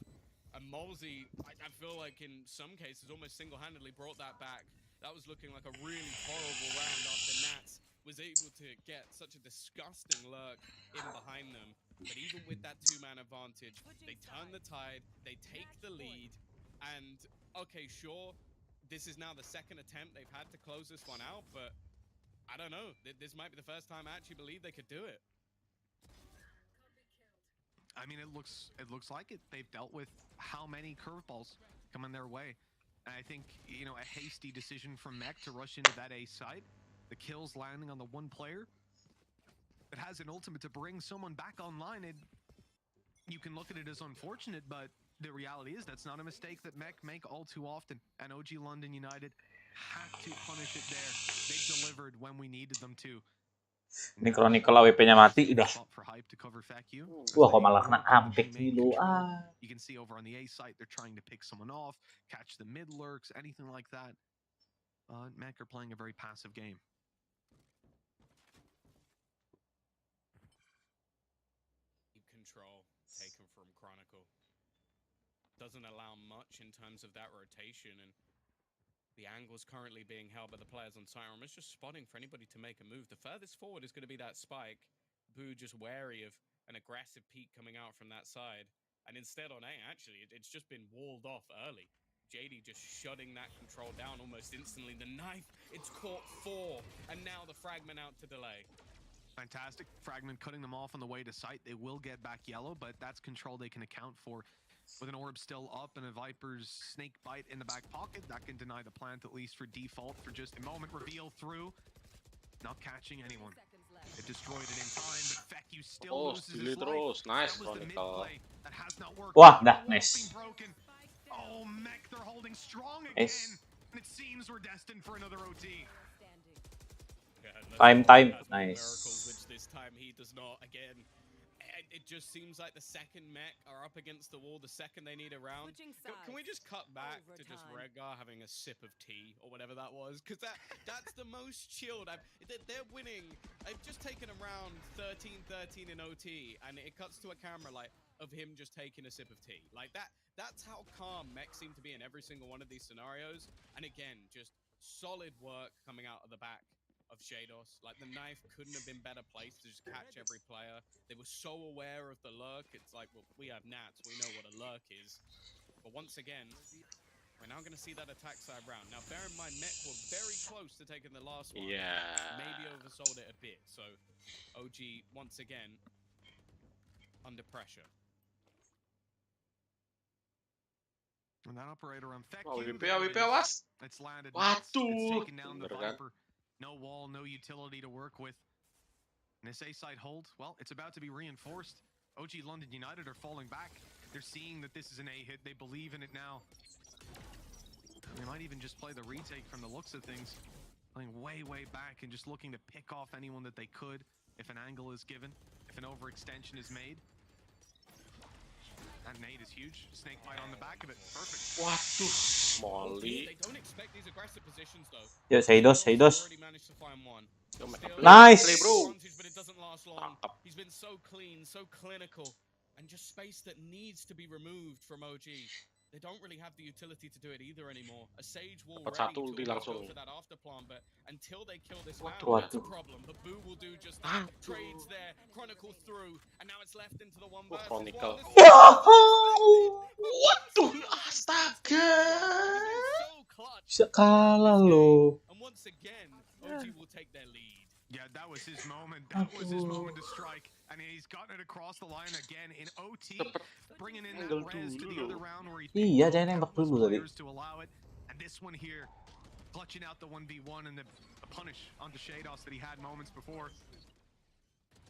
And Molsey, I feel like in some cases almost single-handedly brought that back. That was looking like a really horrible round after Nats was able to get such a disgusting lurk in behind them. But even with that two-man advantage, they turn the tide, they take the lead, and okay, sure, this is now the second attempt they've had to close this one out, but I don't know. This might be the first time I actually believe they could do it. I mean, it looks like it. They've dealt with how many curveballs coming their way. And I think, you know, a hasty decision from Mech to rush into that A side. The kills landing on the one player that has an ultimate to bring someone back online. You can look at it as unfortunate, but the reality is that's not a mistake that Mech make all too often. And OG London United had to punish it there. They delivered when we needed them to. Ini Chronicle AWP-nya mati udah. Wah, kok malah kena comeback dulu. You can see over on the A site they're trying to pick someone off, catch the mid lurks, anything like that. Mech are playing a very passive game. Control taken from Chronicle. Doesn't allow much in terms of that rotation, and the angle's currently being held by the players on Siren. It's just spotting for anybody to make a move. The furthest forward is going to be that spike. Boo just wary of an aggressive peek coming out from that side. And instead on A, actually, it's just been walled off early. JD just shutting that control down almost instantly. The knife, it's caught 4, and now the fragment out to delay. Fantastic. Fragment cutting them off on the way to site. They will get back yellow, but that's control they can account for. With an orb still up and a Viper's snake bite in the back pocket, that can deny the plant at least for default for just a moment. Reveal through. Not catching anyone. It destroyed it in time, but Feku still loses his life. Nice, That was the mid play that has not worked. Wah, dah, nice. Oh, Mech, they're holding strong again. And it seems we're destined for another OT. Time, nice. Miracles, which this time he does not. Again, it just seems like the second Mech are up against the wall, the second they need a round. Can we just cut back to just Redgar having a sip of tea or whatever that was? Because that's the most chilled. They're winning. They've just taken a round 13-13 in OT, and it cuts to a camera like of him just taking a sip of tea. Like that's how calm Mech seem to be in every single one of these scenarios. And again, just solid work coming out of the back of Shados. Like, the knife couldn't have been better placed to just catch every player. They were so aware of the lurk. It's like, well, we have Nats. We know what a lurk is. But once again, we're now going to see that attack side round. Now, bear in mind, Mech were very close to taking the last one. Yeah. Maybe oversold it a bit. So, OG, once again, under pressure. And that operator on Feku. WP, awas. It's landed. Waduh. It's taken down the Bener kan? Viper. No wall, no utility to work with. And this A-side hold, well, it's about to be reinforced. OG London United are falling back. They're seeing that this is an A hit. They believe in it now. They might even just play the retake from the looks of things. Playing way, way back and just looking to pick off anyone that they could if an angle is given, if an overextension is made. That nade is huge. Snake bite on the back of it. Perfect. Waduh, Molly. They don't expect these aggressive positions, though. Yo, Shados. Already managed to find one. Nice. Play, bro. But it doesn't last long. He's been so clean, so clinical, and just space that needs to be removed from OG. they don't really have the utility to do it either anymore. A Sage will Dapat ready satu to ulti almost langsung. go for that after plant, but until they kill this man, Waduh. that's a problem. But Boo will do just that. Trades there, Chronicle through, and now it's left into the one versus Chronicle. one. Waduh, astaga. So clutch. Bisa kalah loh. And once again, OG will take their lead. Yeah, that was his moment. That was his moment to strike. And he's gotten it across the line again in OT, bringing in that res to the other round where he Iya, jangan nembak dulu tadi. to allow it. And this one here, clutching out the 1v1 and the punish onto Shados that he had moments before.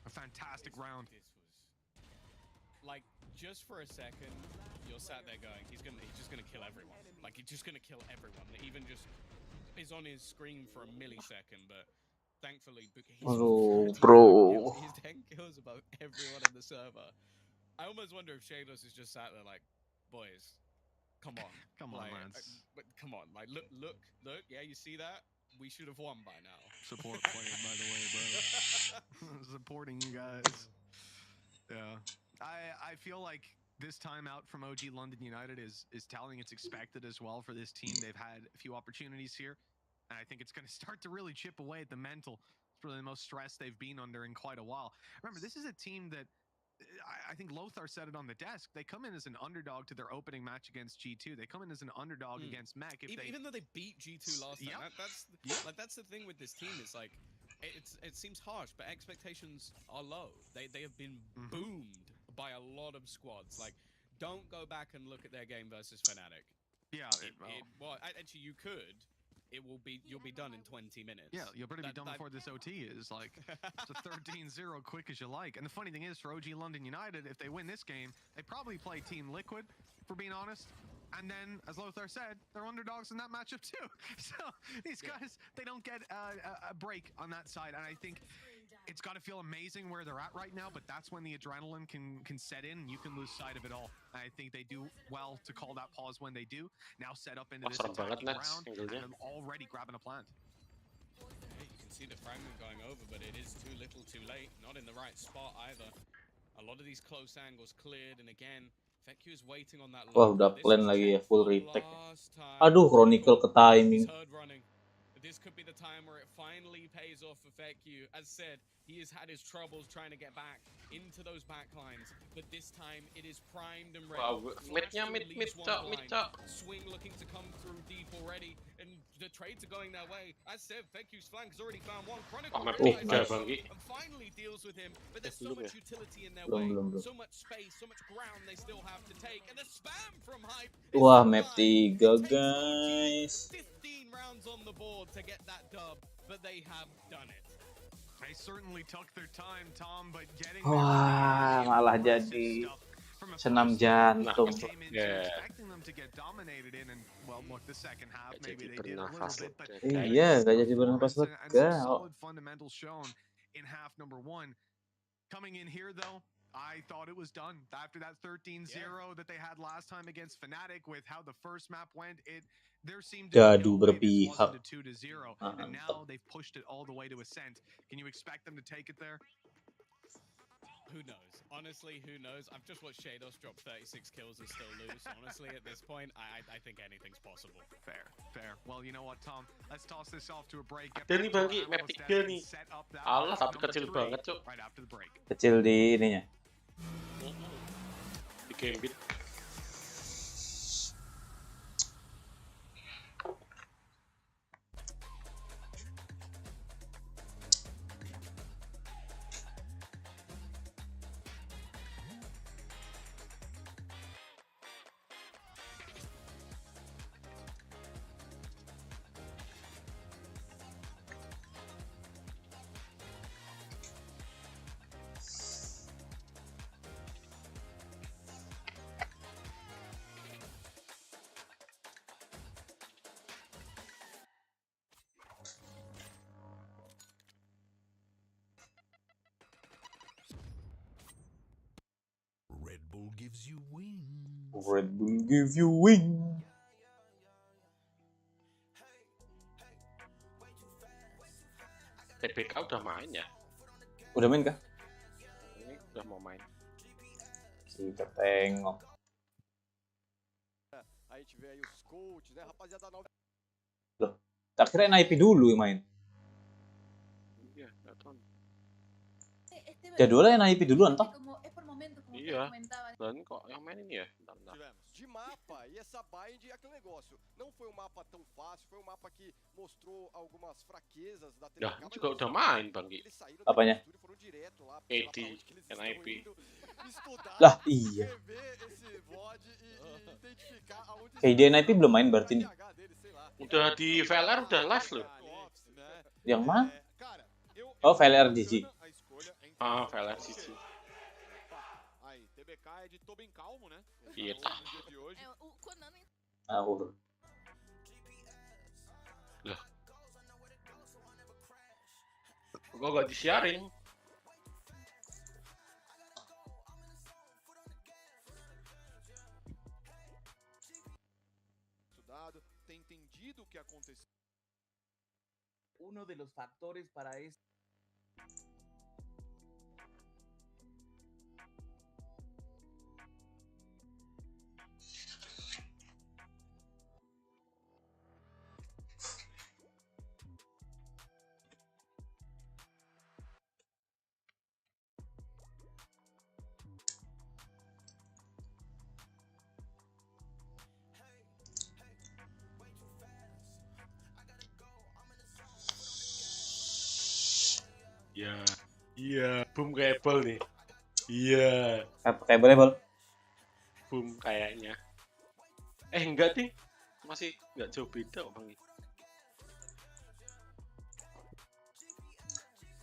A fantastic round. This was like, just for a second, you're sat there going, he's just gonna kill everyone. Like, he's just gonna kill everyone. Even just is on his screen for a millisecond, but thankfully, Aduh, bro. He's 10 kills above everyone in the server. I almost wonder if Shados is just sat there like, boys, come on. Come on, like, lads. but come on, like, look, yeah, you see that? We should have won by now. Support players, by the way, bro. Supporting you guys. Yeah. I feel like this time out from OG London United is telling it's expected as well for this team. They've had a few opportunities here. And I think it's going to start to really chip away at the mental. It's really the most stress they've been under in quite a while. Remember, this is a team that I think Lothar said it on the desk. They come in as an underdog to their opening match against G2. They come in as an underdog against Mech. Even though they beat G2 last time, that's the thing with this team. Is like, it seems harsh, but expectations are low. They have been boomed by a lot of squads. Like, don't go back and look at their game versus Fnatic. Yeah, well, actually, you could. You'll be done in 20 minutes. Yeah, you'll better be done before this OT is. Like, it's a 13-0 quick as you like. And the funny thing is, for OG London United, if they win this game, they probably play Team Liquid, for being honest. And then, as Lothar said, they're underdogs in that matchup too. So these guys, they don't get a break on that side. And I think it's got to feel amazing where they're at right now, but that's when the adrenaline can set in and you can lose sight of it all. I think they do well to call that pause when they do. Now set up into this attacking round and already grabbing a plant. Yeah, you can see the fragment going over, but it is too little too late. Not in the right spot either. A lot of these close angles cleared, and again, Fekyu is waiting on that. Wah, udah plan lagi ya, full retake. Aduh, Chronicle ke timing. This could be the time where it finally pays off for Fekyu. As said, he has had his troubles trying to get back into those back lines, but this time it is primed and ready. Wow, mid, Swing looking to come through deep already, and the trades are going their way. As said, Fekyu's flank has already found one. Chronicle and finally deals with him, but there's so much utility in their way, so much space, so much ground they still have to take, and the spam from Hype. Wah, map 3, guys. 15 rounds on the board to get that dub, but they have done it. They certainly took their time, Tom, but getting wah, malah jadi senam jantung. expecting them to get dominated in, and well, look, the second half maybe they did a little bit, but Iya, gak jadi bernapas lega. solid fundamentals shown in half number 1. Coming in here though, I thought it was done after that 13-0 that they had last time against Fnatic. With how the first map went, there seemed to be no way this wasn't a 2-0, and now they've pushed it all the way to Ascent. Can you expect them to take it there? Who knows? Honestly, who knows? I've just watched Shados drop 36 kills and still lose. Honestly, at this point, I think anything's possible. Fair. Well, you know what, Tom? Let's toss this off to a break. Ada nih Bang Ki, map 3 nih. Allah, tapi kecil banget, Cuk. Right after the break. Kecil di ininya. Di Gambit. Red Bull gives you wings. Red Bull give you wing. TPK udah main ya? Udah main kah? Ini udah mau main. Kita tengok. Loh, tak kira NIP dulu yang main. Iya, nggak tahu. Jadwalnya NIP duluan toh. Iya. Dan kok yang main ini ya? Bentar. De mapa, e essa bind é aquele negócio. Não foi um mapa tão fácil, foi um mapa que mostrou algumas fraquezas da Ya, TPK. ini juga udah main, Bang Gi. Eles saíram Apanya? da foram direto lá, AD, pra onde que eles estão NIP. indo, estudar, Lah, iya. rever esse VOD e identificar aonde KD NIP belum main berarti nih. PH dele, sei lá. Udah di VLR udah live loh. Office, né? Yang mana? Cara, Oh, VLR GG. a escolha entre Ah, VLR GG. aí, TBK é de tô bem calmo, né? Iya, tah. No dia de hoje. Ngawur. Kok gak disiarin? Estudado, tem entendido o que aconteceu. Uno de los factores para esto. Iya. Iya, boom kayak Apple nih. Iya, Kayak boleh bol. boom kayaknya. Enggak ding. Masih nggak jauh beda kok, Bang Gi.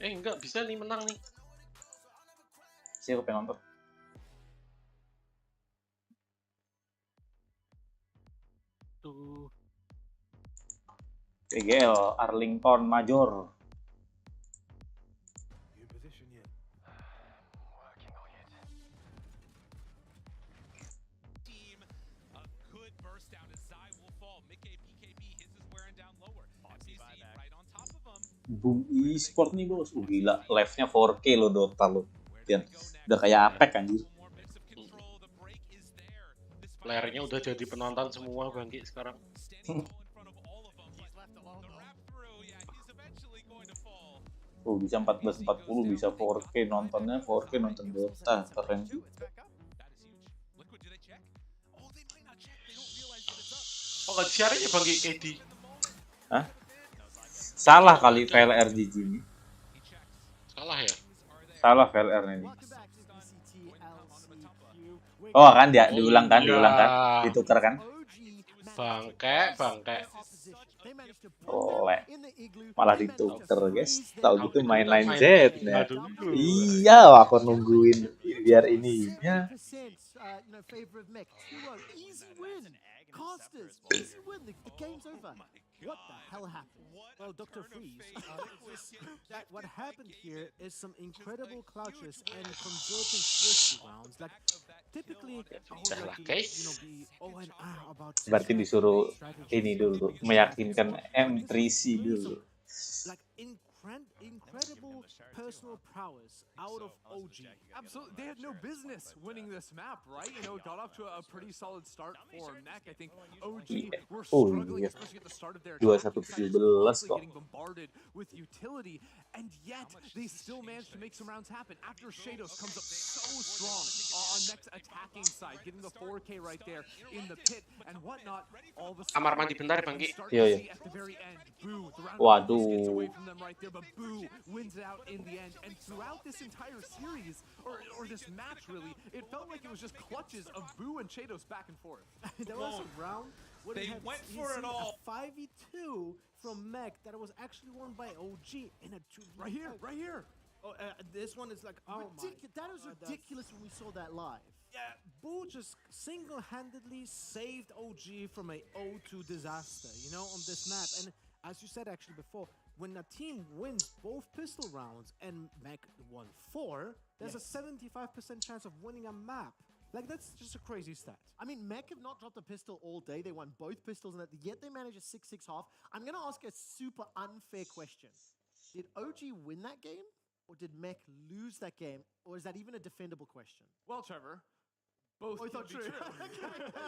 Enggak, bisa nih menang nih. Sih aku pengen nonton. Tuh. PGL Arlington Major. Team, a good burst down as Zai will fall. Mickey, PKB, his is wearing down lower. M3C right on top of him. Boom e-sport nih bos. Gila, live-nya 4K lo Dota lo. Dan udah kayak Apex anjir. Layarnya udah jadi penonton semua, Bang Gi, sekarang. Oh, bisa 1440, bisa 4K nontonnya, 4K nonton Dota, keren. Oh, nggak disiarin ya, Bang Gi, AD? Hah? Salah kali VLR GG ini. Salah ya? Salah VLR ini. Oh kan dia diulang kan, ditukar kan. Bangke. Oleh. Malah ditukar guys. Tahu gitu main line Z ya. Aduh. Iya, aku nungguin biar ininya. Casters, easy win. The game's over. What the hell happened? Well, Dr. Freeze, what happened here is some incredible clutches and converting swift rounds. Like typically, I would like to, be about. Berarti disuruh ini dulu, meyakinkan M3C dulu. Like incredible personal prowess out of OG. Absolutely, they had no business winning this map, right? It got off to a pretty solid start for Mech. I think OG were struggling, especially at the start of their attack, getting bombarded with utility, and yet they still managed to make some rounds happen. After Shadows comes up so strong on Mech's attacking side, getting the 4K right there in the pit and whatnot. All of a sudden, Kamar mandi bentar, Bang Gi. Iya. Waduh. But Boo wins it out in the end, and throughout this entire series, or this match really, it felt like it was just clutches of Boo and Shadows back and forth. There was a round where They went for it all. A 5v2 from Mech that was actually won by OG in a 2v. Right here. Oh, this one is like, oh my. That was ridiculous when we saw that live. Yeah, Boo just single-handedly saved OG from a 0-2 disaster, on this map. And as you said actually before, when a team wins both pistol rounds and Mech won 4, there's a 75% chance of winning a map. Like, that's just a crazy stat. I mean, Mech have not dropped a pistol all day. They won both pistols, and yet they managed a 6-6 half. I'm going to ask a super unfair question. Did OG win that game, or did Mech lose that game, or is that even a defendable question? Well, Trevor, Both Oh, I can thought be true. true.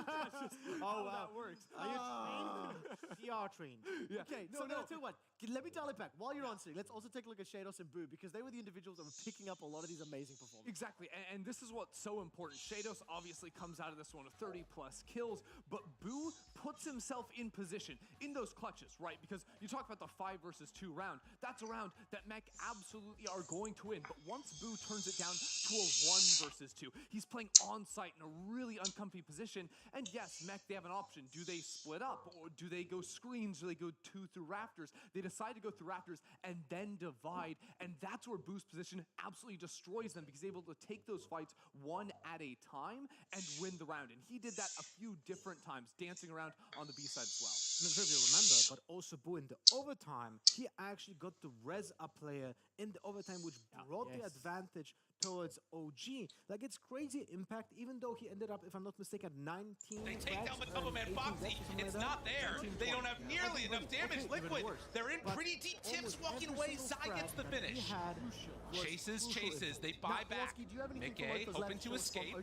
That's just how that works. Are you trained? We are trained. Yeah. Okay, so now tell you what. Let me dial it back. While you're answering, let's also take a look at Shados and Boo, because they were the individuals that were picking up a lot of these amazing performances. Exactly, and this is what's so important. Shados obviously comes out of this one with 30+ kills, but Boo puts himself in position in those clutches, right? Because you talk about the 5 versus 2 round. That's a round that Mech absolutely are going to win. But once Boo turns it down to a 1 versus 2, he's playing on site in a really uncomfy position. And yes, Mech, they have an option. Do they split up, or do they go screens? Do they go 2 through rafters? They decide to go through rafters and then divide, and that's where Boo's position absolutely destroys them, because he's able to take those fights one at a time and win the round. And he did that a few different times, dancing around on the B side as well. I'm not sure if you remember, but also Boo in the overtime, he actually got the res up player in the overtime, which brought the advantage towards OG. Like, it's crazy impact, even though he ended up, if I'm not mistaken, at 19. They take down the couple man Foxy. It's not there. They don't have nearly enough damage. Liquid, they're in pretty deep tips walking away. Zai gets the finish. Chases. They buy back. Mickey hoping to escape.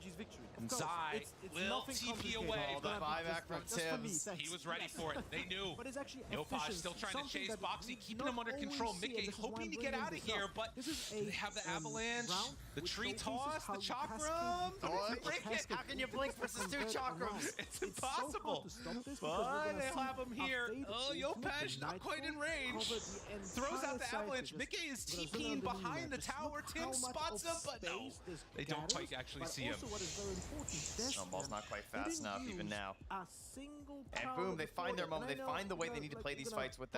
And Zai will TP away. The buyback from Tibbs. He was ready for it. They knew. But it's actually Nopaj still trying to chase Boxy, keeping him under control. Mickey hoping to get out of here, but they have the avalanche, the tree toss, the chakram. Break it. How can you blink versus 2 chakrams? It's impossible. But they'll have him here. Oh, Yopaj not quite in range. Throws out the avalanche. Mickey is TPing behind the tower. Tim spots him, but no. They don't quite actually see him. Snowball's not quite fast enough even now. And boom, they find their moment. They find the way they need to play these fights with that